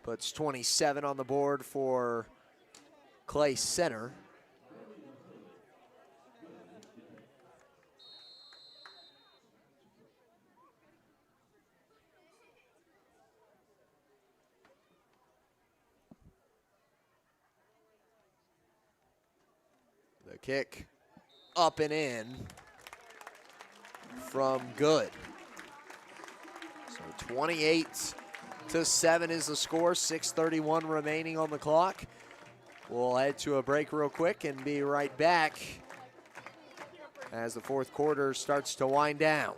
Puts 27 on the board for Clay Center. The kick up and in from Good. So 28-7 is the score, 6:31 remaining on the clock. We'll head to a break real quick and be right back as the fourth quarter starts to wind down.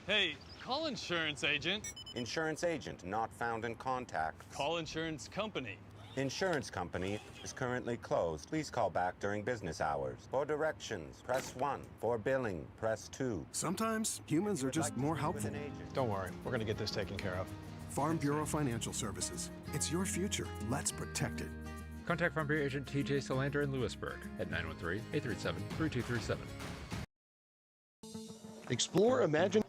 Hey, call insurance agent. Insurance agent not found in contact. Call insurance company. Insurance company is currently closed. Please call back during business hours. For directions, press 1. For billing, press 2. Sometimes humans are just more helpful. Don't worry, we're going to get this taken care of. Farm Bureau Financial Services. It's your future. Let's protect it. Contact Farm Bureau agent TJ Solander in Louisburg at 913-837-3237. Explore, imagine.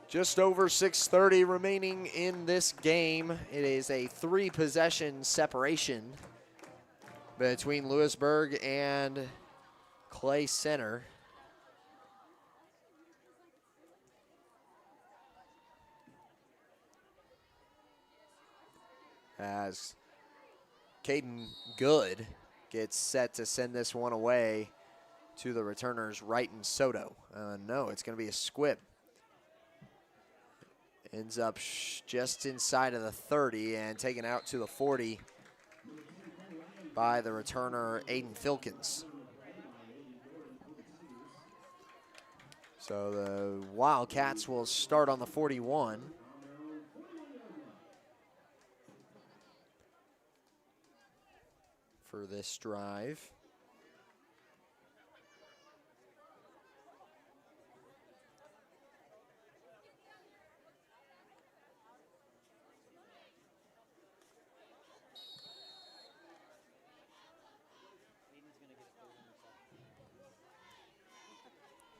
Just over 6:30 remaining in this game. It is a 3-possession separation between Louisburg and Clay Center. As Caden Good gets set to send this one away to the returners, Wright and Soto. No, it's going to be a squib. Ends up just inside of the 30 and taken out to the 40 by the returner, Aiden Filkins. So the Wildcats will start on the 41. For this drive.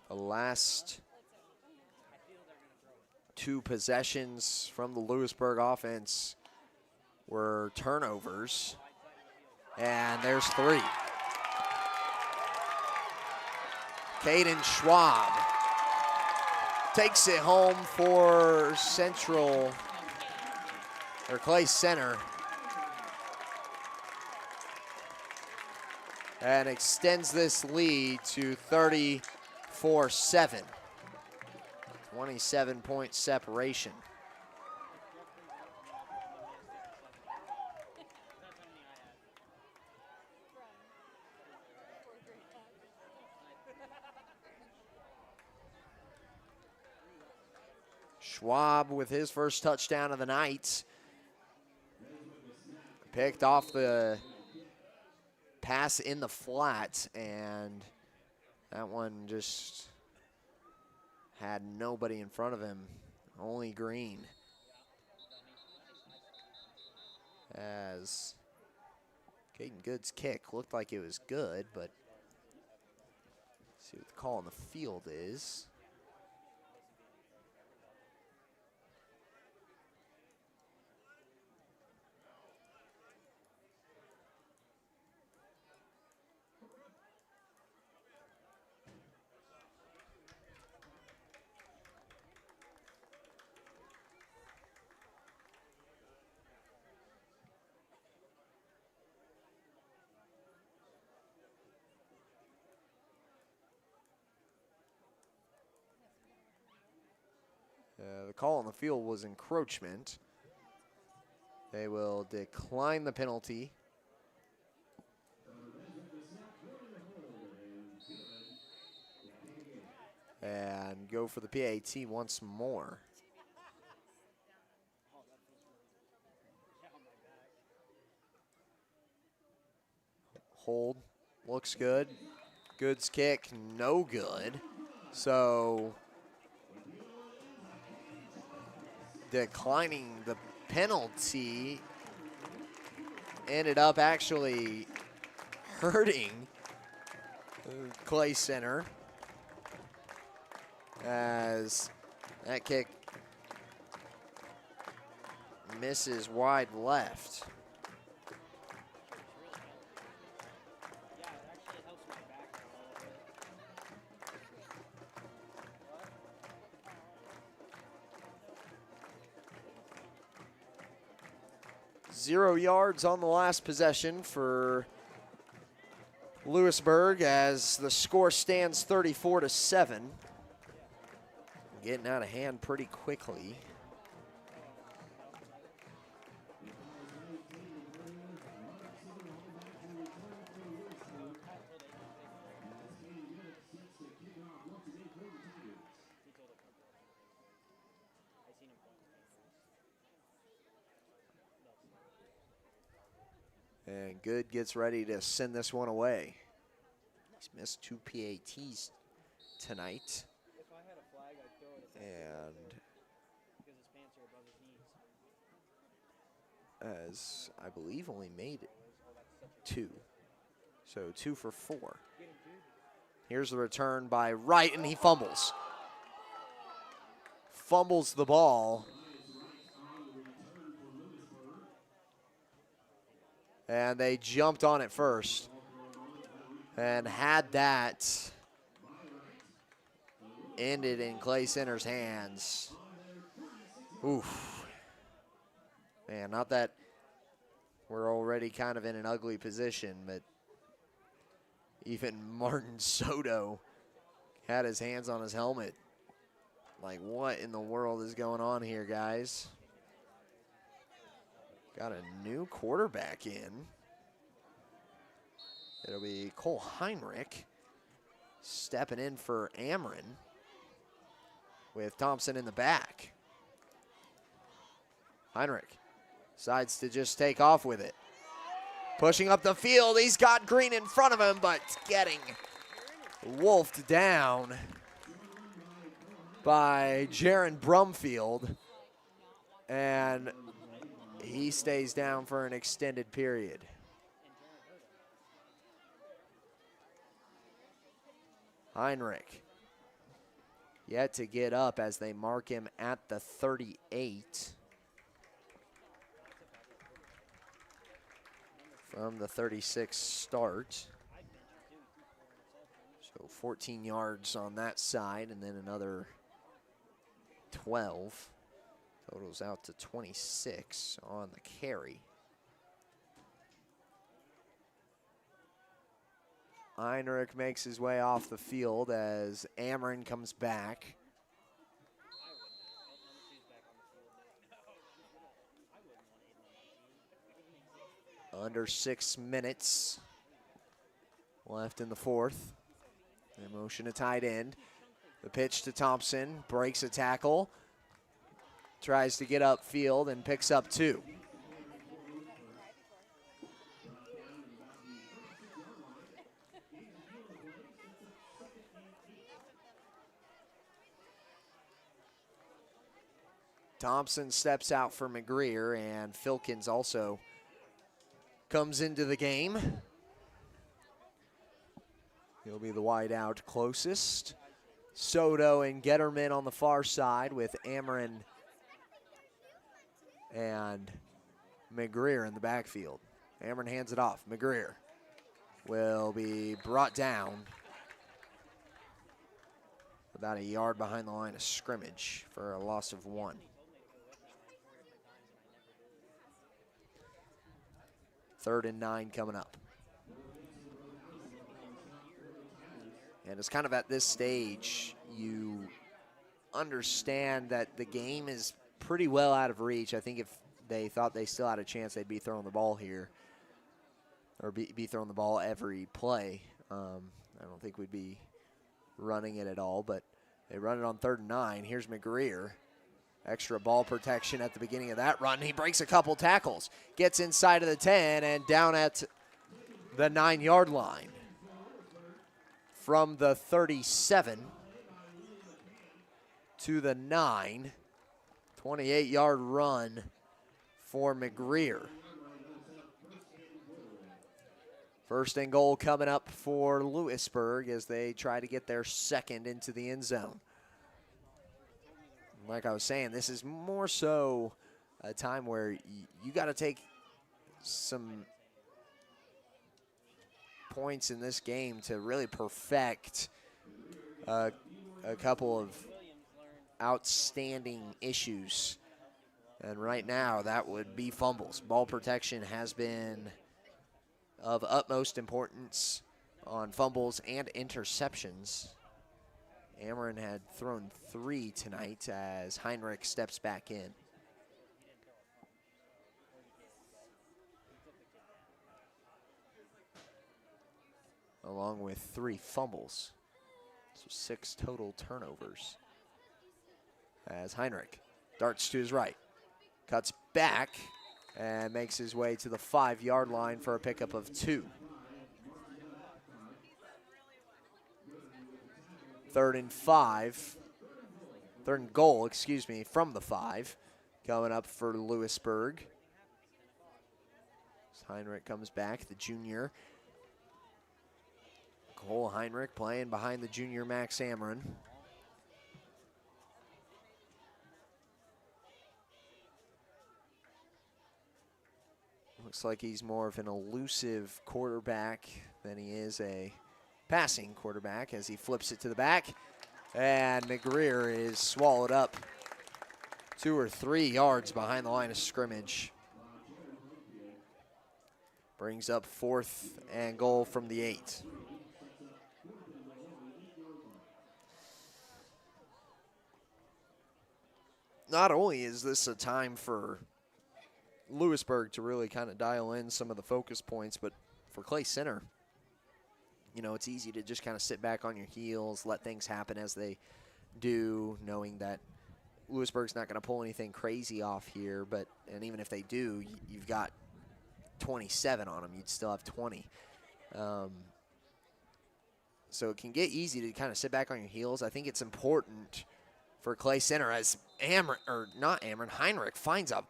The last two possessions from the Louisburg offense were turnovers. And there's three. Caden Schwab takes it home for Central, or Clay Center. And extends this lead to 34-7. 27-point separation. Schwab with his first touchdown of the night. Picked off the pass in the flat, and that one just had nobody in front of him, only Green. As Caden Good's kick looked like it was good, but let's see what the call on the field is. The call on the field was encroachment. They will decline the penalty. And go for the PAT once more. Hold, looks good. Good's kick, no good. So declining the penalty ended up actually hurting Clay Center, as that kick misses wide left. Zero yards on the last possession for Louisburg, as the score stands 34-7. Getting out of hand pretty quickly. And Good gets ready to send this one away. He's missed 2 PATs tonight. And as I believe only made 2. So 2 for 4. Here's the return by Wright, and he fumbles. Fumbles the ball. And they jumped on it first and had that ended in Clay Center's hands. Oof. Man, not that we're already kind of in an ugly position, but even Martin Soto had his hands on his helmet. Like, what in the world is going on here, guys? Got a new quarterback in. It'll be Cole Heinrich stepping in for Ameren with Thompson in the back. Heinrich decides to just take off with it. Pushing up the field, he's got Green in front of him, but getting wolfed down by Jaron Brumfield. And he stays down for an extended period. Heinrich yet to get up as they mark him at the 38. From the 36 start. So 14 yards on that side and then another 12. Totals out to 26 on the carry. Heinrich makes his way off the field as Ameren comes back. Under 6 minutes left in the fourth. They motion a tight end. The pitch to Thompson, breaks a tackle, tries to get upfield and picks up 2. Thompson steps out for McGreer, and Filkins also comes into the game. He'll be the wide out closest. Soto and Getterman on the far side with Ameren and McGreer in the backfield. Ameren hands it off. McGreer will be brought down about a yard behind the line of scrimmage for a loss of 1. Third and 9 coming up. And it's kind of at this stage, you understand that the game is pretty well out of reach. I think if they thought they still had a chance, they'd be throwing the ball here, or be throwing the ball every play. I don't think we'd be running it at all, but they run it on 3rd and 9. Here's McGreer. Extra ball protection at the beginning of that run. He breaks a couple tackles, gets inside of the 10 and down at the 9-yard line. From the 37 to the 9, 28-yard run for McGreer. First and goal coming up for Louisburg as they try to get their second into the end zone. Like I was saying, this is more so a time where you got to take some points in this game to really perfect a couple of outstanding issues. And right now, that would be fumbles. Ball protection has been of utmost importance on fumbles and interceptions. Ameren had thrown 3 tonight as Heinrich steps back in. Along with 3 fumbles. So 6 total turnovers. As Heinrich darts to his right, cuts back, and makes his way to the 5-yard line for a pickup of 2. 3rd and 5. 3rd and goal, excuse me, from the 5. Coming up for Louisburg. As Heinrich comes back, the junior. Cole Heinrich playing behind the junior Max Ameren. Looks like he's more of an elusive quarterback than he is a passing quarterback as he flips it to the back. And McGreer is swallowed up 2 or 3 yards behind the line of scrimmage. Brings up 4th and goal from the 8. Not only is this a time for Louisburg to really kind of dial in some of the focus points, but for Clay Center, you know, it's easy to just kind of sit back on your heels, let things happen as they do, knowing that Louisburg's not going to pull anything crazy off here, and even if they do, you've got 27 on them. You'd still have 20. So it can get easy to kind of sit back on your heels. I think it's important for Clay Center as Heinrich finds a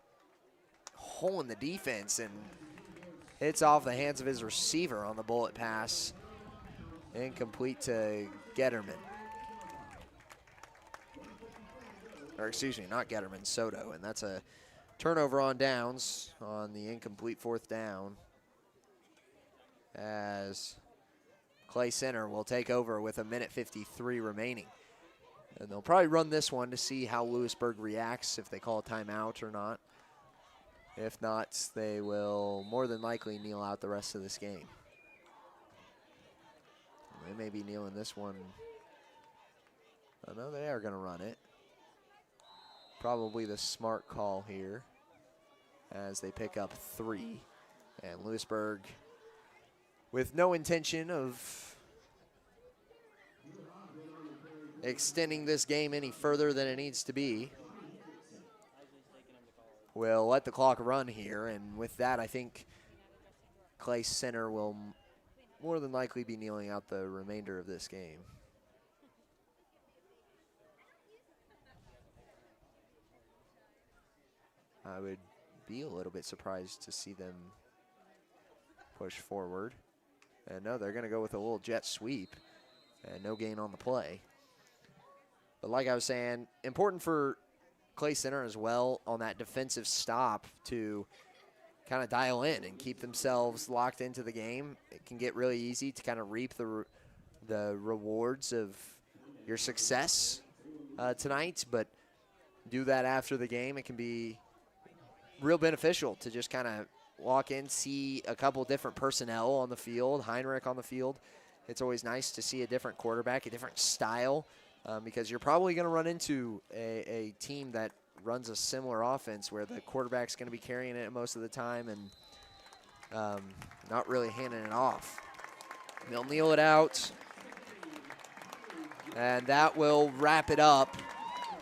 hole in the defense and hits off the hands of his receiver on the bullet pass. Incomplete to Getterman. Or excuse me, not Getterman, Soto. And that's a turnover on downs on the incomplete 4th down, as Clay Center will take over with 1:53 remaining. And they'll probably run this one to see how Louisburg reacts, if they call a timeout or not. If not, they will more than likely kneel out the rest of this game. They may be kneeling this one. Oh, no, they are going to run it. Probably the smart call here as they pick up 3. And Louisburg, with no intention of extending this game any further than it needs to be, will let the clock run here. And with that, I think Clay Center will more than likely be kneeling out the remainder of this game. I would be a little bit surprised to see them push forward. And no, they're going to go with a little jet sweep and no gain on the play. But like I was saying, important for Clay Center as well on that defensive stop to kind of dial in and keep themselves locked into the game. It can get really easy to kind of reap the rewards of your success tonight, but do that after the game. It can be real beneficial to just kind of walk in, see a couple different personnel on the field, Heinrich on the field. It's always nice to see a different quarterback, a different style, because you're probably going to run into a team that runs a similar offense where the quarterback's going to be carrying it most of the time and not really handing it off. They'll kneel it out, and that will wrap it up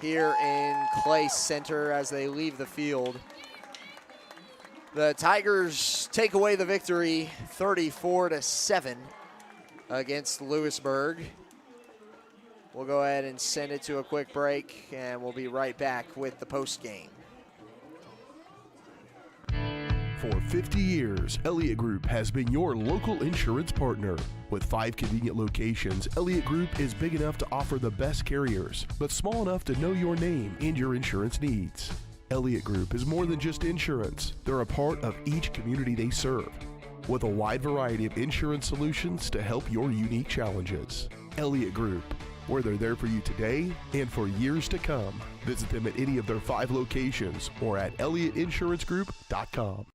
here in Clay Center as they leave the field. The Tigers take away the victory 34-7 against Louisburg. We'll go ahead and send it to a quick break, and we'll be right back with the post game. For 50 years, Elliott Group has been your local insurance partner. With 5 convenient locations, Elliott Group is big enough to offer the best carriers, but small enough to know your name and your insurance needs. Elliott Group is more than just insurance. They're a part of each community they serve, with a wide variety of insurance solutions to help your unique challenges. Elliott Group, where they're there for you today and for years to come. Visit them at any of their 5 locations or at ElliottInsuranceGroup.com.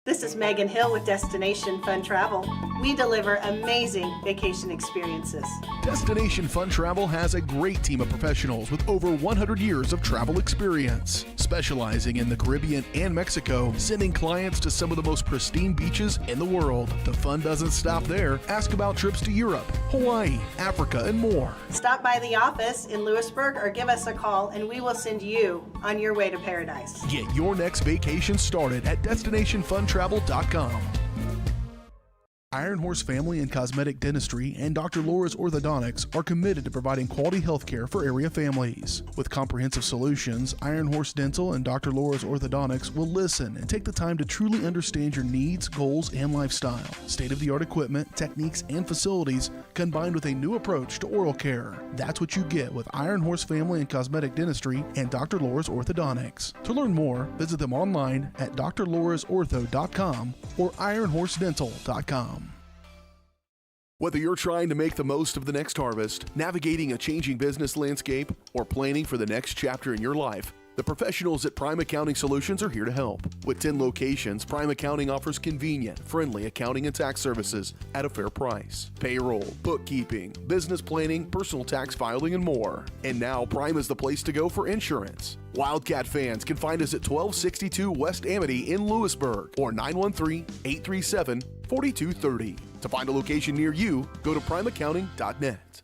This is Megan Hill with Destination Fun Travel. We deliver amazing vacation experiences. Destination Fun Travel has a great team of professionals with over 100 years of travel experience, specializing in the Caribbean and Mexico, sending clients to some of the most pristine beaches in the world. The fun doesn't stop there. Ask about trips to Europe, Hawaii, Africa, and more. Stop by the office in Louisburg or give us a call and we will send you on your way to paradise. Get your next vacation started at DestinationFunTravel.com. Iron Horse Family and Cosmetic Dentistry and Dr. Laura's Orthodontics are committed to providing quality health care for area families. With comprehensive solutions, Iron Horse Dental and Dr. Laura's Orthodontics will listen and take the time to truly understand your needs, goals, and lifestyle. State-of-the-art equipment, techniques, and facilities combined with a new approach to oral care. That's what you get with Iron Horse Family and Cosmetic Dentistry and Dr. Laura's Orthodontics. To learn more, visit them online at drlaurasortho.com or ironhorsedental.com. Whether you're trying to make the most of the next harvest, navigating a changing business landscape, or planning for the next chapter in your life, the professionals at Prime Accounting Solutions are here to help. With 10 locations, Prime Accounting offers convenient, friendly accounting and tax services at a fair price. Payroll, bookkeeping, business planning, personal tax filing, and more. And now Prime is the place to go for insurance. Wildcat fans can find us at 1262 West Amity in Louisburg or 913-837-4230. To find a location near you, go to primeaccounting.net.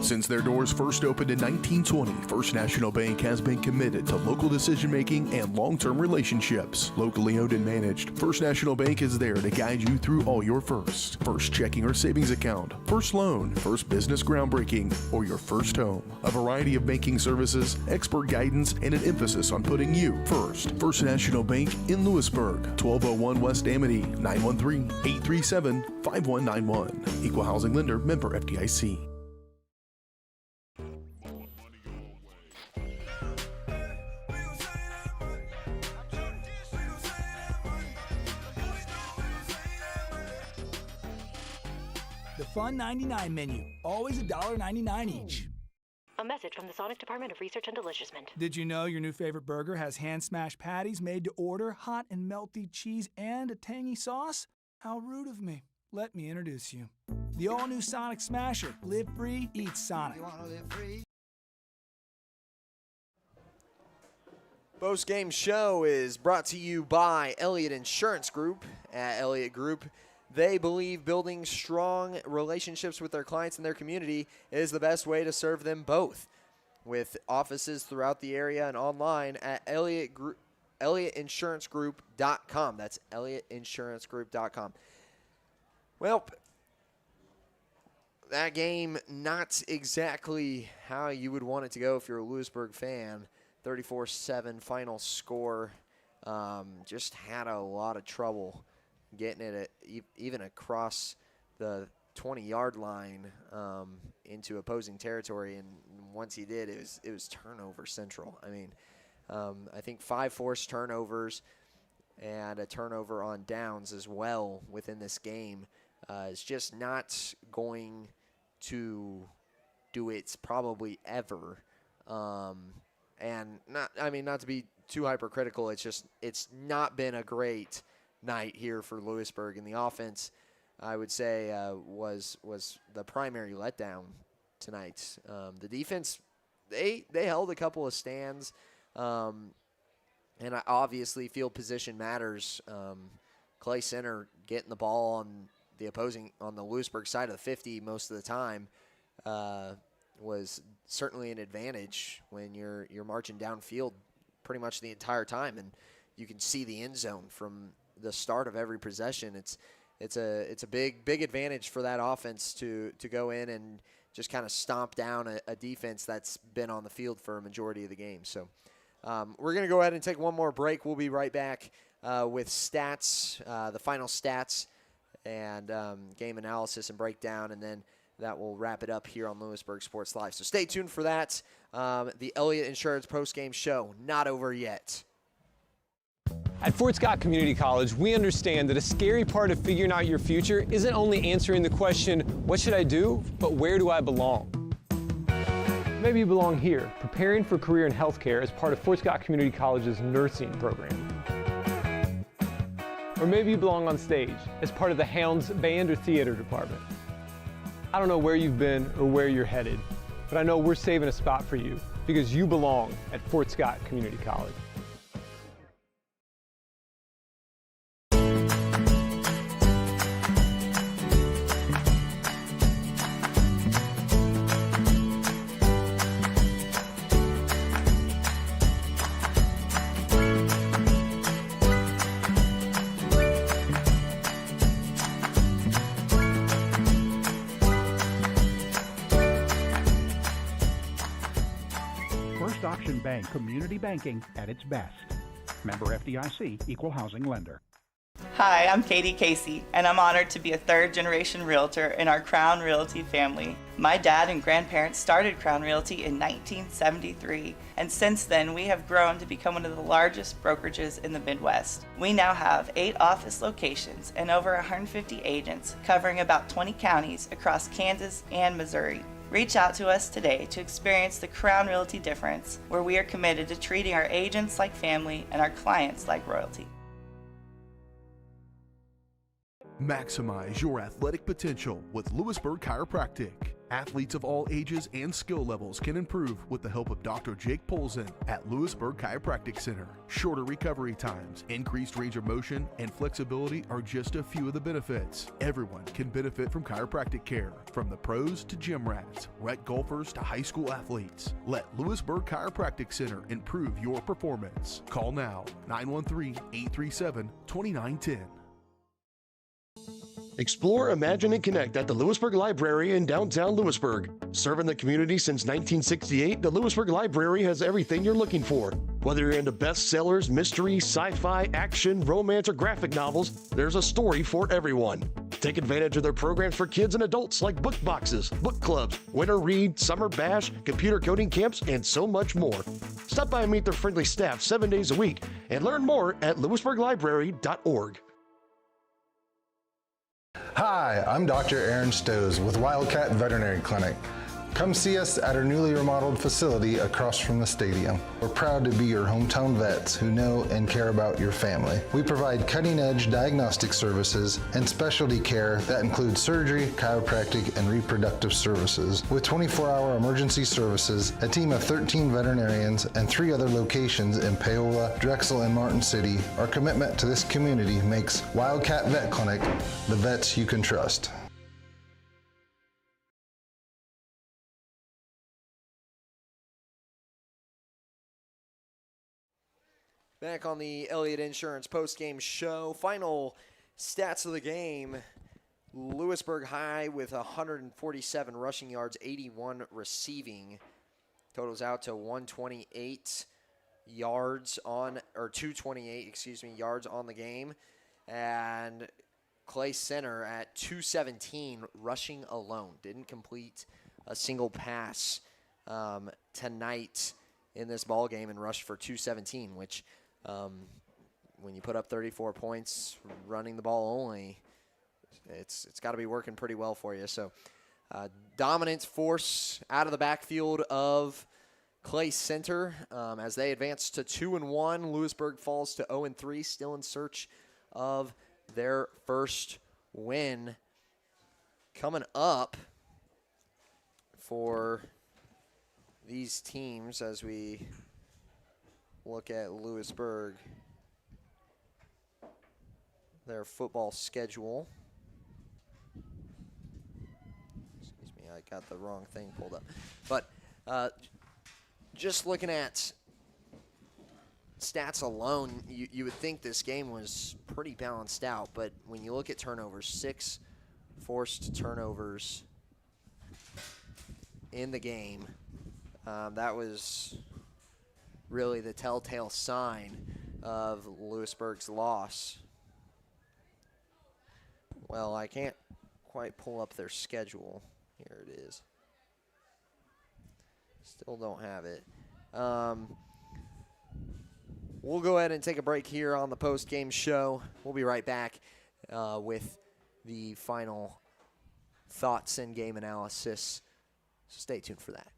Since their doors first opened in 1920, First National Bank has been committed to local decision-making and long-term relationships. Locally owned and managed, First National Bank is there to guide you through all your first. First checking or savings account, first loan, first business groundbreaking, or your first home. A variety of banking services, expert guidance, and an emphasis on putting you first. First National Bank in Louisburg, 1201 West Amity, 913-837-5191. Equal housing lender, member FDIC. The Fun 99 menu, always $1.99 each. A message from the Sonic Department of Research and Delicioussment. Did you know your new favorite burger has hand-smashed patties made to order, hot and melty cheese, and a tangy sauce? How rude of me. Let me introduce you. The all-new Sonic Smasher. Live free, eat Sonic. Post-game show is brought to you by Elliott Insurance Group. At Elliott Group, they believe building strong relationships with their clients and their community is the best way to serve them both. With offices throughout the area and online at ElliottInsuranceGroup.com. That's ElliottInsuranceGroup.com. Well, that game not exactly how you would want it to go if you're a Louisburg fan. 34-7 final score. Just had a lot of trouble getting it even across the 20-yard line into opposing territory, and once he did, it was turnover central. I mean, I think 5 forced turnovers and a turnover on downs as well within this game is just not going to do it probably ever. And not to be too hypercritical, it's not been a great night here for Louisburg, and the offense, I would say, was the primary letdown tonight. The defense, they held a couple of stands, and obviously field position matters. Clay Center getting the ball on the Louisburg side of the 50 most of the time was certainly an advantage when you're marching downfield pretty much the entire time, and you can see the end zone from the start of every possession. It's a big advantage for that offense to go in and just kind of stomp down a defense that's been on the field for a majority of the game. So we're going to go ahead and take one more break. We'll be right back with stats, the final stats, and game analysis and breakdown, and then that will wrap it up here on Louisburg Sports Live. So stay tuned for that. The Elliott Insurance postgame show, not over yet. At Fort Scott Community College, we understand that a scary part of figuring out your future isn't only answering the question, what should I do, but where do I belong? Maybe you belong here, preparing for a career in healthcare as part of Fort Scott Community College's nursing program. Or maybe you belong on stage as part of the Hounds band or theater department. I don't know where you've been or where you're headed, but I know we're saving a spot for you because you belong at Fort Scott Community College. option bank, community banking at its best. Member FDIC, Equal Housing Lender. Hi, I'm Katie Casey, and I'm honored to be a third-generation realtor in our Crown Realty family. My dad and grandparents started Crown Realty in 1973, and since then we have grown to become one of the largest brokerages in the Midwest. We now have 8 office locations and over 150 agents covering about 20 counties across Kansas and Missouri. Reach out to us today to experience the Crown Realty difference, where we are committed to treating our agents like family and our clients like royalty. Maximize your athletic potential with Louisburg Chiropractic. Athletes of all ages and skill levels can improve with the help of Dr. Jake Polzin at Louisburg Chiropractic Center. Shorter recovery times, increased range of motion, and flexibility are just a few of the benefits. Everyone can benefit from chiropractic care, from the pros to gym rats, rec golfers to high school athletes. Let Louisburg Chiropractic Center improve your performance. Call now, 913-837-2910. Explore, imagine, and connect at the Louisburg Library in downtown Louisburg. Serving the community since 1968, the Louisburg Library has everything you're looking for. Whether you're into bestsellers, mystery, sci-fi, action, romance, or graphic novels, there's a story for everyone. Take advantage of their programs for kids and adults like book boxes, book clubs, winter read, summer bash, computer coding camps, and so much more. Stop by and meet their friendly staff 7 days a week and learn more at louisburglibrary.org. Hi, I'm Dr. Aaron Stowe with Wildcat Veterinary Clinic. Come see us at our newly remodeled facility across from the stadium. We're proud to be your hometown vets who know and care about your family. We provide cutting-edge diagnostic services and specialty care that includes surgery, chiropractic, and reproductive services. With 24-hour emergency services, a team of 13 veterinarians, and 3 other locations in Paola, Drexel, and Martin City, our commitment to this community makes Wildcat Vet Clinic the vets you can trust. Back on the Elliott Insurance postgame show. Final stats of the game. Louisburg High with 147 rushing yards, 81 receiving. Totals out to 128 yards on, or 228, excuse me, yards on the game. And Clay Center at 217 rushing alone. Didn't complete a single pass tonight in this ball game and rushed for 217, which when you put up 34 points running the ball only, it's got to be working pretty well for you. So dominant force out of the backfield of Clay Center as they advance to 2-1. Louisburg falls to 0-3, still in search of their first win. Coming up for these teams as we look at Louisburg, their football schedule. Excuse me, I got the wrong thing pulled up. But just looking at stats alone, you would think this game was pretty balanced out. But when you look at turnovers, 6 forced turnovers in the game, that was really the telltale sign of Louisburg's loss. Well, I can't quite pull up their schedule. Here it is. Still don't have it. We'll go ahead and take a break here on the post-game show. We'll be right back with the final thoughts and game analysis. So stay tuned for that.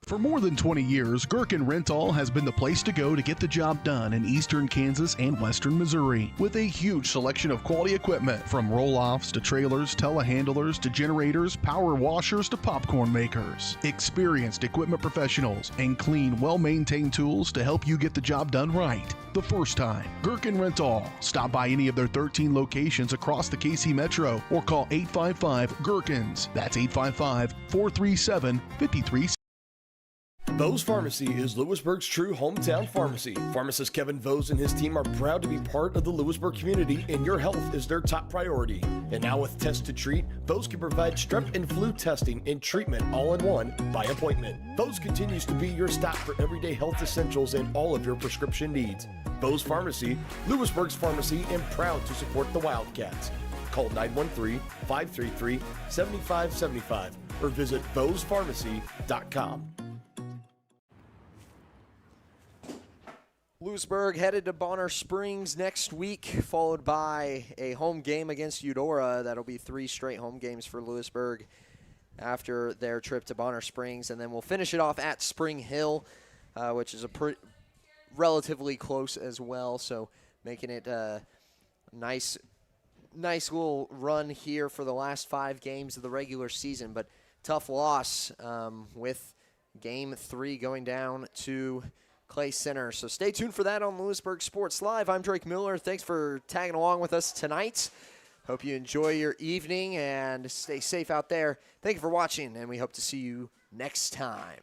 For more than 20 years, Gherkin Rental has been the place to go to get the job done in eastern Kansas and western Missouri. With a huge selection of quality equipment, from roll-offs to trailers, telehandlers to generators, power washers to popcorn makers. Experienced equipment professionals and clean, well-maintained tools to help you get the job done right the first time. Gherkin Rental. Stop by any of their 13 locations across the KC Metro or call 855-GHERKINS. That's 855-437-5360. Vose Pharmacy is Louisburg's true hometown pharmacy. Pharmacist Kevin Vose and his team are proud to be part of the Louisburg community, and your health is their top priority. And now with Test to Treat, Vose can provide strep and flu testing and treatment all in one by appointment. Vose continues to be your stop for everyday health essentials and all of your prescription needs. Vose Pharmacy, Louisburg's pharmacy, and proud to support the Wildcats. Call 913-533-7575 or visit vosepharmacy.com. Louisburg headed to Bonner Springs next week, followed by a home game against Eudora. That'll be 3 straight home games for Louisburg after their trip to Bonner Springs. And then we'll finish it off at Spring Hill, which is relatively close as well. So making it a nice little run here for the last 5 games of the regular season. But tough loss with Game 3 going down to Clay Center. So stay tuned for that on Louisburg Sports Live. I'm Drake Miller. Thanks for tagging along with us tonight. Hope you enjoy your evening and stay safe out there. Thank you for watching, and we hope to see you next time.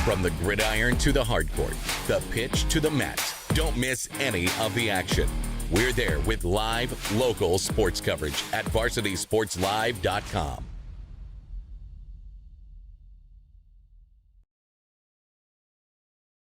From the gridiron to the hardcourt, the pitch to the mat, don't miss any of the action. We're there with live, local sports coverage at VarsitySportsLive.com.